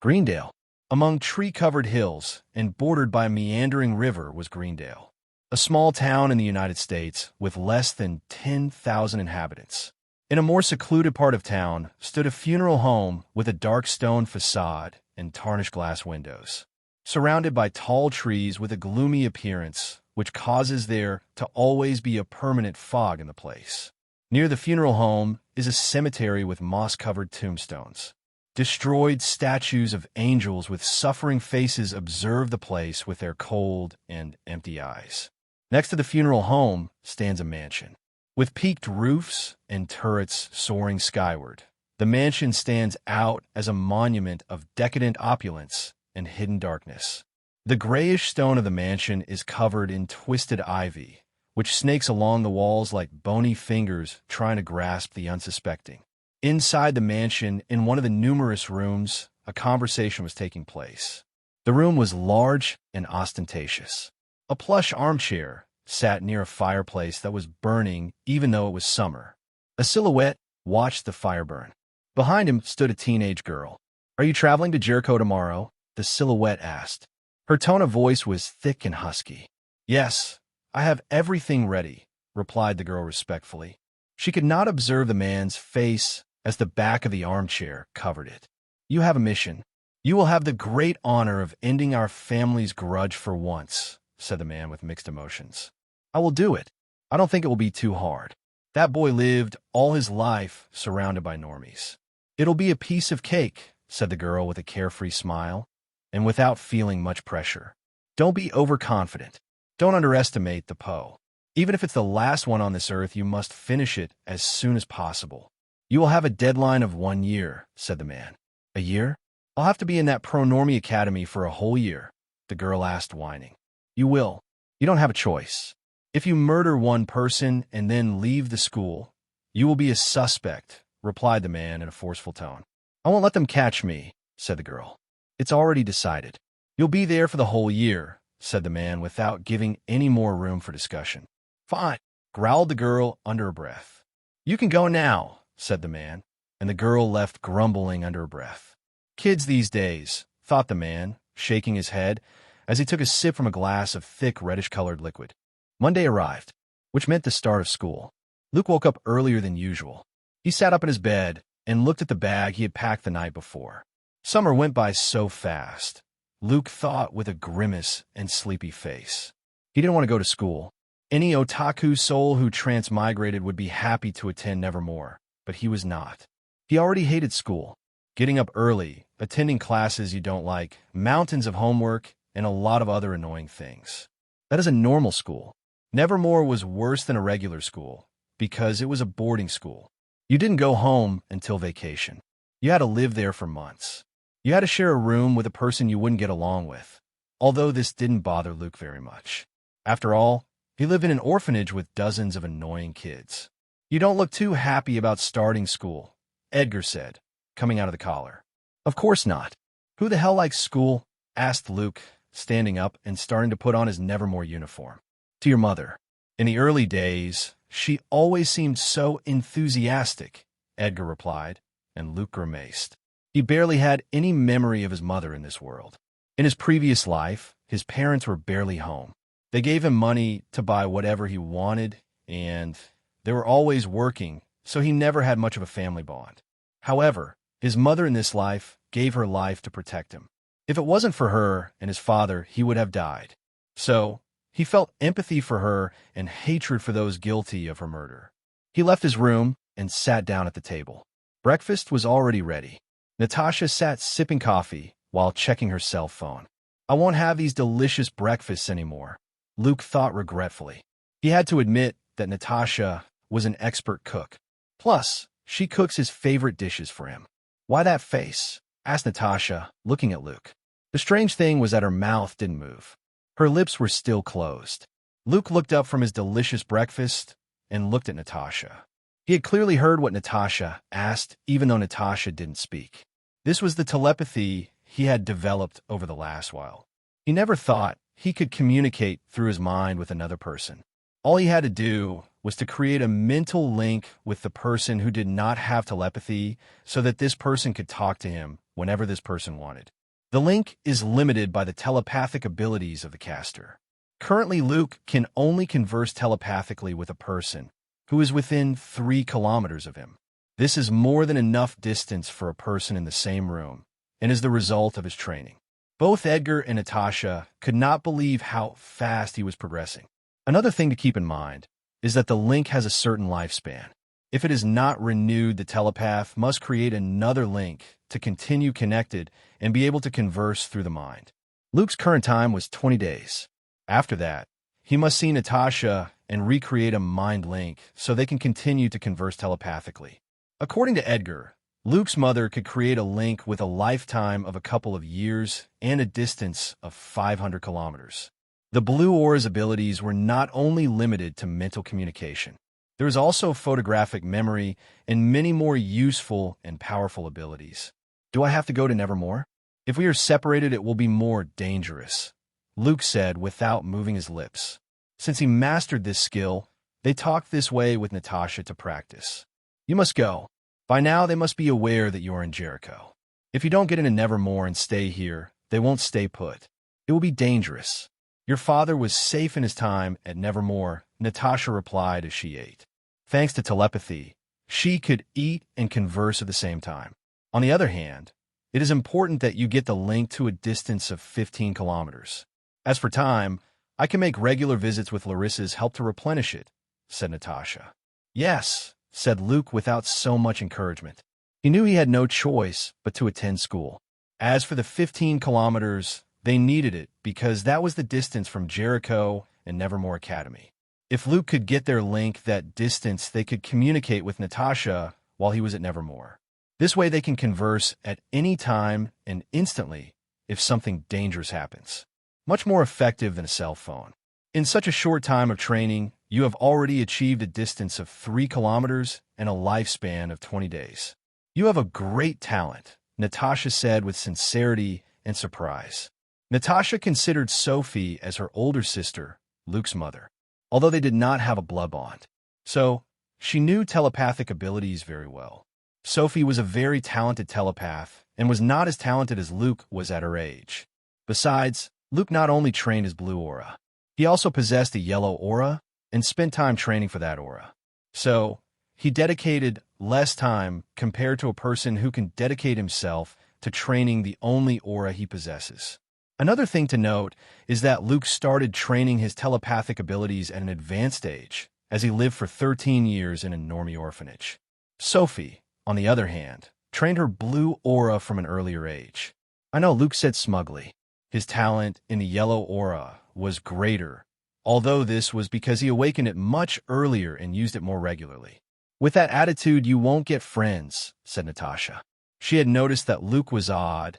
Greendale. Among tree-covered hills and bordered by a meandering river was Greendale, a small town in the United States with less than 10,000 inhabitants. In a more secluded part of town stood a funeral home with a dark stone facade and tarnished glass windows, surrounded by tall trees with a gloomy appearance which causes there to always be a permanent fog in the place. Near the funeral home is a cemetery with moss-covered tombstones. Destroyed statues of angels with suffering faces observe the place with their cold and empty eyes. Next to the funeral home stands a mansion, with peaked roofs and turrets soaring skyward. The mansion stands out as a monument of decadent opulence and hidden darkness. The grayish stone of the mansion is covered in twisted ivy, which snakes along the walls like bony fingers trying to grasp the unsuspecting. Inside the mansion, in one of the numerous rooms, a conversation was taking place. The room was large and ostentatious. A plush armchair sat near a fireplace that was burning even though it was summer. A silhouette watched the fire burn. Behind him stood a teenage girl. Are you traveling to Jericho tomorrow? The silhouette asked. Her tone of voice was thick and husky. Yes, I have everything ready, replied the girl respectfully. She could not observe the man's face as the back of the armchair covered it. You have a mission. You will have the great honor of ending our family's grudge for once, said the man with mixed emotions. I will do it. I don't think it will be too hard. That boy lived all his life surrounded by normies. It'll be a piece of cake, said the girl with a carefree smile, and without feeling much pressure. Don't be overconfident. Don't underestimate the Poe. Even if it's the last one on this earth, you must finish it as soon as possible. You will have a deadline of 1 year, said the man. A year? I'll have to be in that pro-normie academy for a whole year, the girl asked, whining. You will. You don't have a choice. If you murder one person and then leave the school, you will be a suspect, replied the man in a forceful tone. I won't let them catch me, said the girl. It's already decided. You'll be there for the whole year, said the man without giving any more room for discussion. Fine, growled the girl under her breath. You can go now, said the man, and the girl left grumbling under her breath. Kids these days, thought the man, shaking his head as he took a sip from a glass of thick reddish-colored liquid. Monday arrived, which meant the start of school. Luke woke up earlier than usual. He sat up in his bed and looked at the bag he had packed the night before. Summer went by so fast, Luke thought with a grimace and sleepy face. He didn't want to go to school. Any otaku soul who transmigrated would be happy to attend Nevermore, but he was not. He already hated school. Getting up early, attending classes you don't like, mountains of homework, and a lot of other annoying things. That is a normal school. Nevermore was worse than a regular school, because it was a boarding school. You didn't go home until vacation. You had to live there for months. You had to share a room with a person you wouldn't get along with, although this didn't bother Luke very much. After all, he lived in an orphanage with dozens of annoying kids. You don't look too happy about starting school, Edgar said, coming out of the collar. Of course not. Who the hell likes school? Asked Luke, standing up and starting to put on his Nevermore uniform. To your mother. In the early days, she always seemed so enthusiastic, Edgar replied, and Luke grimaced. He barely had any memory of his mother in this world. In his previous life, his parents were barely home. They gave him money to buy whatever he wanted, and they were always working, so he never had much of a family bond. However, his mother in this life gave her life to protect him. If it wasn't for her and his father, he would have died. So, he felt empathy for her and hatred for those guilty of her murder. He left his room and sat down at the table. Breakfast was already ready. Natasha sat sipping coffee while checking her cell phone. I won't have these delicious breakfasts anymore, Luke thought regretfully. He had to admit that Natasha was an expert cook. Plus, she cooks his favorite dishes for him. Why that face? Asked Natasha, looking at Luke. The strange thing was that her mouth didn't move. Her lips were still closed. Luke looked up from his delicious breakfast and looked at Natasha. He had clearly heard what Natasha asked, even though Natasha didn't speak. This was the telepathy he had developed over the last while. He never thought he could communicate through his mind with another person. All he had to do was to create a mental link with the person who did not have telepathy so that this person could talk to him whenever this person wanted. The link is limited by the telepathic abilities of the caster. Currently, Luke can only converse telepathically with a person who is within 3 kilometers of him. This is more than enough distance for a person in the same room and is the result of his training. Both Edgar and Natasha could not believe how fast he was progressing. Another thing to keep in mind is that the link has a certain lifespan. If it is not renewed, the telepath must create another link to continue connected and be able to converse through the mind. Luke's current time was 20 days. After that, he must see Natasha and recreate a mind link so they can continue to converse telepathically. According to Edgar, Luke's mother could create a link with a lifetime of a couple of years and a distance of 500 kilometers. The Blue Aura's abilities were not only limited to mental communication. There is also photographic memory and many more useful and powerful abilities. Do I have to go to Nevermore? If we are separated, it will be more dangerous, Luke said without moving his lips. Since he mastered this skill, they talked this way with Natasha to practice. You must go. By now, they must be aware that you are in Jericho. If you don't get into Nevermore and stay here, they won't stay put. It will be dangerous. Your father was safe in his time at Nevermore, Natasha replied as she ate. Thanks to telepathy, she could eat and converse at the same time. On the other hand, it is important that you get the link to a distance of 15 kilometers. As for time, I can make regular visits with Larissa's help to replenish it, said Natasha. Yes, said Luke without so much encouragement. He knew he had no choice but to attend school. As for the 15 kilometers, they needed it because that was the distance from Jericho and Nevermore Academy. If Luke could get their link that distance, they could communicate with Natasha while he was at Nevermore. This way they can converse at any time and instantly if something dangerous happens. Much more effective than a cell phone. In such a short time of training, you have already achieved a distance of 3 kilometers and a lifespan of 20 days. You have a great talent, Natasha said with sincerity and surprise. Natasha considered Sophie as her older sister, Luke's mother, although they did not have a blood bond. So, she knew telepathic abilities very well. Sophie was a very talented telepath and was not as talented as Luke was at her age. Besides, Luke not only trained his blue aura, he also possessed a yellow aura and spent time training for that aura. So, he dedicated less time compared to a person who can dedicate himself to training the only aura he possesses. Another thing to note is that Luke started training his telepathic abilities at an advanced age, as he lived for 13 years in a normie orphanage. Sophie, on the other hand, trained her blue aura from an earlier age. I know, Luke said smugly. His talent in the yellow aura was greater, although this was because he awakened it much earlier and used it more regularly. With that attitude, you won't get friends, said Natasha. She had noticed that Luke was odd,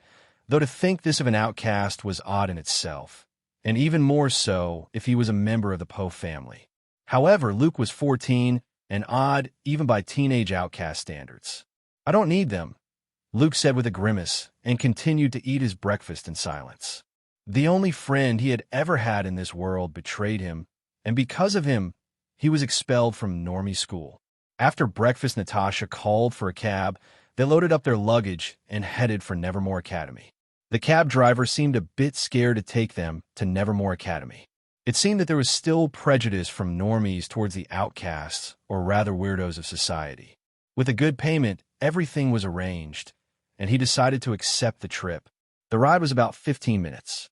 though to think this of an outcast was odd in itself, and even more so if he was a member of the Poe family. However, Luke was 14 and odd even by teenage outcast standards. I don't need them, Luke said with a grimace and continued to eat his breakfast in silence. The only friend he had ever had in this world betrayed him, and because of him, he was expelled from normie school. After breakfast, Natasha called for a cab. They loaded up their luggage and headed for Nevermore Academy. The cab driver seemed a bit scared to take them to Nevermore Academy. It seemed that there was still prejudice from normies towards the outcasts, or rather weirdos of society. With a good payment, everything was arranged, and he decided to accept the trip. The ride was about 15 minutes.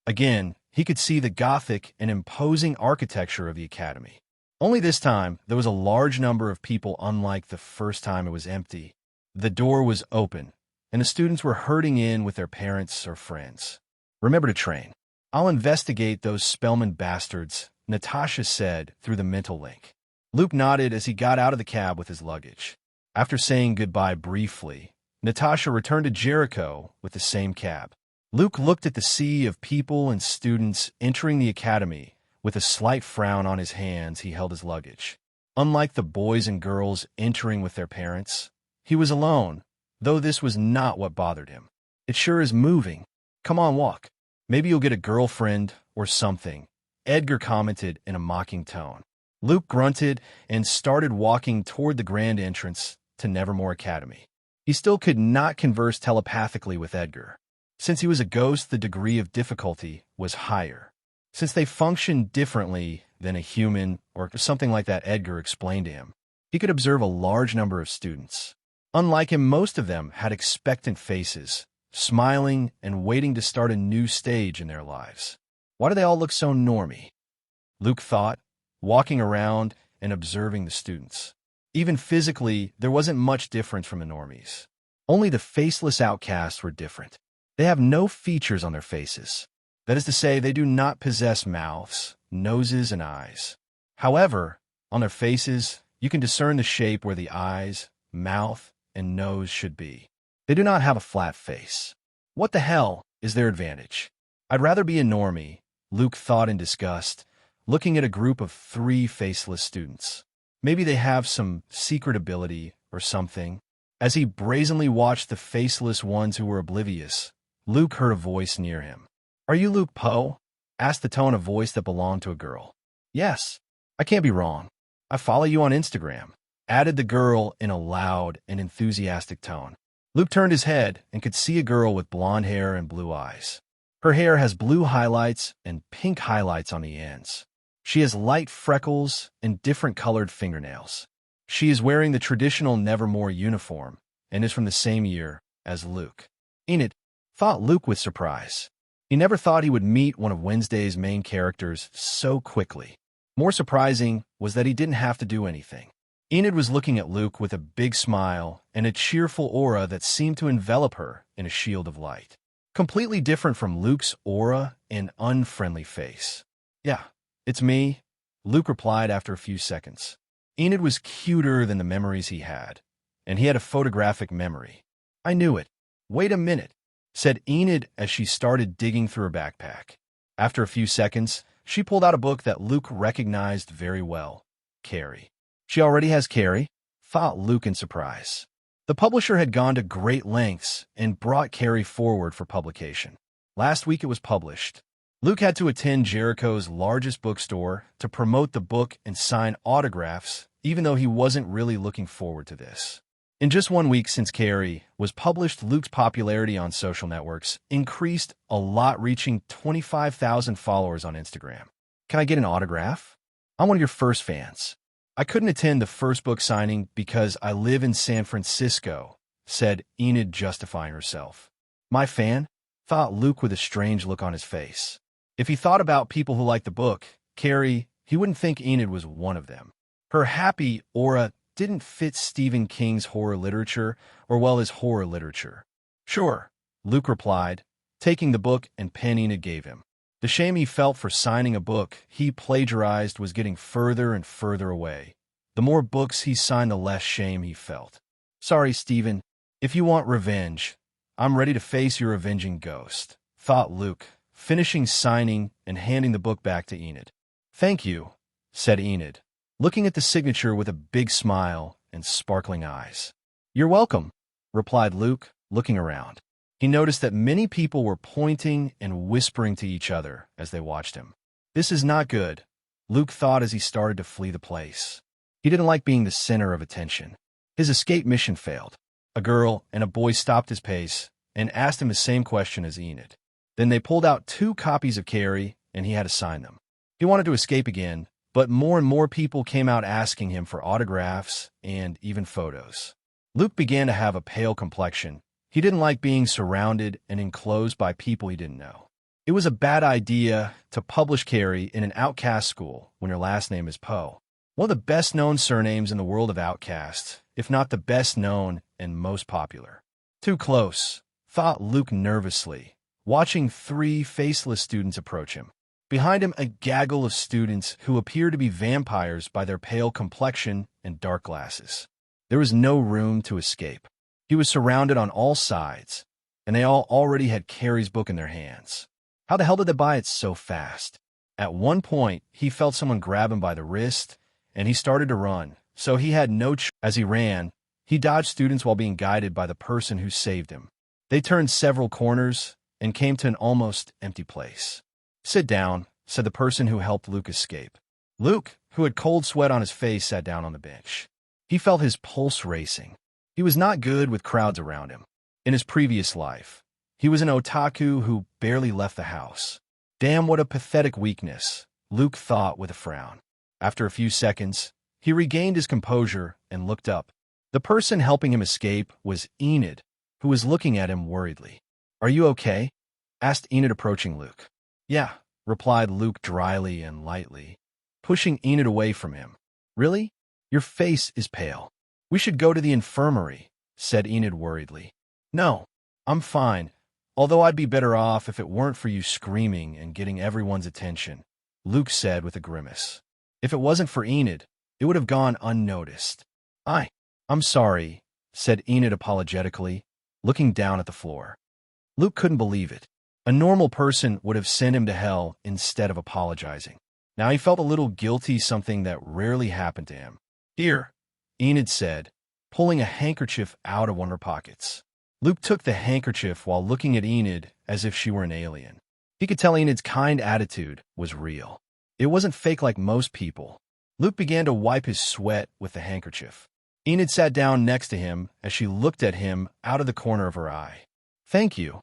Again, he could see the Gothic and imposing architecture of the academy. Only this time, there was a large number of people, unlike the first time it was empty. The door was open, and the students were herding in with their parents or friends. Remember to train. I'll investigate those Spellman bastards, Natasha said through the mental link. Luke nodded as he got out of the cab with his luggage. After saying goodbye briefly, Natasha returned to Jericho with the same cab. Luke looked at the sea of people and students entering the academy. With a slight frown on his hands, he held his luggage. Unlike the boys and girls entering with their parents, he was alone, though this was not what bothered him. It sure is moving. Come on, walk. Maybe you'll get a girlfriend or something, Edgar commented in a mocking tone. Luke grunted and started walking toward the grand entrance to Nevermore Academy. He still could not converse telepathically with Edgar. Since he was a ghost, the degree of difficulty was higher. Since they functioned differently than a human or something like that, Edgar explained to him. He could observe a large number of students. Unlike him, most of them had expectant faces, smiling and waiting to start a new stage in their lives. Why do they all look so normy? Luke thought, walking around and observing the students. Even physically, there wasn't much difference from the normies. Only the faceless outcasts were different. They have no features on their faces. That is to say, they do not possess mouths, noses, and eyes. However, on their faces, you can discern the shape where the eyes, mouth, and nose should be. They do not have a flat face. What the hell is their advantage? I'd rather be a normie, Luke thought in disgust, looking at a group of 3 faceless students. Maybe they have some secret ability or something. As he brazenly watched the faceless ones who were oblivious, Luke heard a voice near him. "Are you Luke Poe?" asked the tone of voice that belonged to a girl. "Yes, I can't be wrong. I follow you on Instagram," added the girl in a loud and enthusiastic tone. Luke turned his head and could see a girl with blonde hair and blue eyes. Her hair has blue highlights and pink highlights on the ends. She has light freckles and different colored fingernails. She is wearing the traditional Nevermore uniform and is from the same year as Luke. Enid, thought Luke with surprise. He never thought he would meet one of Wednesday's main characters so quickly. More surprising was that he didn't have to do anything. Enid was looking at Luke with a big smile and a cheerful aura that seemed to envelop her in a shield of light. Completely different from Luke's aura and unfriendly face. "Yeah, it's me," Luke replied after a few seconds. Enid was cuter than the memories he had, and he had a photographic memory. "I knew it. Wait a minute," said Enid as she started digging through her backpack. After a few seconds, she pulled out a book that Luke recognized very well, Carrie. She already has Carrie, thought Luke in surprise. The publisher had gone to great lengths and brought Carrie forward for publication. Last week it was published. Luke had to attend Jericho's largest bookstore to promote the book and sign autographs, even though he wasn't really looking forward to this. In just 1 week since Carrie was published, Luke's popularity on social networks increased a lot, reaching 25,000 followers on Instagram. "Can I get an autograph? I'm one of your first fans. I couldn't attend the first book signing because I live in San Francisco," said Enid, justifying herself. "My fan?" thought Luke with a strange look on his face. If he thought about people who liked the book, Carrie, he wouldn't think Enid was one of them. Her happy aura didn't fit Stephen King's horror literature or well his horror literature. "Sure," Luke replied, taking the book and pen Enid gave him. The shame he felt for signing a book he plagiarized was getting further and further away. The more books he signed, the less shame he felt. "Sorry, Stephen. If you want revenge, I'm ready to face your avenging ghost," thought Luke, finishing signing and handing the book back to Enid. "Thank you," said Enid, looking at the signature with a big smile and sparkling eyes. "You're welcome," replied Luke, looking around. He noticed that many people were pointing and whispering to each other as they watched him. This is not good, Luke thought as he started to flee the place. He didn't like being the center of attention. His escape mission failed. A girl and a boy stopped his pace and asked him the same question as Enid. Then they pulled out 2 copies of Carrie, and he had to sign them. He wanted to escape again, but more and more people came out asking him for autographs and even photos. Luke began to have a pale complexion. He didn't like being surrounded and enclosed by people he didn't know. It was a bad idea to publish Carrie in an outcast school when her last name is Poe. One of the best-known surnames in the world of outcasts, if not the best-known and most popular. Too close, thought Luke nervously, watching 3 faceless students approach him. Behind him, a gaggle of students who appeared to be vampires by their pale complexion and dark glasses. There was no room to escape. He was surrounded on all sides. and they all already had Carrie's book in their hands. How the hell did they buy it so fast? At one point, he felt someone grab him by the wrist, and he started to run, so he had no choice. As he ran, he dodged students while being guided by the person who saved him. They turned several corners and came to an almost empty place. "Sit down," said the person who helped Luke escape. Luke, who had cold sweat on his face, sat down on the bench. He felt his pulse racing. He was not good with crowds around him. In his previous life, he was an otaku who barely left the house. Damn, what a pathetic weakness, Luke thought with a frown. After a few seconds, he regained his composure and looked up. The person helping him escape was Enid, who was looking at him worriedly. "Are you okay?" asked Enid, approaching Luke. "Yeah," replied Luke dryly and lightly, pushing Enid away from him. "Really? Your face is pale. We should go to the infirmary," said Enid worriedly. "No, I'm fine, although I'd be better off if it weren't for you screaming and getting everyone's attention," Luke said with a grimace. If it wasn't for Enid, it would have gone unnoticed. I'm sorry," said Enid apologetically, looking down at the floor. Luke couldn't believe it. A normal person would have sent him to hell instead of apologizing. Now he felt a little guilty, something that rarely happened to him. "Here," Enid said, pulling a handkerchief out of one of her pockets. Luke took the handkerchief while looking at Enid as if she were an alien. He could tell Enid's kind attitude was real. It wasn't fake like most people. Luke began to wipe his sweat with the handkerchief. Enid sat down next to him as she looked at him out of the corner of her eye. "Thank you,"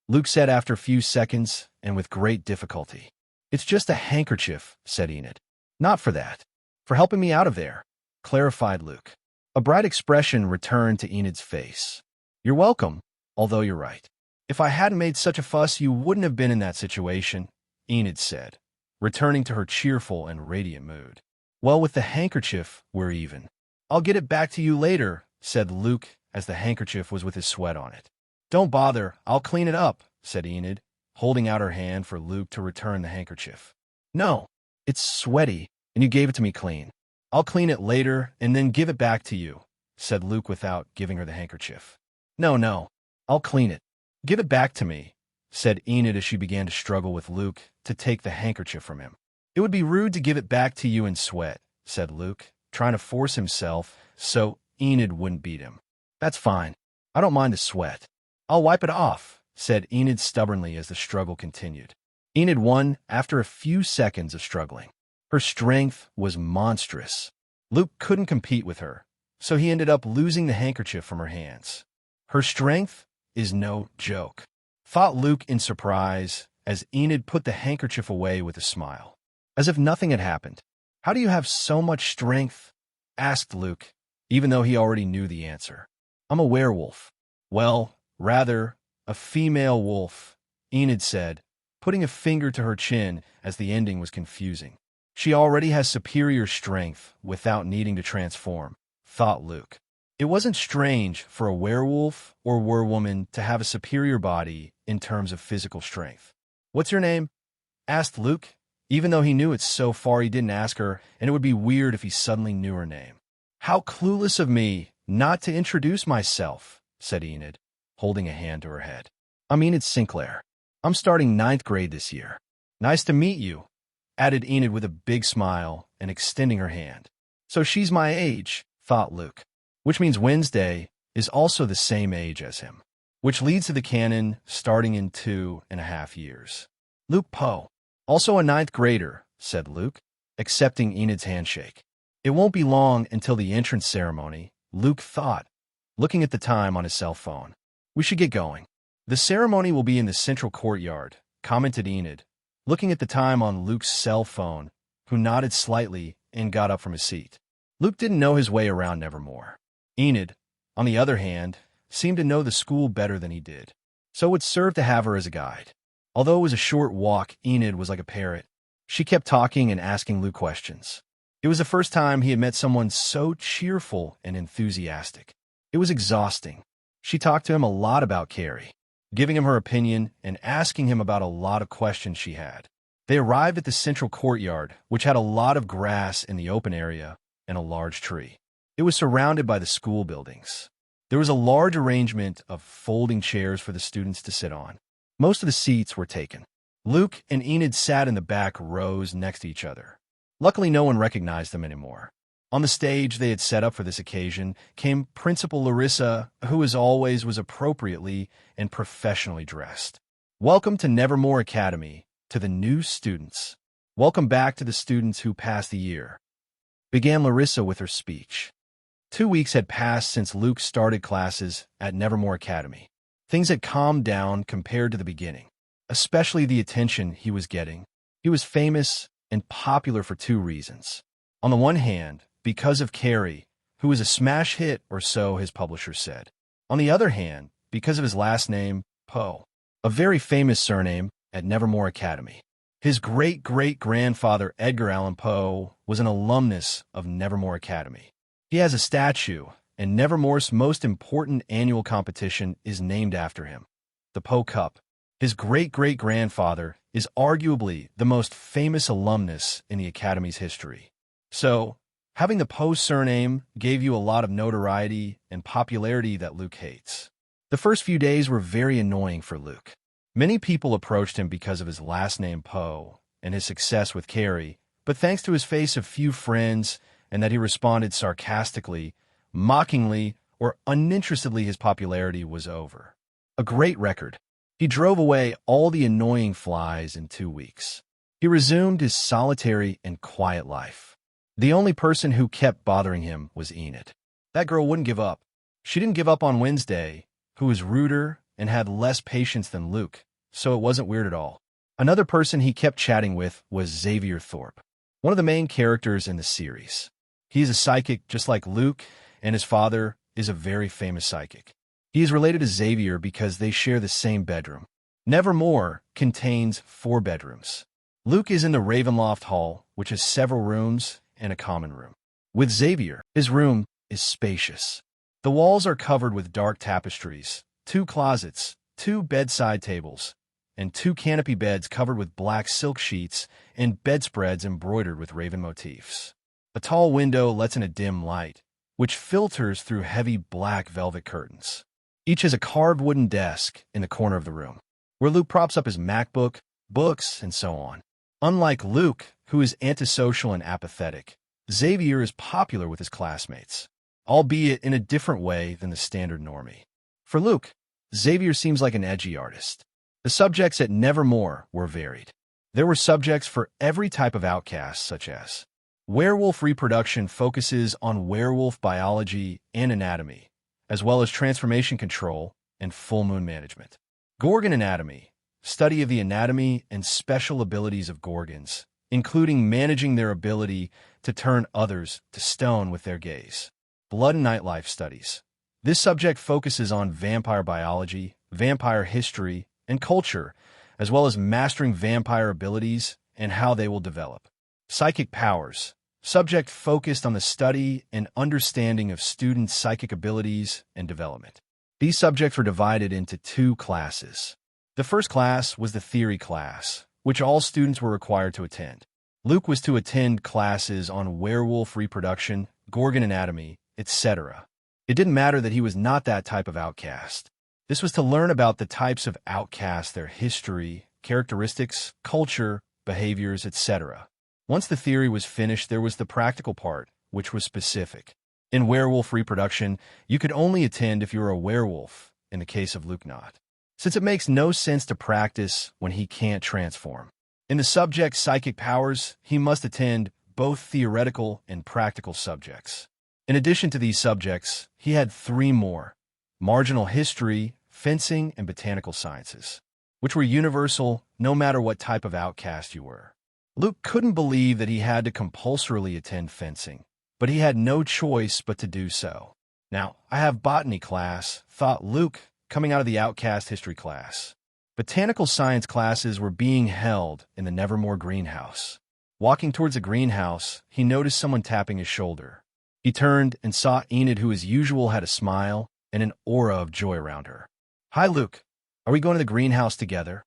Luke said after a few seconds and with great difficulty. "It's just a handkerchief," said Enid. "Not for that. For helping me out of there," clarified Luke. A bright expression returned to Enid's face. "You're welcome, although you're right. If I hadn't made such a fuss, you wouldn't have been in that situation," Enid said, returning to her cheerful and radiant mood. "Well, with the handkerchief, we're even." "I'll get it back to you later," said Luke as the handkerchief was with his sweat on it. "Don't bother, I'll clean it up," said Enid, holding out her hand for Luke to return the handkerchief. "No, it's sweaty, and you gave it to me clean. I'll clean it later and then give it back to you," said Luke without giving her the handkerchief. No, I'll clean it. Give it back to me," said Enid as she began to struggle with Luke to take the handkerchief from him. "It would be rude to give it back to you in sweat," said Luke, trying to force himself so Enid wouldn't beat him. "That's fine. I don't mind the sweat. I'll wipe it off," said Enid stubbornly as the struggle continued. Enid won after a few seconds of struggling. Her strength was monstrous. Luke couldn't compete with her, so he ended up losing the handkerchief from her hands. Her strength is no joke, thought Luke in surprise as Enid put the handkerchief away with a smile, as if nothing had happened. "How do you have so much strength?" asked Luke, even though he already knew the answer. "I'm a werewolf." "Well, rather, a female wolf," Enid said, putting a finger to her chin as the ending was confusing. "She already has superior strength without needing to transform," thought Luke. It wasn't strange for a werewolf or werewolf to have a superior body in terms of physical strength. "What's your name?" asked Luke, even though he knew it so far he didn't ask her, and it would be weird if he suddenly knew her name. "How clueless of me not to introduce myself," said Enid, holding a hand to her head. "I'm Enid Sinclair. I'm starting 9th grade this year." "Nice to meet you," added Enid with a big smile and extending her hand. "So she's my age," thought Luke, which means Wednesday is also the same age as him, which leads to the canon starting in 2.5 years. "Luke Poe, also a 9th grader," said Luke, accepting Enid's handshake. "It won't be long until the entrance ceremony," Luke thought, looking at the time on his cell phone. "We should get going." "The ceremony will be in the central courtyard," commented Enid, looking at the time on Luke's cell phone, who nodded slightly and got up from his seat. Luke didn't know his way around Nevermore. Enid, on the other hand, seemed to know the school better than he did, so it would serve to have her as a guide. Although it was a short walk, Enid was like a parrot. She kept talking and asking Luke questions. It was the first time he had met someone so cheerful and enthusiastic. It was exhausting. She talked to him a lot about Carrie, giving him her opinion and asking him about a lot of questions she had. They arrived at the central courtyard, which had a lot of grass in the open area and a large tree. It was surrounded by the school buildings. There was a large arrangement of folding chairs for the students to sit on. Most of the seats were taken. Luke and Enid sat in the back rows next to each other. Luckily, no one recognized them anymore. On the stage they had set up for this occasion came Principal Larissa, who as always was appropriately and professionally dressed. "Welcome to Nevermore Academy, to the new students. Welcome back to the students who passed the year," began Larissa with her speech. 2 weeks had passed since Luke started classes at Nevermore Academy. Things had calmed down compared to the beginning, especially the attention he was getting. He was famous and popular for 2 reasons. On the one hand, because of Carrie, who was a smash hit or so his publisher said. On the other hand, because of his last name, Poe, a very famous surname at Nevermore Academy. His great-great-grandfather, Edgar Allan Poe, was an alumnus of Nevermore Academy. He has a statue, and Nevermore's most important annual competition is named after him, the Poe Cup. His great-great-grandfather is arguably the most famous alumnus in the Academy's history. So, having the Poe surname gave you a lot of notoriety and popularity that Luke hates. The first few days were very annoying for Luke. Many people approached him because of his last name Poe and his success with Carrie, but thanks to his face of few friends and that he responded sarcastically, mockingly, or uninterestedly, his popularity was over. A great record. He drove away all the annoying flies in 2 weeks. He resumed his solitary and quiet life. The only person who kept bothering him was Enid. That girl wouldn't give up. She didn't give up on Wednesday, who was ruder and had less patience than Luke, so it wasn't weird at all. Another person he kept chatting with was Xavier Thorpe, one of the main characters in the series. He is a psychic just like Luke, and his father is a very famous psychic. He is related to Xavier because they share the same bedroom. Nevermore contains 4 bedrooms. Luke is in the Ravenloft Hall, which has several rooms and a common room. With Xavier, his room is spacious. The walls are covered with dark tapestries, 2 closets, 2 bedside tables, and 2 canopy beds covered with black silk sheets and bedspreads embroidered with raven motifs. A tall window lets in a dim light, which filters through heavy black velvet curtains. Each has a carved wooden desk in the corner of the room, where Luke props up his MacBook, books, and so on. Unlike Luke, who is antisocial and apathetic, Xavier is popular with his classmates, albeit in a different way than the standard normie. For Luke, Xavier seems like an edgy artist. The subjects at Nevermore were varied. There were subjects for every type of outcast, such as werewolf reproduction focuses on werewolf biology and anatomy, as well as transformation control and full moon management. Gorgon anatomy, study of the anatomy and special abilities of gorgons, including managing their ability to turn others to stone with their gaze. Blood and nightlife studies. This subject focuses on vampire biology, vampire history, and culture, as well as mastering vampire abilities and how they will develop. Psychic powers. Subject focused on the study and understanding of students' psychic abilities and development. These subjects were divided into 2 classes. The first class was the theory class, which all students were required to attend. Luke was to attend classes on werewolf reproduction, gorgon anatomy, etc. It didn't matter that he was not that type of outcast. This was to learn about the types of outcasts, their history, characteristics, culture, behaviors, etc. Once the theory was finished, there was the practical part, which was specific. In werewolf reproduction, you could only attend if you were a werewolf, in the case of Luke not, since it makes no sense to practice when he can't transform. In the subject's psychic powers, he must attend both theoretical and practical subjects. In addition to these subjects, he had 3 more: marginal history, fencing, and botanical sciences, which were universal no matter what type of outcast you were. Luke couldn't believe that he had to compulsorily attend fencing, but he had no choice but to do so. Now, I have botany class, thought Luke, coming out of the outcast history class. Botanical science classes were being held in the Nevermore greenhouse. Walking towards the greenhouse, he noticed someone tapping his shoulder. He turned and saw Enid, who as usual had a smile and an aura of joy around her. "Hi, Luke. Are we going to the greenhouse together?"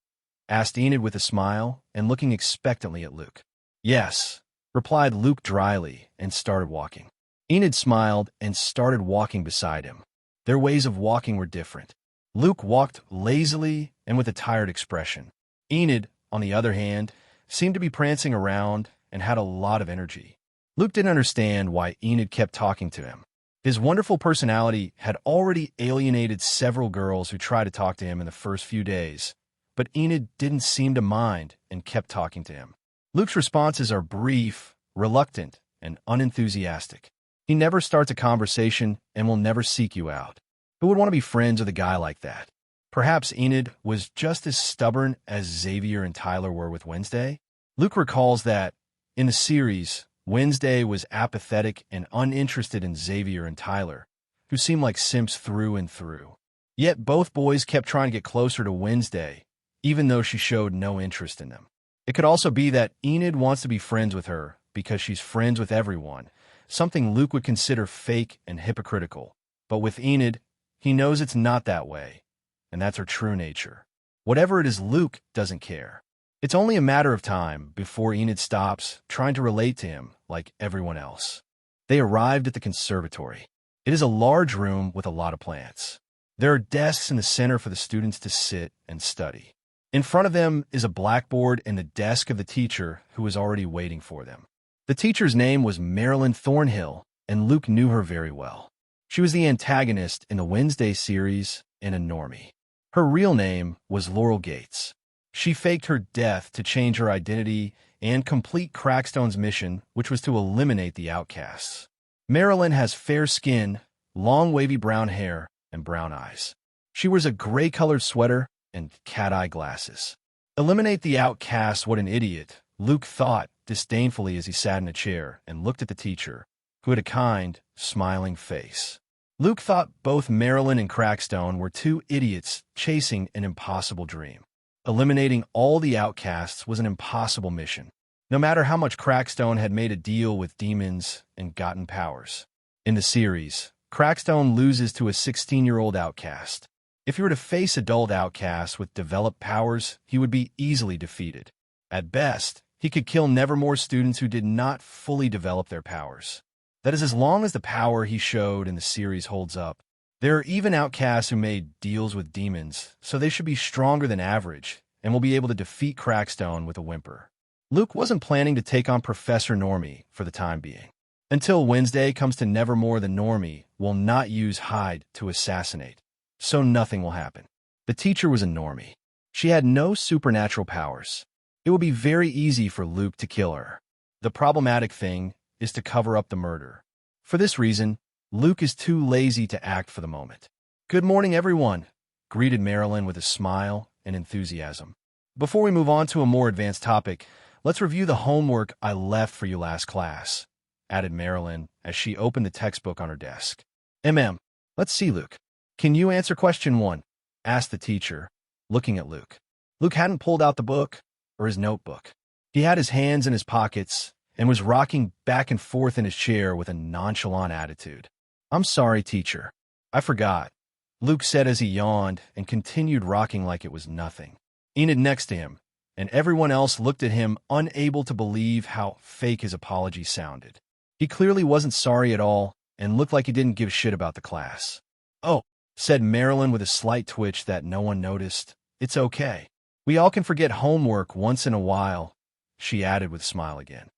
asked Enid with a smile and looking expectantly at Luke. "Yes," replied Luke dryly and started walking. Enid smiled and started walking beside him. Their ways of walking were different. Luke walked lazily and with a tired expression. Enid, on the other hand, seemed to be prancing around and had a lot of energy. Luke didn't understand why Enid kept talking to him. His wonderful personality had already alienated several girls who tried to talk to him in the first few days, but Enid didn't seem to mind and kept talking to him. Luke's responses are brief, reluctant, and unenthusiastic. He never starts a conversation and will never seek you out. Who would want to be friends with a guy like that? Perhaps Enid was just as stubborn as Xavier and Tyler were with Wednesday. Luke recalls that, in the series, Wednesday was apathetic and uninterested in Xavier and Tyler, who seemed like simps through and through. Yet both boys kept trying to get closer to Wednesday, even though she showed no interest in them. It could also be that Enid wants to be friends with her because she's friends with everyone, something Luke would consider fake and hypocritical. But with Enid, he knows it's not that way, and that's her true nature. Whatever it is, Luke doesn't care. It's only a matter of time before Enid stops trying to relate to him like everyone else. They arrived at the conservatory. It is a large room with a lot of plants. There are desks in the center for the students to sit and study. In front of them is a blackboard and the desk of the teacher who was already waiting for them. The teacher's name was Marilyn Thornhill, and Luke knew her very well. She was the antagonist in the Wednesday series and a normie. Her real name was Laurel Gates. She faked her death to change her identity and complete Crackstone's mission, which was to eliminate the outcasts. Marilyn has fair skin, long wavy brown hair, and brown eyes. She wears a gray-colored sweater and cat-eye glasses. Eliminate the outcasts, what an idiot, Luke thought disdainfully as he sat in a chair and looked at the teacher, who had a kind, smiling face. Luke thought both Marilyn and Crackstone were two idiots chasing an impossible dream. Eliminating all the outcasts was an impossible mission, no matter how much Crackstone had made a deal with demons and gotten powers. In the series, Crackstone loses to a 16-year-old outcast. If he were to face adult outcasts with developed powers, he would be easily defeated. At best, he could kill Nevermore students who did not fully develop their powers. That is, as long as the power he showed in the series holds up. There are even outcasts who made deals with demons, so they should be stronger than average and will be able to defeat Crackstone with a whimper. Luke wasn't planning to take on Professor Normie for the time being. Until Wednesday comes to Nevermore, the Normie will not use Hyde to assassinate, so nothing will happen. The teacher was a Normie. She had no supernatural powers. It would be very easy for Luke to kill her. The problematic thing is to cover up the murder. For this reason, Luke is too lazy to act for the moment. "Good morning, everyone," greeted Marilyn with a smile and enthusiasm. "Before we move on to a more advanced topic, let's review the homework I left for you last class," added Marilyn as she opened the textbook on her desk. Let's see, Luke. Can you answer question 1? Asked the teacher, looking at Luke. Luke hadn't pulled out the book or his notebook. He had his hands in his pockets and was rocking back and forth in his chair with a nonchalant attitude. "I'm sorry, teacher. I forgot," Luke said as he yawned and continued rocking like it was nothing. Enid next to him, and everyone else looked at him, unable to believe how fake his apology sounded. He clearly wasn't sorry at all and looked like he didn't give a shit about the class. "Oh," said Marilyn with a slight twitch that no one noticed. "It's okay. We all can forget homework once in a while," she added with a smile again.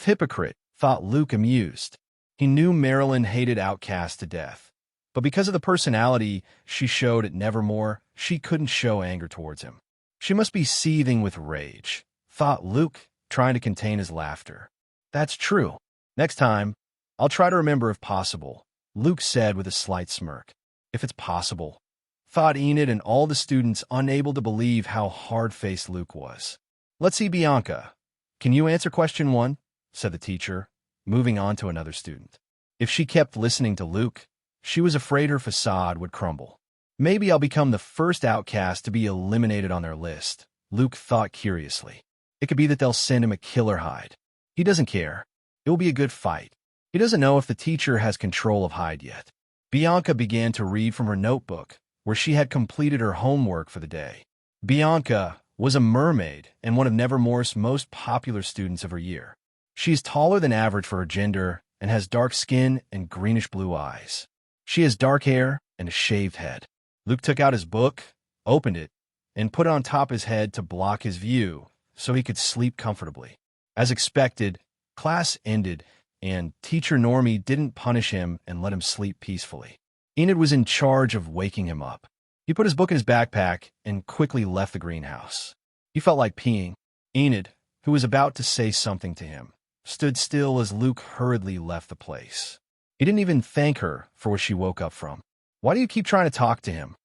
Hypocrite, thought Luke, amused. He knew Marilyn hated outcasts to death, but because of the personality she showed at Nevermore, she couldn't show anger towards him. She must be seething with rage, thought Luke, trying to contain his laughter. "That's true. Next time, I'll try to remember if possible," Luke said with a slight smirk. "If it's possible," thought Enid and all the students, unable to believe how hard-faced Luke was. "Let's see, Bianca. Can you answer question 1? Said the teacher, moving on to another student. If she kept listening to Luke, she was afraid her facade would crumble. "Maybe I'll become the first outcast to be eliminated on their list," Luke thought curiously. It could be that they'll send him a killer Hyde. He doesn't care. It will be a good fight. He doesn't know if the teacher has control of Hyde yet. Bianca began to read from her notebook, where she had completed her homework for the day. Bianca was a mermaid and one of Nevermore's most popular students of her year. She is taller than average for her gender and has dark skin and greenish-blue eyes. She has dark hair and a shaved head. Luke took out his book, opened it, and put it on top of his head to block his view so he could sleep comfortably. As expected, class ended, and teacher Normie didn't punish him and let him sleep peacefully. Enid was in charge of waking him up. He put his book in his backpack and quickly left the greenhouse. He felt like peeing. Enid, who was about to say something to him, stood still as Luke hurriedly left the place. He didn't even thank her for what she woke up from. "Why do you keep trying to talk to him?"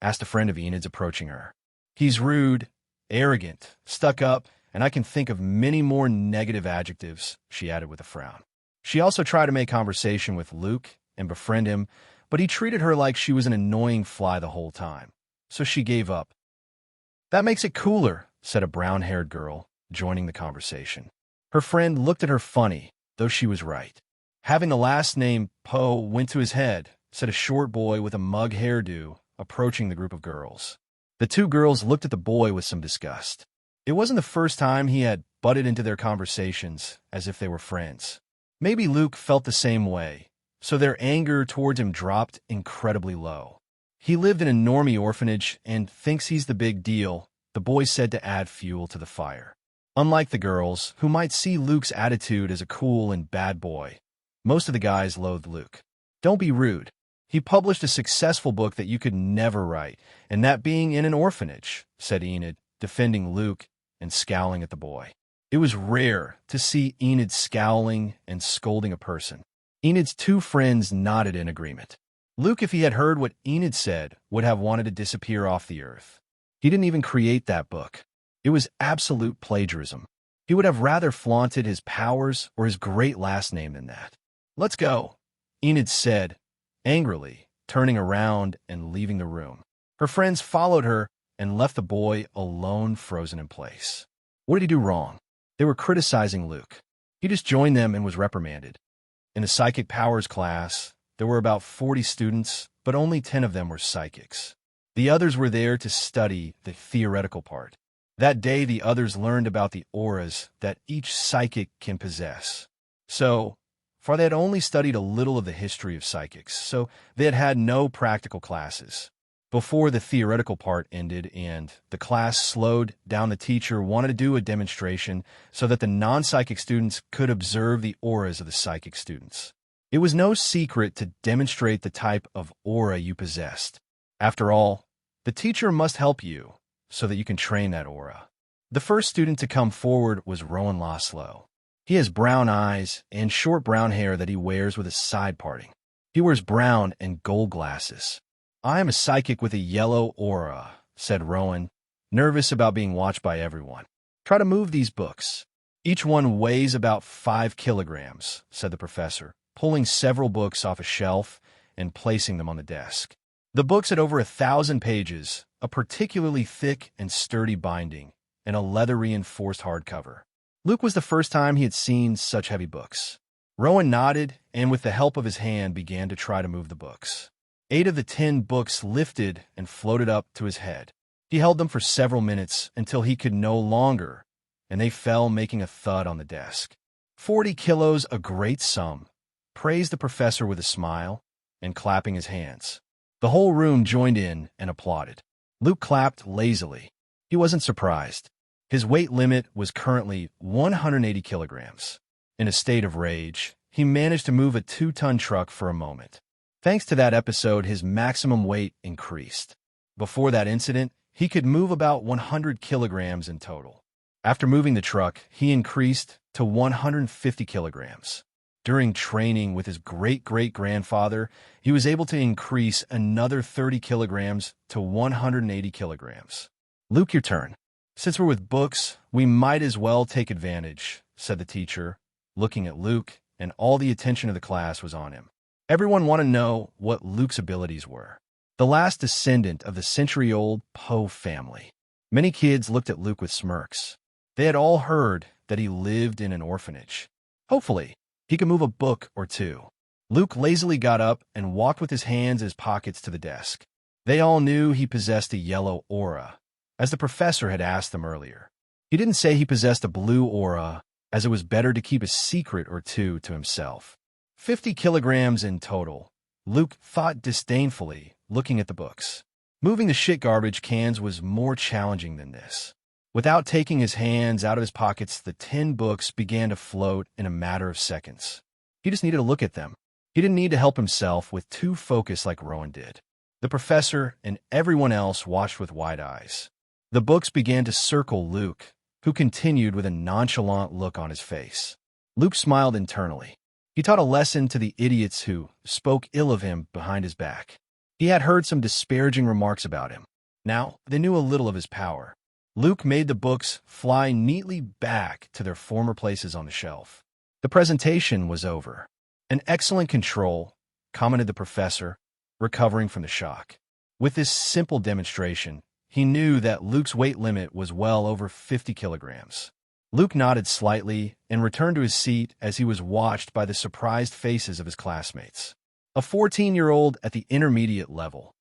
asked a friend of Enid's approaching her. "He's rude, arrogant, stuck up, and I can think of many more negative adjectives," she added with a frown. She also tried to make conversation with Luke and befriend him, but he treated her like she was an annoying fly the whole time, so she gave up. "That makes it cooler," said a brown-haired girl, joining the conversation. Her friend looked at her funny, though she was right. "Having the last name Poe went to his head," said a short boy with a mug hairdo, approaching the group of girls. The two girls looked at the boy with some disgust. It wasn't the first time he had butted into their conversations as if they were friends. Maybe Luke felt the same way, so their anger towards him dropped incredibly low. "He lived in a normie orphanage and thinks he's the big deal," the boy said to add fuel to the fire. Unlike the girls, who might see Luke's attitude as a cool and bad boy, most of the guys loathed Luke. "Don't be rude. He published a successful book that you could never write, and that being in an orphanage," said Enid, defending Luke and scowling at the boy. It was rare to see Enid scowling and scolding a person. Enid's two friends nodded in agreement. Luke, if he had heard what Enid said, would have wanted to disappear off the earth. He didn't even create that book. It was absolute plagiarism. He would have rather flaunted his powers or his great last name than that. "Let's go," Enid said, angrily, turning around and leaving the room. Her friends followed her and left the boy alone, frozen in place. What did he do wrong? They were criticizing Luke. He just joined them and was reprimanded. In the psychic powers class, there were about 40 students, but only 10 of them were psychics. The others were there to study the theoretical part. That day, the others learned about the auras that each psychic can possess. So far, they had only studied a little of the history of psychics, so they had had no practical classes. Before the theoretical part ended and the class slowed down, the teacher wanted to do a demonstration so that the non-psychic students could observe the auras of the psychic students. It was no secret to demonstrate the type of aura you possessed. After all, the teacher must help you so that you can train that aura. The first student to come forward was Rowan Laszlo. He has brown eyes and short brown hair that he wears with a side parting. He wears brown and gold glasses. "I am a psychic with a yellow aura," said Rowan, nervous about being watched by everyone. "Try to move these books. Each one weighs about 5 kilograms, said the professor, pulling several books off a shelf and placing them on the desk. The books had over 1,000 pages, a particularly thick and sturdy binding, and a leather-reinforced hardcover. Luke was the first time he had seen such heavy books. Rowan nodded, and with the help of his hand began to try to move the books. 8 of the 10 books lifted and floated up to his head. He held them for several minutes until he could no longer, and they fell, making a thud on the desk. 40 kilos, a great sum, praised the professor with a smile and clapping his hands. The whole room joined in and applauded. Luke clapped lazily. He wasn't surprised. His weight limit was currently 180 kilograms. In a state of rage, he managed to move a 2-ton truck for a moment. Thanks to that episode, his maximum weight increased. Before that incident, he could move about 100 kilograms in total. After moving the truck, he increased to 150 kilograms. During training with his great-great-grandfather, he was able to increase another 30 kilograms to 180 kilograms. Luke, your turn. Since we're with books, we might as well take advantage, said the teacher, looking at Luke, and all the attention of the class was on him. Everyone wanted to know what Luke's abilities were. The last descendant of the century-old Poe family. Many kids looked at Luke with smirks. They had all heard that he lived in an orphanage. Hopefully, he could move a book or two. Luke lazily got up and walked with his hands in his pockets to the desk. They all knew he possessed a yellow aura, as the professor had asked them earlier. He didn't say he possessed a blue aura, as it was better to keep a secret or two to himself. 50 kilograms in total. Luke thought disdainfully looking at the books. Moving the shit garbage cans was more challenging than this. Without taking his hands out of his pockets, the 10 books began to float in a matter of seconds. He just needed to look at them. He didn't need to help himself with too focus like Rowan did. The professor and everyone else watched with wide eyes. The books began to circle Luke, who continued with a nonchalant look on his face. Luke smiled internally. He taught a lesson to the idiots who spoke ill of him behind his back. He had heard some disparaging remarks about him. Now, they knew a little of his power. Luke made the books fly neatly back to their former places on the shelf. The presentation was over. An excellent control, commented the professor, recovering from the shock. With this simple demonstration, he knew that Luke's weight limit was well over 50 kilograms. Luke nodded slightly and returned to his seat as he was watched by the surprised faces of his classmates. A 14-year-old at the intermediate level,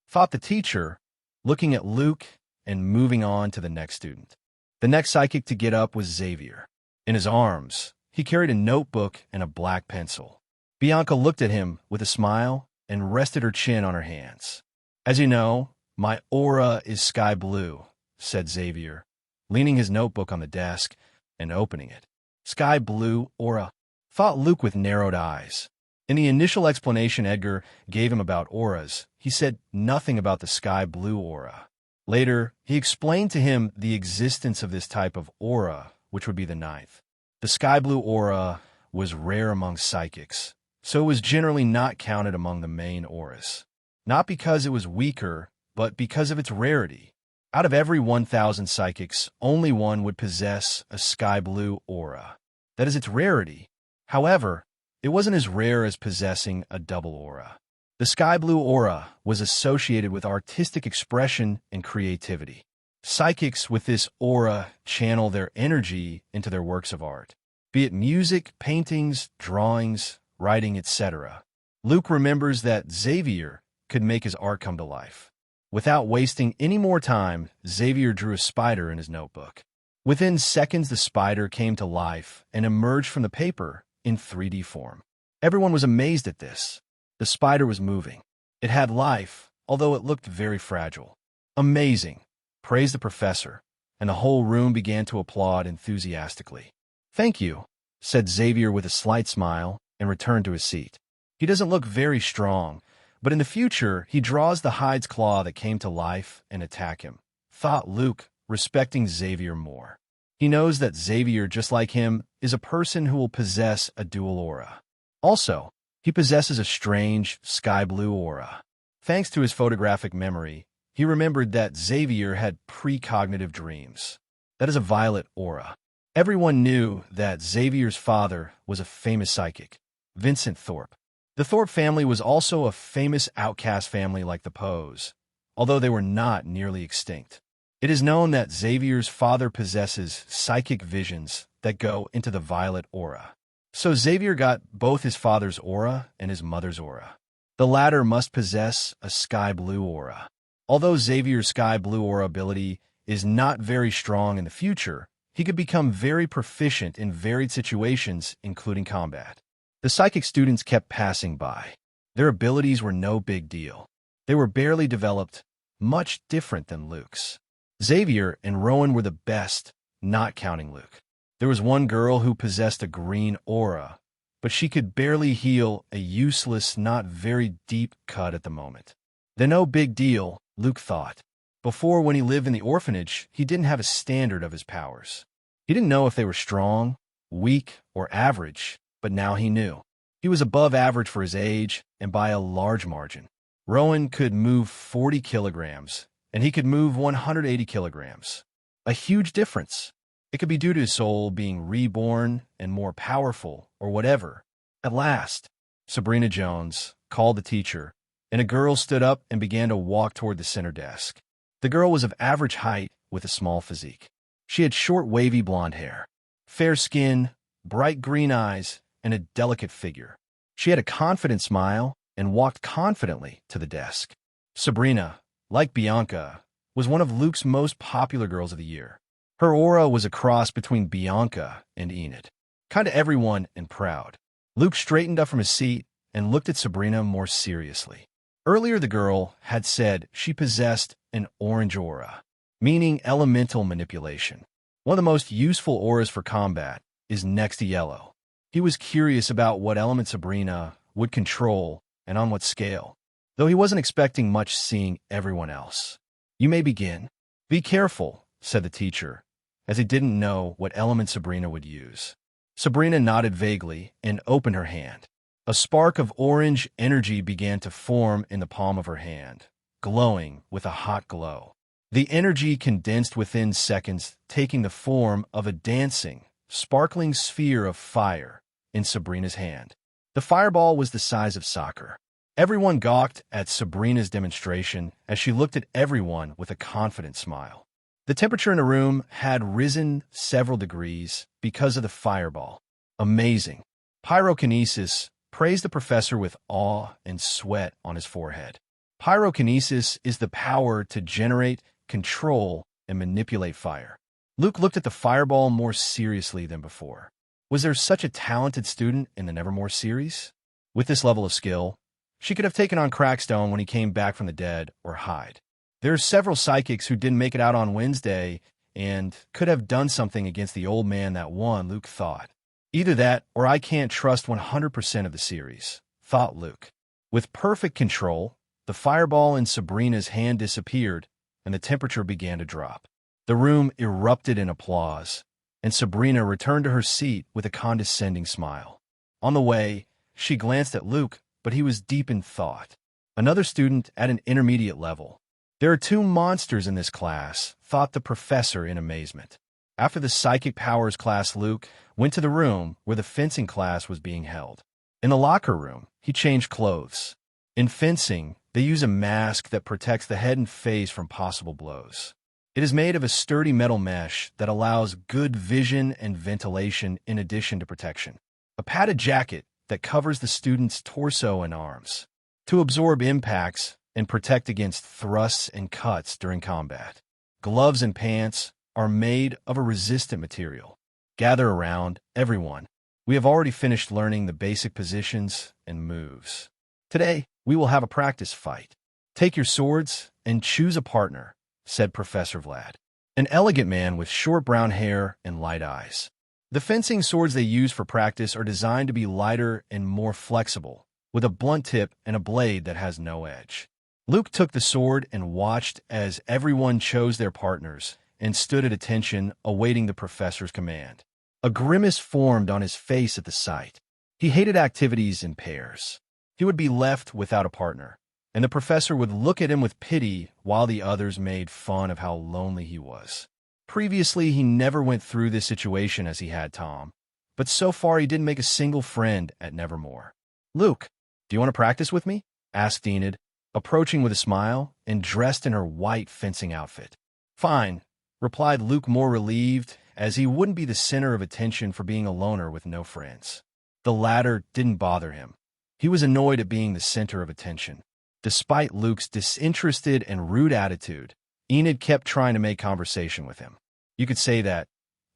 thought the teacher, looking at Luke and moving on to the next student. The next psychic to get up was Xavier. In his arms, he carried a notebook and a black pencil. Bianca looked at him with a smile and rested her chin on her hands. "As you know, my aura is sky blue," said Xavier, leaning his notebook on the desk and opening it. "Sky blue aura," thought Luke with narrowed eyes. In the initial explanation Edgar gave him about auras, he said nothing about the sky blue aura. Later, he explained to him the existence of this type of aura, which would be the ninth. The sky blue aura was rare among psychics, so it was generally not counted among the main auras. Not because it was weaker, but because of its rarity. Out of every 1,000 psychics, only one would possess a sky blue aura. That is its rarity. However, it wasn't as rare as possessing a double aura. The sky blue aura was associated with artistic expression and creativity. Psychics with this aura channel their energy into their works of art, be it music, paintings, drawings, writing, etc. Luke remembers that Xavier could make his art come to life. Without wasting any more time, Xavier drew a spider in his notebook. Within seconds, the spider came to life and emerged from the paper in 3D form. Everyone was amazed at this. The spider was moving. It had life, although it looked very fragile. "Amazing," praised the professor, and the whole room began to applaud enthusiastically. "Thank you," said Xavier with a slight smile and returned to his seat. "He doesn't look very strong, but in the future he draws the hide's claw that came to life and attack him," thought Luke, respecting Xavier more. He knows that Xavier, just like him, is a person who will possess a dual aura. Also, he possesses a strange sky blue aura. Thanks to his photographic memory, he remembered that Xavier had precognitive dreams. That is a violet aura. Everyone knew that Xavier's father was a famous psychic, Vincent Thorpe. The Thorpe family was also a famous outcast family like the Poes, although they were not nearly extinct. It is known that Xavier's father possesses psychic visions that go into the violet aura. So Xavier got both his father's aura and his mother's aura. The latter must possess a sky blue aura. Although Xavier's sky blue aura ability is not very strong in the future, he could become very proficient in varied situations, including combat. The psychic students kept passing by. Their abilities were no big deal. They were barely developed, much different than Luke's. Xavier and Rowan were the best, not counting Luke. There was one girl who possessed a green aura, but she could barely heal a useless, not very deep cut at the moment. The no big deal, Luke thought. Before, when he lived in the orphanage, he didn't have a standard of his powers. He didn't know if they were strong, weak, or average, but now he knew. He was above average for his age, and by a large margin. Rowan could move 40 kilograms, and he could move 180 kilograms. A huge difference. It could be due to his soul being reborn and more powerful, or whatever. At last, Sabrina Jones called the teacher, and a girl stood up and began to walk toward the center desk. The girl was of average height with a small physique. She had short, wavy blonde hair, fair skin, bright green eyes, and a delicate figure. She had a confident smile and walked confidently to the desk. Sabrina, like Bianca, was one of Luke's most popular girls of the year. Her aura was a cross between Bianca and Enid. Kinda everyone and proud. Luke straightened up from his seat and looked at Sabrina more seriously. Earlier, the girl had said she possessed an orange aura, meaning elemental manipulation. One of the most useful auras for combat is next to yellow. He was curious about what element Sabrina would control and on what scale, though he wasn't expecting much seeing everyone else. "You may begin." "Be careful," said the teacher, as he didn't know what element Sabrina would use. Sabrina nodded vaguely and opened her hand. A spark of orange energy began to form in the palm of her hand, glowing with a hot glow. The energy condensed within seconds, taking the form of a dancing, sparkling sphere of fire in Sabrina's hand. The fireball was the size of soccer. Everyone gawked at Sabrina's demonstration as she looked at everyone with a confident smile. The temperature in the room had risen several degrees because of the fireball. "Amazing." Pyrokinesis praised the professor with awe and sweat on his forehead. Pyrokinesis is the power to generate, control, and manipulate fire. Luke looked at the fireball more seriously than before. Was there such a talented student in the Nevermore series? With this level of skill, she could have taken on Crackstone when he came back from the dead, or Hyde. There are several psychics who didn't make it out on Wednesday and could have done something against the old man that won, Luke thought. Either that, or I can't trust 100% of the series, thought Luke. With perfect control, the fireball in Sabrina's hand disappeared, and the temperature began to drop. The room erupted in applause, and Sabrina returned to her seat with a condescending smile. On the way, she glanced at Luke, but he was deep in thought. Another student at an intermediate level. "There are two monsters in this class," thought the professor in amazement. After the psychic powers class, Luke went to the room where the fencing class was being held. In the locker room, he changed clothes. In fencing, they use a mask that protects the head and face from possible blows. It is made of a sturdy metal mesh that allows good vision and ventilation in addition to protection. A padded jacket that covers the student's torso and arms to absorb impacts and protect against thrusts and cuts during combat. Gloves and pants are made of a resistant material. Gather around, everyone. We have already finished learning the basic positions and moves. Today, we will have a practice fight. Take your swords and choose a partner, said Professor Vlad. An elegant man with short brown hair and light eyes. The fencing swords they use for practice are designed to be lighter and more flexible, with a blunt tip and a blade that has no edge. Luke took the sword and watched as everyone chose their partners and stood at attention, awaiting the professor's command. A grimace formed on his face at the sight. He hated activities in pairs. He would be left without a partner, and the professor would look at him with pity while the others made fun of how lonely he was. Previously, he never went through this situation as he had Tom, but so far he didn't make a single friend at Nevermore. "Luke, do you want to practice with me?" asked Enid, approaching with a smile and dressed in her white fencing outfit. "Fine," replied Luke, more relieved, as he wouldn't be the center of attention for being a loner with no friends. The latter didn't bother him. He was annoyed at being the center of attention. Despite Luke's disinterested and rude attitude, Enid kept trying to make conversation with him. You could say that,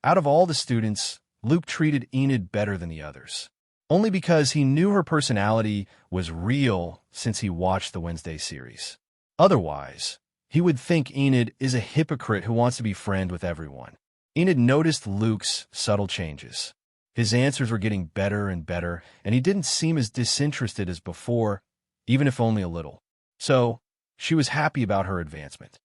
out of all the students, Luke treated Enid better than the others. Only because he knew her personality was real since he watched the Wednesday series. Otherwise, he would think Enid is a hypocrite who wants to be friends with everyone. Enid noticed Luke's subtle changes. His answers were getting better and better, and he didn't seem as disinterested as before, even if only a little. So, she was happy about her advancement.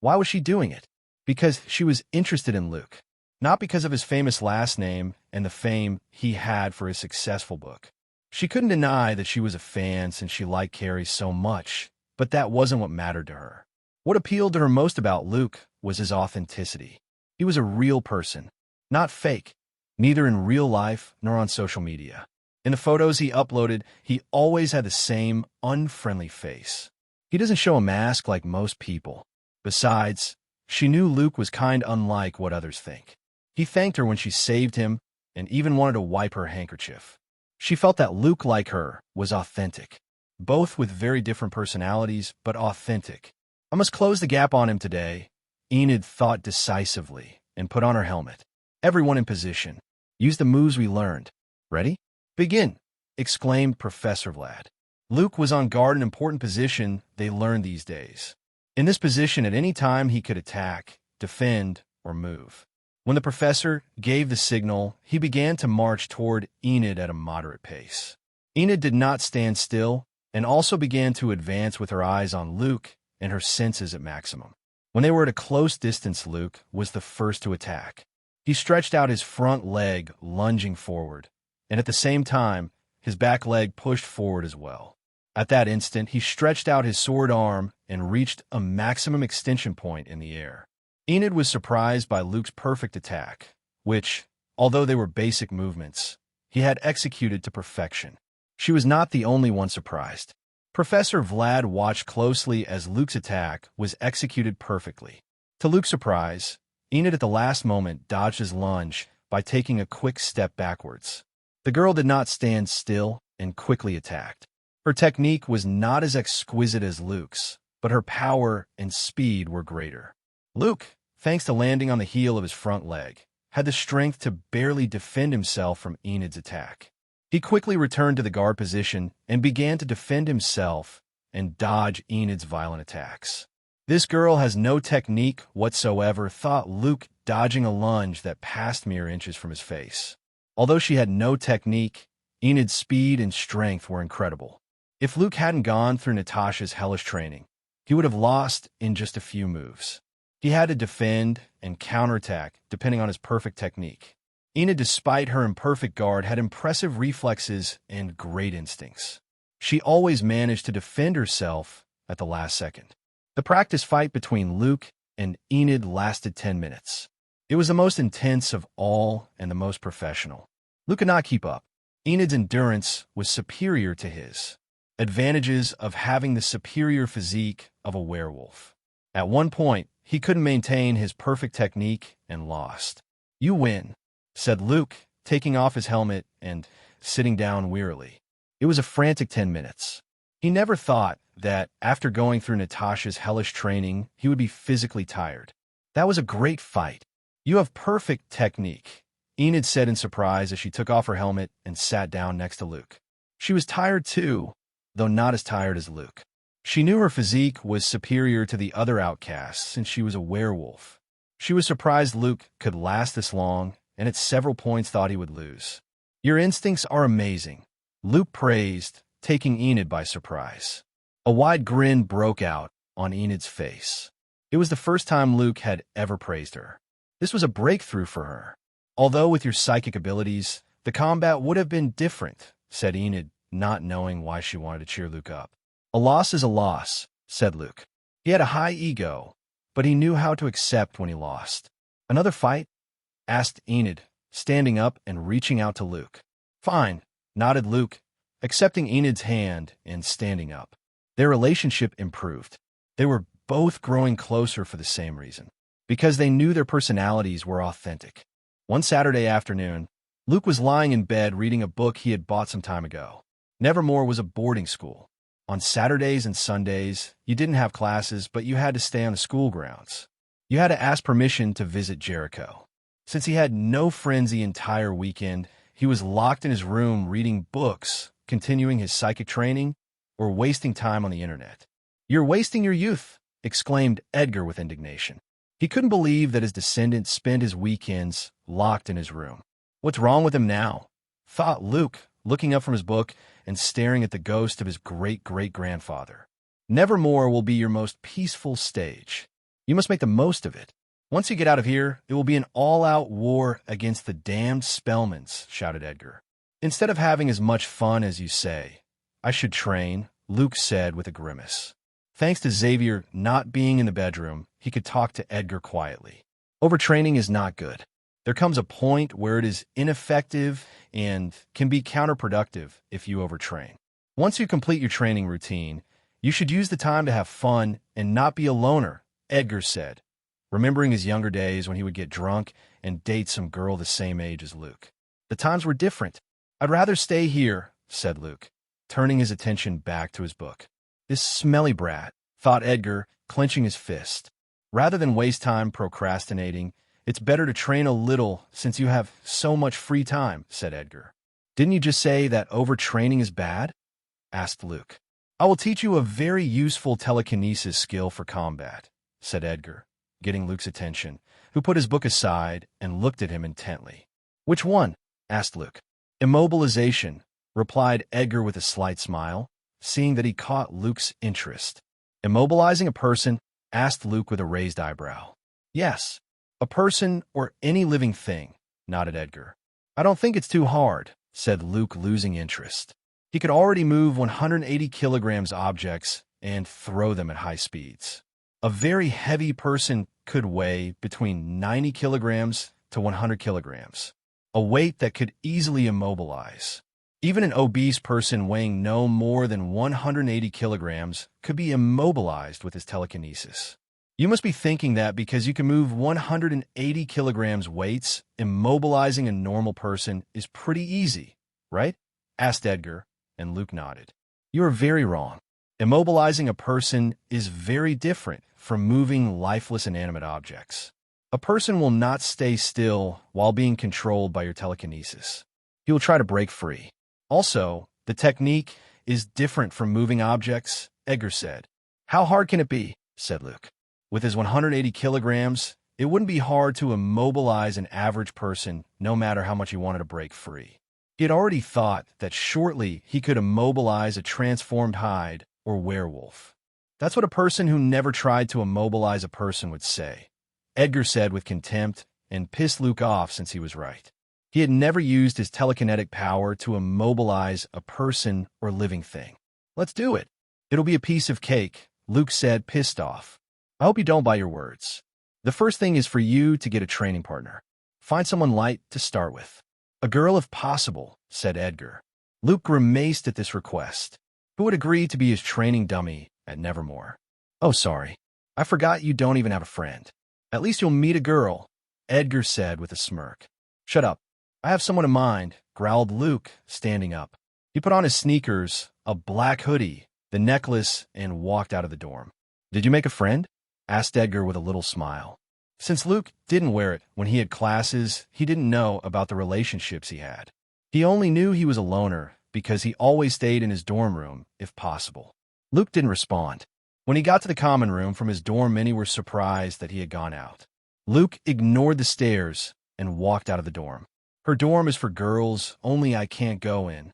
Why was she doing it? Because she was interested in Luke, not because of his famous last name and the fame he had for his successful book. She couldn't deny that she was a fan since she liked Carrie so much, but that wasn't what mattered to her. What appealed to her most about Luke was his authenticity. He was a real person, not fake, neither in real life nor on social media. In the photos he uploaded, he always had the same unfriendly face. He doesn't show a mask like most people. Besides, she knew Luke was kind unlike what others think. He thanked her when she saved him and even wanted to wipe her handkerchief. She felt that Luke, like her, was authentic. Both with very different personalities, but authentic. I must close the gap on him today, Enid thought decisively and put on her helmet. Everyone in position. Use the moves we learned. Ready? Begin, exclaimed Professor Vlad. Luke was on guard, an important position they learned these days. In this position, at any time, he could attack, defend, or move. When the professor gave the signal, he began to march toward Enid at a moderate pace. Enid did not stand still and also began to advance with her eyes on Luke and her senses at maximum. When they were at a close distance, Luke was the first to attack. He stretched out his front leg, lunging forward, and at the same time, his back leg pushed forward as well. At that instant, he stretched out his sword arm and reached a maximum extension point in the air. Enid was surprised by Luke's perfect attack, which, although they were basic movements, he had executed to perfection. She was not the only one surprised. Professor Vlad watched closely as Luke's attack was executed perfectly. To Luke's surprise, Enid at the last moment dodged his lunge by taking a quick step backwards. The girl did not stand still and quickly attacked. Her technique was not as exquisite as Luke's, but her power and speed were greater. Luke, thanks to landing on the heel of his front leg, had the strength to barely defend himself from Enid's attack. He quickly returned to the guard position and began to defend himself and dodge Enid's violent attacks. This girl has no technique whatsoever, thought Luke, dodging a lunge that passed mere inches from his face. Although she had no technique, Enid's speed and strength were incredible. If Luke hadn't gone through Natasha's hellish training, he would have lost in just a few moves. He had to defend and counterattack depending on his perfect technique. Enid, despite her imperfect guard, had impressive reflexes and great instincts. She always managed to defend herself at the last second. The practice fight between Luke and Enid lasted 10 minutes. It was the most intense of all and the most professional. Luke could not keep up. Enid's endurance was superior to his. Advantages of having the superior physique of a werewolf. At one point, he couldn't maintain his perfect technique and lost. "You win," said Luke, taking off his helmet and sitting down wearily. It was a frantic 10 minutes. He never thought that after going through Natasha's hellish training, he would be physically tired. "That was a great fight. You have perfect technique," Enid said in surprise as she took off her helmet and sat down next to Luke. She was tired too, though not as tired as Luke. She knew her physique was superior to the other outcasts since she was a werewolf. She was surprised Luke could last this long and at several points thought he would lose. "Your instincts are amazing," Luke praised, taking Enid by surprise. A wide grin broke out on Enid's face. It was the first time Luke had ever praised her. This was a breakthrough for her. "Although with your psychic abilities, the combat would have been different," said Enid, not knowing why she wanted to cheer Luke up. "A loss is a loss," said Luke. He had a high ego, but he knew how to accept when he lost. "Another fight?" asked Enid, standing up and reaching out to Luke. "Fine," nodded Luke, accepting Enid's hand and standing up. Their relationship improved. They were both growing closer for the same reason, because they knew their personalities were authentic. One Saturday afternoon, Luke was lying in bed reading a book he had bought some time ago. Nevermore was a boarding school. On Saturdays and Sundays, you didn't have classes, but you had to stay on the school grounds. You had to ask permission to visit Jericho. Since he had no friends the entire weekend, he was locked in his room reading books, continuing his psychic training, or wasting time on the internet. "You're wasting your youth," exclaimed Edgar with indignation. He couldn't believe that his descendant spent his weekends locked in his room. "What's wrong with him now?" thought Luke, looking up from his book and staring at the ghost of his great-great-grandfather. "Nevermore will be your most peaceful stage. You must make the most of it. Once you get out of here, it will be an all-out war against the damned Spellmans," shouted Edgar. "Instead of having as much fun as you say, I should train," Luke said with a grimace. Thanks to Xavier not being in the bedroom, he could talk to Edgar quietly. Overtraining is not good. There comes a point where it is ineffective and can be counterproductive if you overtrain. Once you complete your training routine, you should use the time to have fun and not be a loner, Edgar said, remembering his younger days when he would get drunk and date some girl the same age as Luke. "The times were different. I'd rather stay here," said Luke, turning his attention back to his book. "This smelly brat," thought Edgar, clenching his fist. "Rather than waste time procrastinating, it's better to train a little since you have so much free time," said Edgar. "Didn't you just say that overtraining is bad?" asked Luke. I will teach you a very useful telekinesis skill for combat, said Edgar, getting Luke's attention, who put his book aside and looked at him intently. Which one? Asked Luke. Immobilization, replied Edgar with a slight smile, seeing that he caught Luke's interest. Immobilizing a person? Asked Luke with a raised eyebrow. Yes, a person or any living thing, nodded Edgar. I don't think it's too hard, said Luke, losing interest. He could already move 180 kilograms objects and throw them at high speeds. A very heavy person could weigh between 90 kilograms to 100 kilograms, a weight that could easily immobilize. Even an obese person weighing no more than 180 kilograms could be immobilized with his telekinesis. You must be thinking that because you can move 180 kilograms weights, immobilizing a normal person is pretty easy, right? Asked Edgar, and Luke nodded. You are very wrong. Immobilizing a person is very different from moving lifeless inanimate objects. A person will not stay still while being controlled by your telekinesis. He will try to break free. Also, the technique is different from moving objects, Edgar said. How hard can it be? Said Luke. With his 180 kilograms, it wouldn't be hard to immobilize an average person no matter how much he wanted to break free. He had already thought that shortly he could immobilize a transformed Hyde or werewolf. That's what a person who never tried to immobilize a person would say, Edgar said with contempt, and pissed Luke off since he was right. He had never used his telekinetic power to immobilize a person or living thing. Let's do it. It'll be a piece of cake, Luke said, pissed off. I hope you don't buy your words. The first thing is for you to get a training partner. Find someone light to start with. A girl if possible, said Edgar. Luke grimaced at this request. Who would agree to be his training dummy at Nevermore? Oh, sorry. I forgot you don't even have a friend. At least you'll meet a girl, Edgar said with a smirk. Shut up. I have someone in mind, growled Luke, standing up. He put on his sneakers, a black hoodie, the necklace, and walked out of the dorm. Did you make a friend? Asked Edgar with a little smile. Since Luke didn't wear it when he had classes, he didn't know about the relationships he had. He only knew he was a loner because he always stayed in his dorm room, if possible. Luke didn't respond. When he got to the common room from his dorm, many were surprised that he had gone out. Luke ignored the stares and walked out of the dorm. Her dorm is for girls, only I can't go in,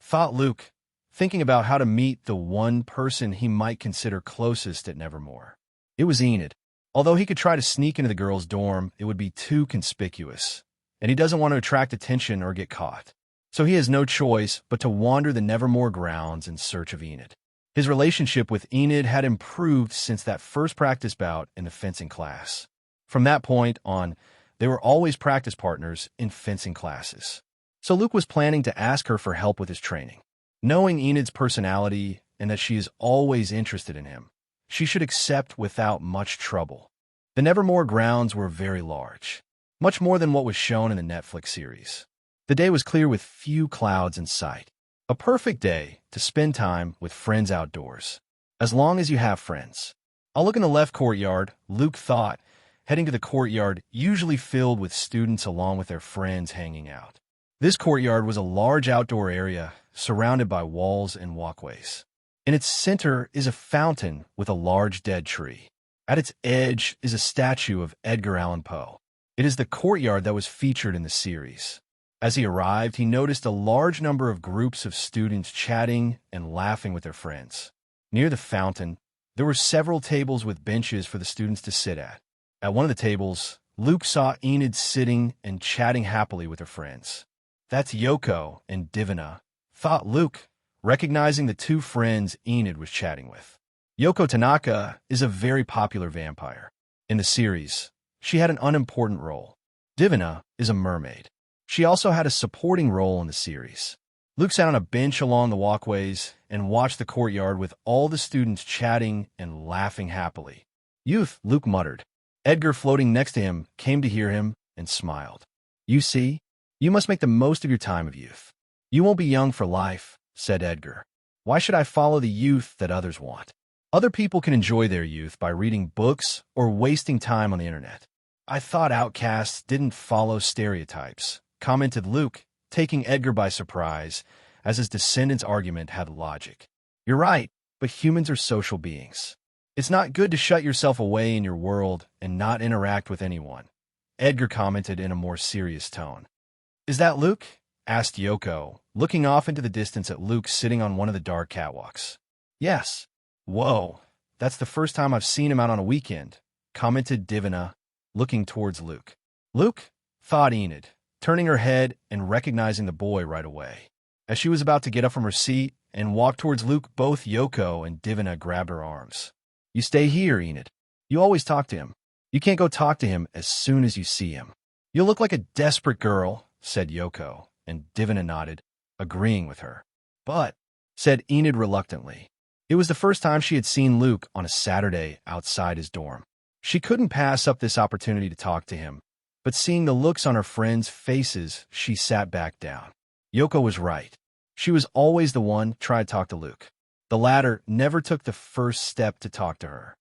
thought Luke, thinking about how to meet the one person he might consider closest at Nevermore. It was Enid. Although he could try to sneak into the girls' dorm, it would be too conspicuous, and he doesn't want to attract attention or get caught. So he has no choice but to wander the Nevermore grounds in search of Enid. His relationship with Enid had improved since that first practice bout in the fencing class. From that point on, they were always practice partners in fencing classes. So Luke was planning to ask her for help with his training. Knowing Enid's personality and that she is always interested in him, she should accept without much trouble. The Nevermore grounds were very large, much more than what was shown in the Netflix series. The day was clear with few clouds in sight. A perfect day to spend time with friends outdoors, as long as you have friends. I'll look in the left courtyard, Luke thought, heading to the courtyard usually filled with students along with their friends hanging out. This courtyard was a large outdoor area surrounded by walls and walkways. In its center is a fountain with a large dead tree. At its edge is a statue of Edgar Allan Poe. It is the courtyard that was featured in the series. As he arrived, he noticed a large number of groups of students chatting and laughing with their friends. Near the fountain, there were several tables with benches for the students to sit at. At one of the tables, Luke saw Enid sitting and chatting happily with her friends. That's Yoko and Divina, thought Luke, recognizing the two friends Enid was chatting with. Yoko Tanaka is a very popular vampire. In the series, she had an unimportant role. Divina is a mermaid. She also had a supporting role in the series. Luke sat on a bench along the walkways and watched the courtyard with all the students chatting and laughing happily. Youth, Luke muttered. Edgar, floating next to him, came to hear him and smiled. You see, you must make the most of your time of youth. You won't be young for life, said Edgar. Why should I follow the youth that others want? Other people can enjoy their youth by reading books or wasting time on the internet. I thought outcasts didn't follow stereotypes, commented Luke, taking Edgar by surprise, as his descendant's argument had logic. You're right, but humans are social beings. It's not good to shut yourself away in your world and not interact with anyone, Edgar commented in a more serious tone. Is that Luke? Asked Yoko, looking off into the distance at Luke sitting on one of the dark catwalks. Yes. Whoa, that's the first time I've seen him out on a weekend, commented Divina, looking towards Luke. Luke? Thought Enid, turning her head and recognizing the boy right away. As she was about to get up from her seat and walk towards Luke, both Yoko and Divina grabbed her arms. You stay here, Enid. You always talk to him. You can't go talk to him as soon as you see him. You look like a desperate girl, said Yoko, and Divina nodded, agreeing with her. But, said Enid reluctantly, it was the first time she had seen Luke on a Saturday outside his dorm. She couldn't pass up this opportunity to talk to him, but seeing the looks on her friends' faces, she sat back down. Yoko was right. She was always the one to try to talk to Luke. The latter never took the first step to talk to her.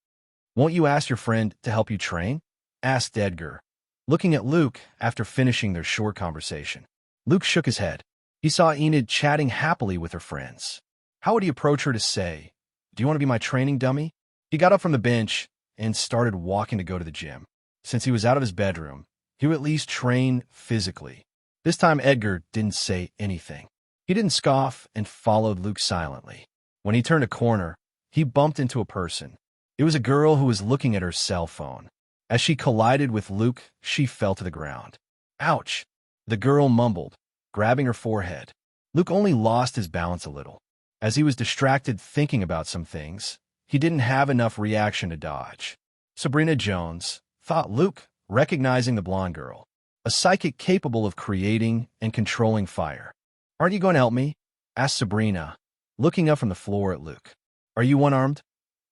Won't you ask your friend to help you train? Asked Edgar, looking at Luke after finishing their short conversation. Luke shook his head. He saw Enid chatting happily with her friends. How would he approach her to say, do you want to be my training dummy? He got up from the bench and started walking to go to the gym. Since he was out of his bedroom, he would at least train physically. This time Edgar didn't say anything. He didn't scoff and followed Luke silently. When he turned a corner, he bumped into a person. It was a girl who was looking at her cell phone. As she collided with Luke, she fell to the ground. Ouch! The girl mumbled, grabbing her forehead. Luke only lost his balance a little. As he was distracted thinking about some things, he didn't have enough reaction to dodge. Sabrina Jones, thought Luke, recognizing the blonde girl. A psychic capable of creating and controlling fire. Aren't you going to help me? Asked Sabrina, looking up from the floor at Luke. Are you one-armed?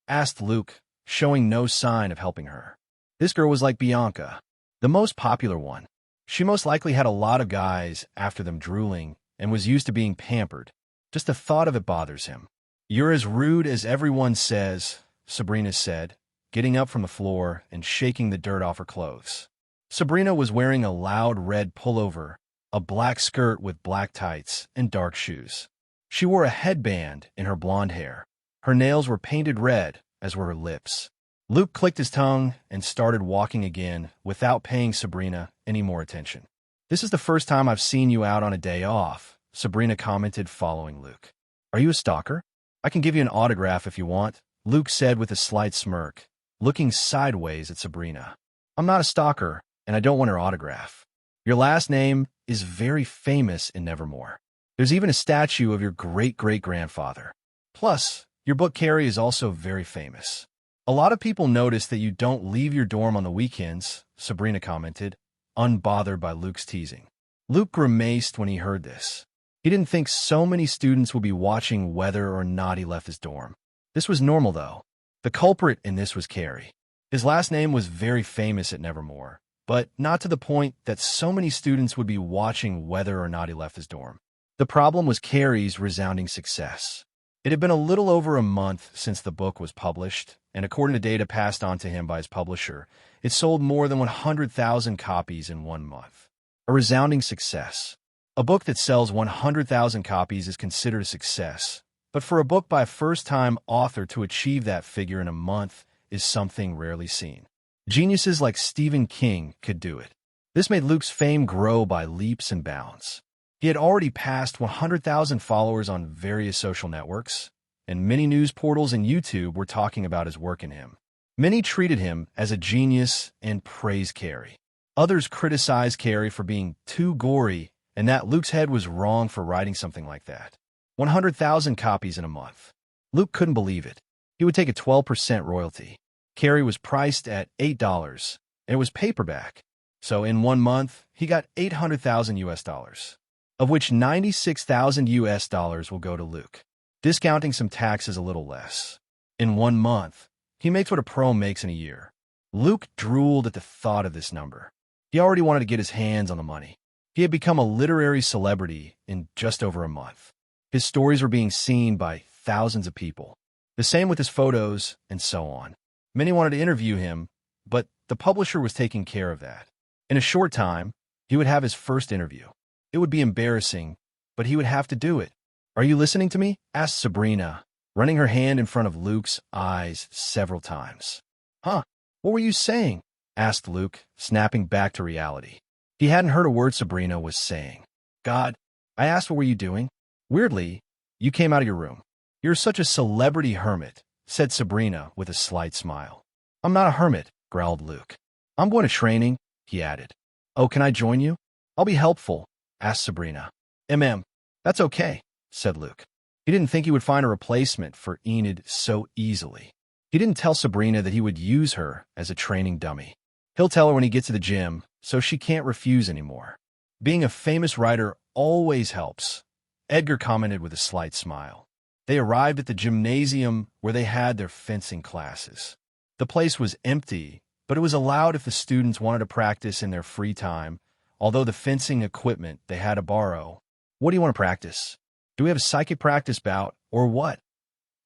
Asked Luke, showing no sign of helping her. This girl was like Bianca, the most popular one. She most likely had a lot of guys after them drooling and was used to being pampered. Just the thought of it bothers him. You're as rude as everyone says, Sabrina said, getting up from the floor and shaking the dirt off her clothes. Sabrina was wearing a loud red pullover, a black skirt with black tights, and dark shoes. She wore a headband in her blonde hair. Her nails were painted red, as were her lips. Luke clicked his tongue and started walking again without paying Sabrina any more attention. This is the first time I've seen you out on a day off, Sabrina commented following Luke. Are you a stalker? I can give you an autograph if you want, Luke said with a slight smirk, looking sideways at Sabrina. I'm not a stalker, and I don't want her autograph. Your last name is very famous in Nevermore. There's even a statue of your great-great-grandfather. Plus, your book Carrie is also very famous. A lot of people notice that you don't leave your dorm on the weekends, Sabrina commented, unbothered by Luke's teasing. Luke grimaced when he heard this. He didn't think so many students would be watching whether or not he left his dorm. This was normal, though. The culprit in this was Carrie. His last name was very famous at Nevermore, but not to the point that so many students would be watching whether or not he left his dorm. The problem was Carrie's resounding success. It had been a little over a month since the book was published, and according to data passed on to him by his publisher, it sold more than 100,000 copies in 1 month. A resounding success. A book that sells 100,000 copies is considered a success, but for a book by a first-time author to achieve that figure in a month is something rarely seen. Geniuses like Stephen King could do it. This made Luke's fame grow by leaps and bounds. He had already passed 100,000 followers on various social networks, and many news portals and YouTube were talking about his work in him. Many treated him as a genius and praised Carrie. Others criticized Carrie for being too gory and that Luke's head was wrong for writing something like that. 100,000 copies in a month. Luke couldn't believe it. He would take a 12% royalty. Carrie was priced at $8, and it was paperback. So in 1 month, he got 800,000 US dollars, of which 96,000 US dollars will go to Luke. Discounting some taxes a little less. In 1 month, he makes what a pro makes in a year. Luke drooled at the thought of this number. He already wanted to get his hands on the money. He had become a literary celebrity in just over a month. His stories were being seen by thousands of people. The same with his photos, and so on. Many wanted to interview him, but the publisher was taking care of that. In a short time, he would have his first interview. It would be embarrassing, but he would have to do it. Are you listening to me? Asked Sabrina, running her hand in front of Luke's eyes several times. Huh? What were you saying? Asked Luke, snapping back to reality. He hadn't heard a word Sabrina was saying. God, I asked what were you doing? Weirdly, you came out of your room. You're such a celebrity hermit, said Sabrina with a slight smile. I'm not a hermit, growled Luke. I'm going to training, he added. Oh, can I join you? I'll be helpful, asked Sabrina. That's okay, said Luke. He didn't think he would find a replacement for Enid so easily. He didn't tell Sabrina that he would use her as a training dummy. He'll tell her when he gets to the gym, so she can't refuse anymore. Being a famous writer always helps, Edgar commented with a slight smile. They arrived at the gymnasium where they had their fencing classes. The place was empty, but it was allowed if the students wanted to practice in their free time, although the fencing equipment they had to borrow. What do you want to practice? Do we have a psychic practice bout, or what?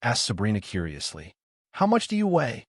Asked Sabrina curiously. How much do you weigh?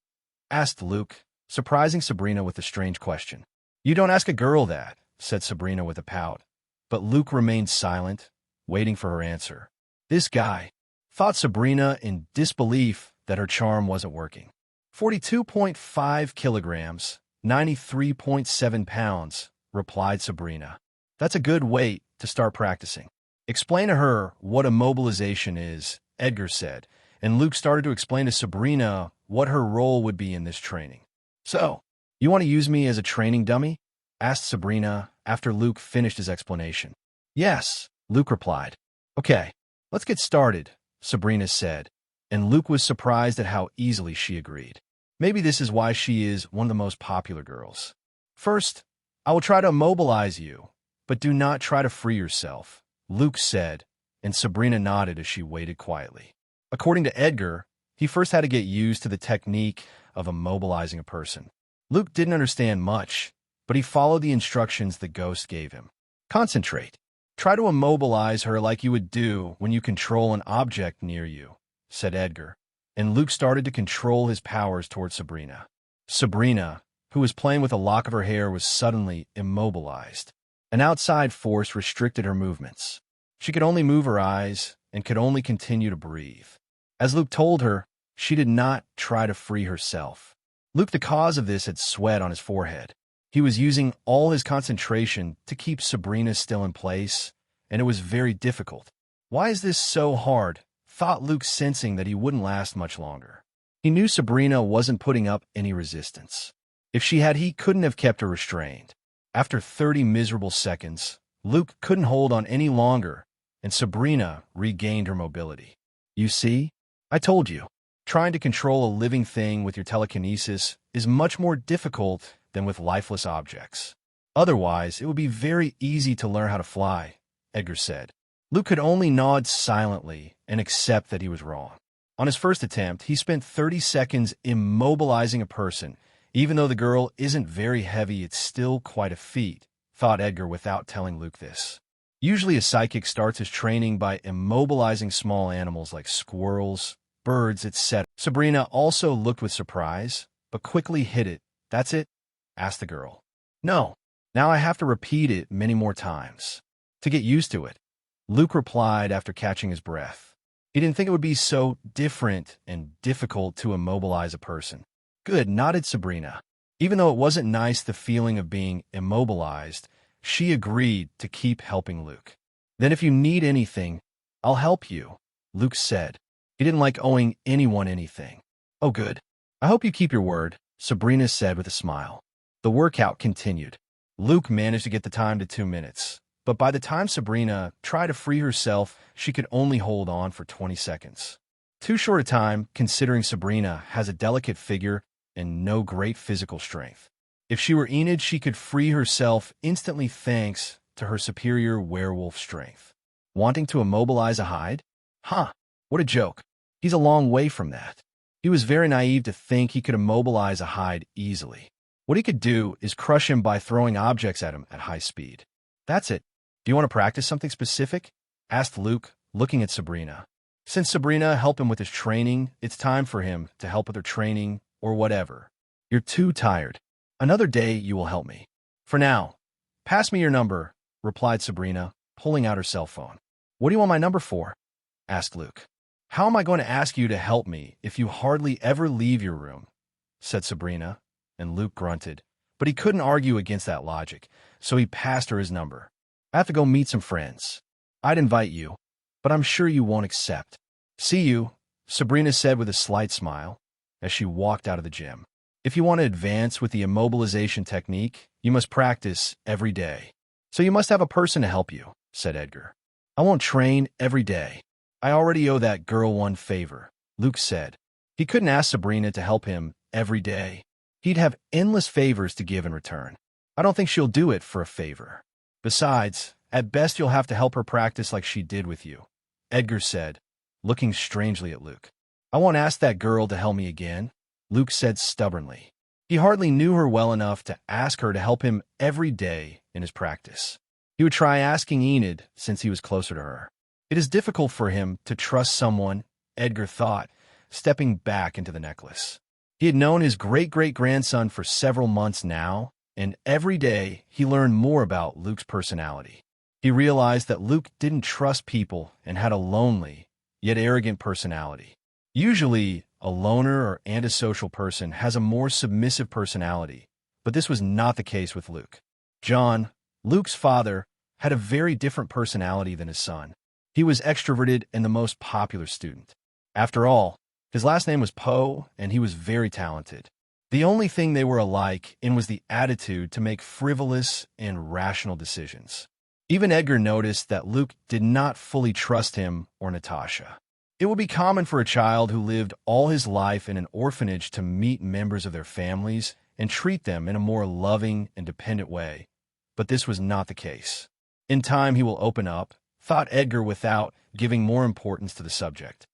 Asked Luke, surprising Sabrina with a strange question. You don't ask a girl that, said Sabrina with a pout. But Luke remained silent, waiting for her answer. This guy, thought Sabrina in disbelief that her charm wasn't working. 42.5 kilograms, 93.7 pounds, replied Sabrina. That's a good weight to start practicing. Explain to her what immobilization is, Edgar said, and Luke started to explain to Sabrina what her role would be in this training. So, you want to use me as a training dummy? Asked Sabrina after Luke finished his explanation. Yes, Luke replied. Okay, let's get started, Sabrina said, and Luke was surprised at how easily she agreed. Maybe this is why she is one of the most popular girls. First, I will try to immobilize you, but do not try to free yourself, Luke said, and Sabrina nodded as she waited quietly. According to Edgar, he first had to get used to the technique of immobilizing a person. Luke didn't understand much, but he followed the instructions the ghost gave him. Concentrate. Try to immobilize her like you would do when you control an object near you, said Edgar, and Luke started to control his powers toward Sabrina. Sabrina, who was playing with a lock of her hair, was suddenly immobilized. An outside force restricted her movements. She could only move her eyes and could only continue to breathe. As Luke told her, she did not try to free herself. Luke, the cause of this, had sweat on his forehead. He was using all his concentration to keep Sabrina still in place, and it was very difficult. Why is this so hard? Thought Luke, sensing that he wouldn't last much longer. He knew Sabrina wasn't putting up any resistance. If she had, he couldn't have kept her restrained. After 30 miserable seconds, Luke couldn't hold on any longer, and Sabrina regained her mobility. You see? I told you. Trying to control a living thing with your telekinesis is much more difficult than with lifeless objects. Otherwise, it would be very easy to learn how to fly, Edgar said. Luke could only nod silently and accept that he was wrong. On his first attempt, he spent 30 seconds immobilizing a person. Even though the girl isn't very heavy, it's still quite a feat, thought Edgar without telling Luke this. Usually a psychic starts his training by immobilizing small animals like squirrels, birds, etc. Sabrina also looked with surprise, but quickly hid it. That's it? Asked the girl. No. Now I have to repeat it many more times. To get used to it, Luke replied after catching his breath. He didn't think it would be so different and difficult to immobilize a person. Good, nodded Sabrina. Even though it wasn't nice, the feeling of being immobilized, she agreed to keep helping Luke. Then if you need anything, I'll help you, Luke said. He didn't like owing anyone anything. Oh, good. I hope you keep your word, Sabrina said with a smile. The workout continued. Luke managed to get the time to 2 minutes, but by the time Sabrina tried to free herself, she could only hold on for 20 seconds. Too short a time, considering Sabrina has a delicate figure and no great physical strength. If she were Enid, she could free herself instantly thanks to her superior werewolf strength. Wanting to immobilize a hide? Huh, what a joke. He's a long way from that. He was very naive to think he could immobilize a hide easily. What he could do is crush him by throwing objects at him at high speed. That's it. Do you want to practice something specific? Asked Luke, looking at Sabrina. Since Sabrina helped him with his training, it's time for him to help with her training or whatever. You're too tired. Another day you will help me. For now, pass me your number, replied Sabrina, pulling out her cell phone. What do you want my number for? asked Luke. How am I going to ask you to help me if you hardly ever leave your room? Said Sabrina, and Luke grunted. But he couldn't argue against that logic, so he passed her his number. I have to go meet some friends. I'd invite you, but I'm sure you won't accept. See you, Sabrina said with a slight smile as she walked out of the gym. If you want to advance with the immobilization technique, you must practice every day. So you must have a person to help you, said Edgar. I won't train every day. I already owe that girl one favor, Luke said. He couldn't ask Sabrina to help him every day. He'd have endless favors to give in return. I don't think she'll do it for a favor. Besides, at best you'll have to help her practice like she did with you, Edgar said, looking strangely at Luke. I won't ask that girl to help me again, Luke said stubbornly. He hardly knew her well enough to ask her to help him every day in his practice. He would try asking Enid since he was closer to her. It is difficult for him to trust someone, Edgar thought, stepping back into the necklace. He had known his great-great-grandson for several months now, and every day he learned more about Luke's personality. He realized that Luke didn't trust people and had a lonely, yet arrogant personality. Usually, a loner or antisocial person has a more submissive personality, but this was not the case with Luke. John, Luke's father, had a very different personality than his son. He was extroverted and the most popular student. After all, his last name was Poe, and he was very talented. The only thing they were alike in was the attitude to make frivolous and rational decisions. Even Edgar noticed that Luke did not fully trust him or Natasha. It would be common for a child who lived all his life in an orphanage to meet members of their families and treat them in a more loving and dependent way, but this was not the case. In time he will open up, thought Edgar without giving more importance to the subject.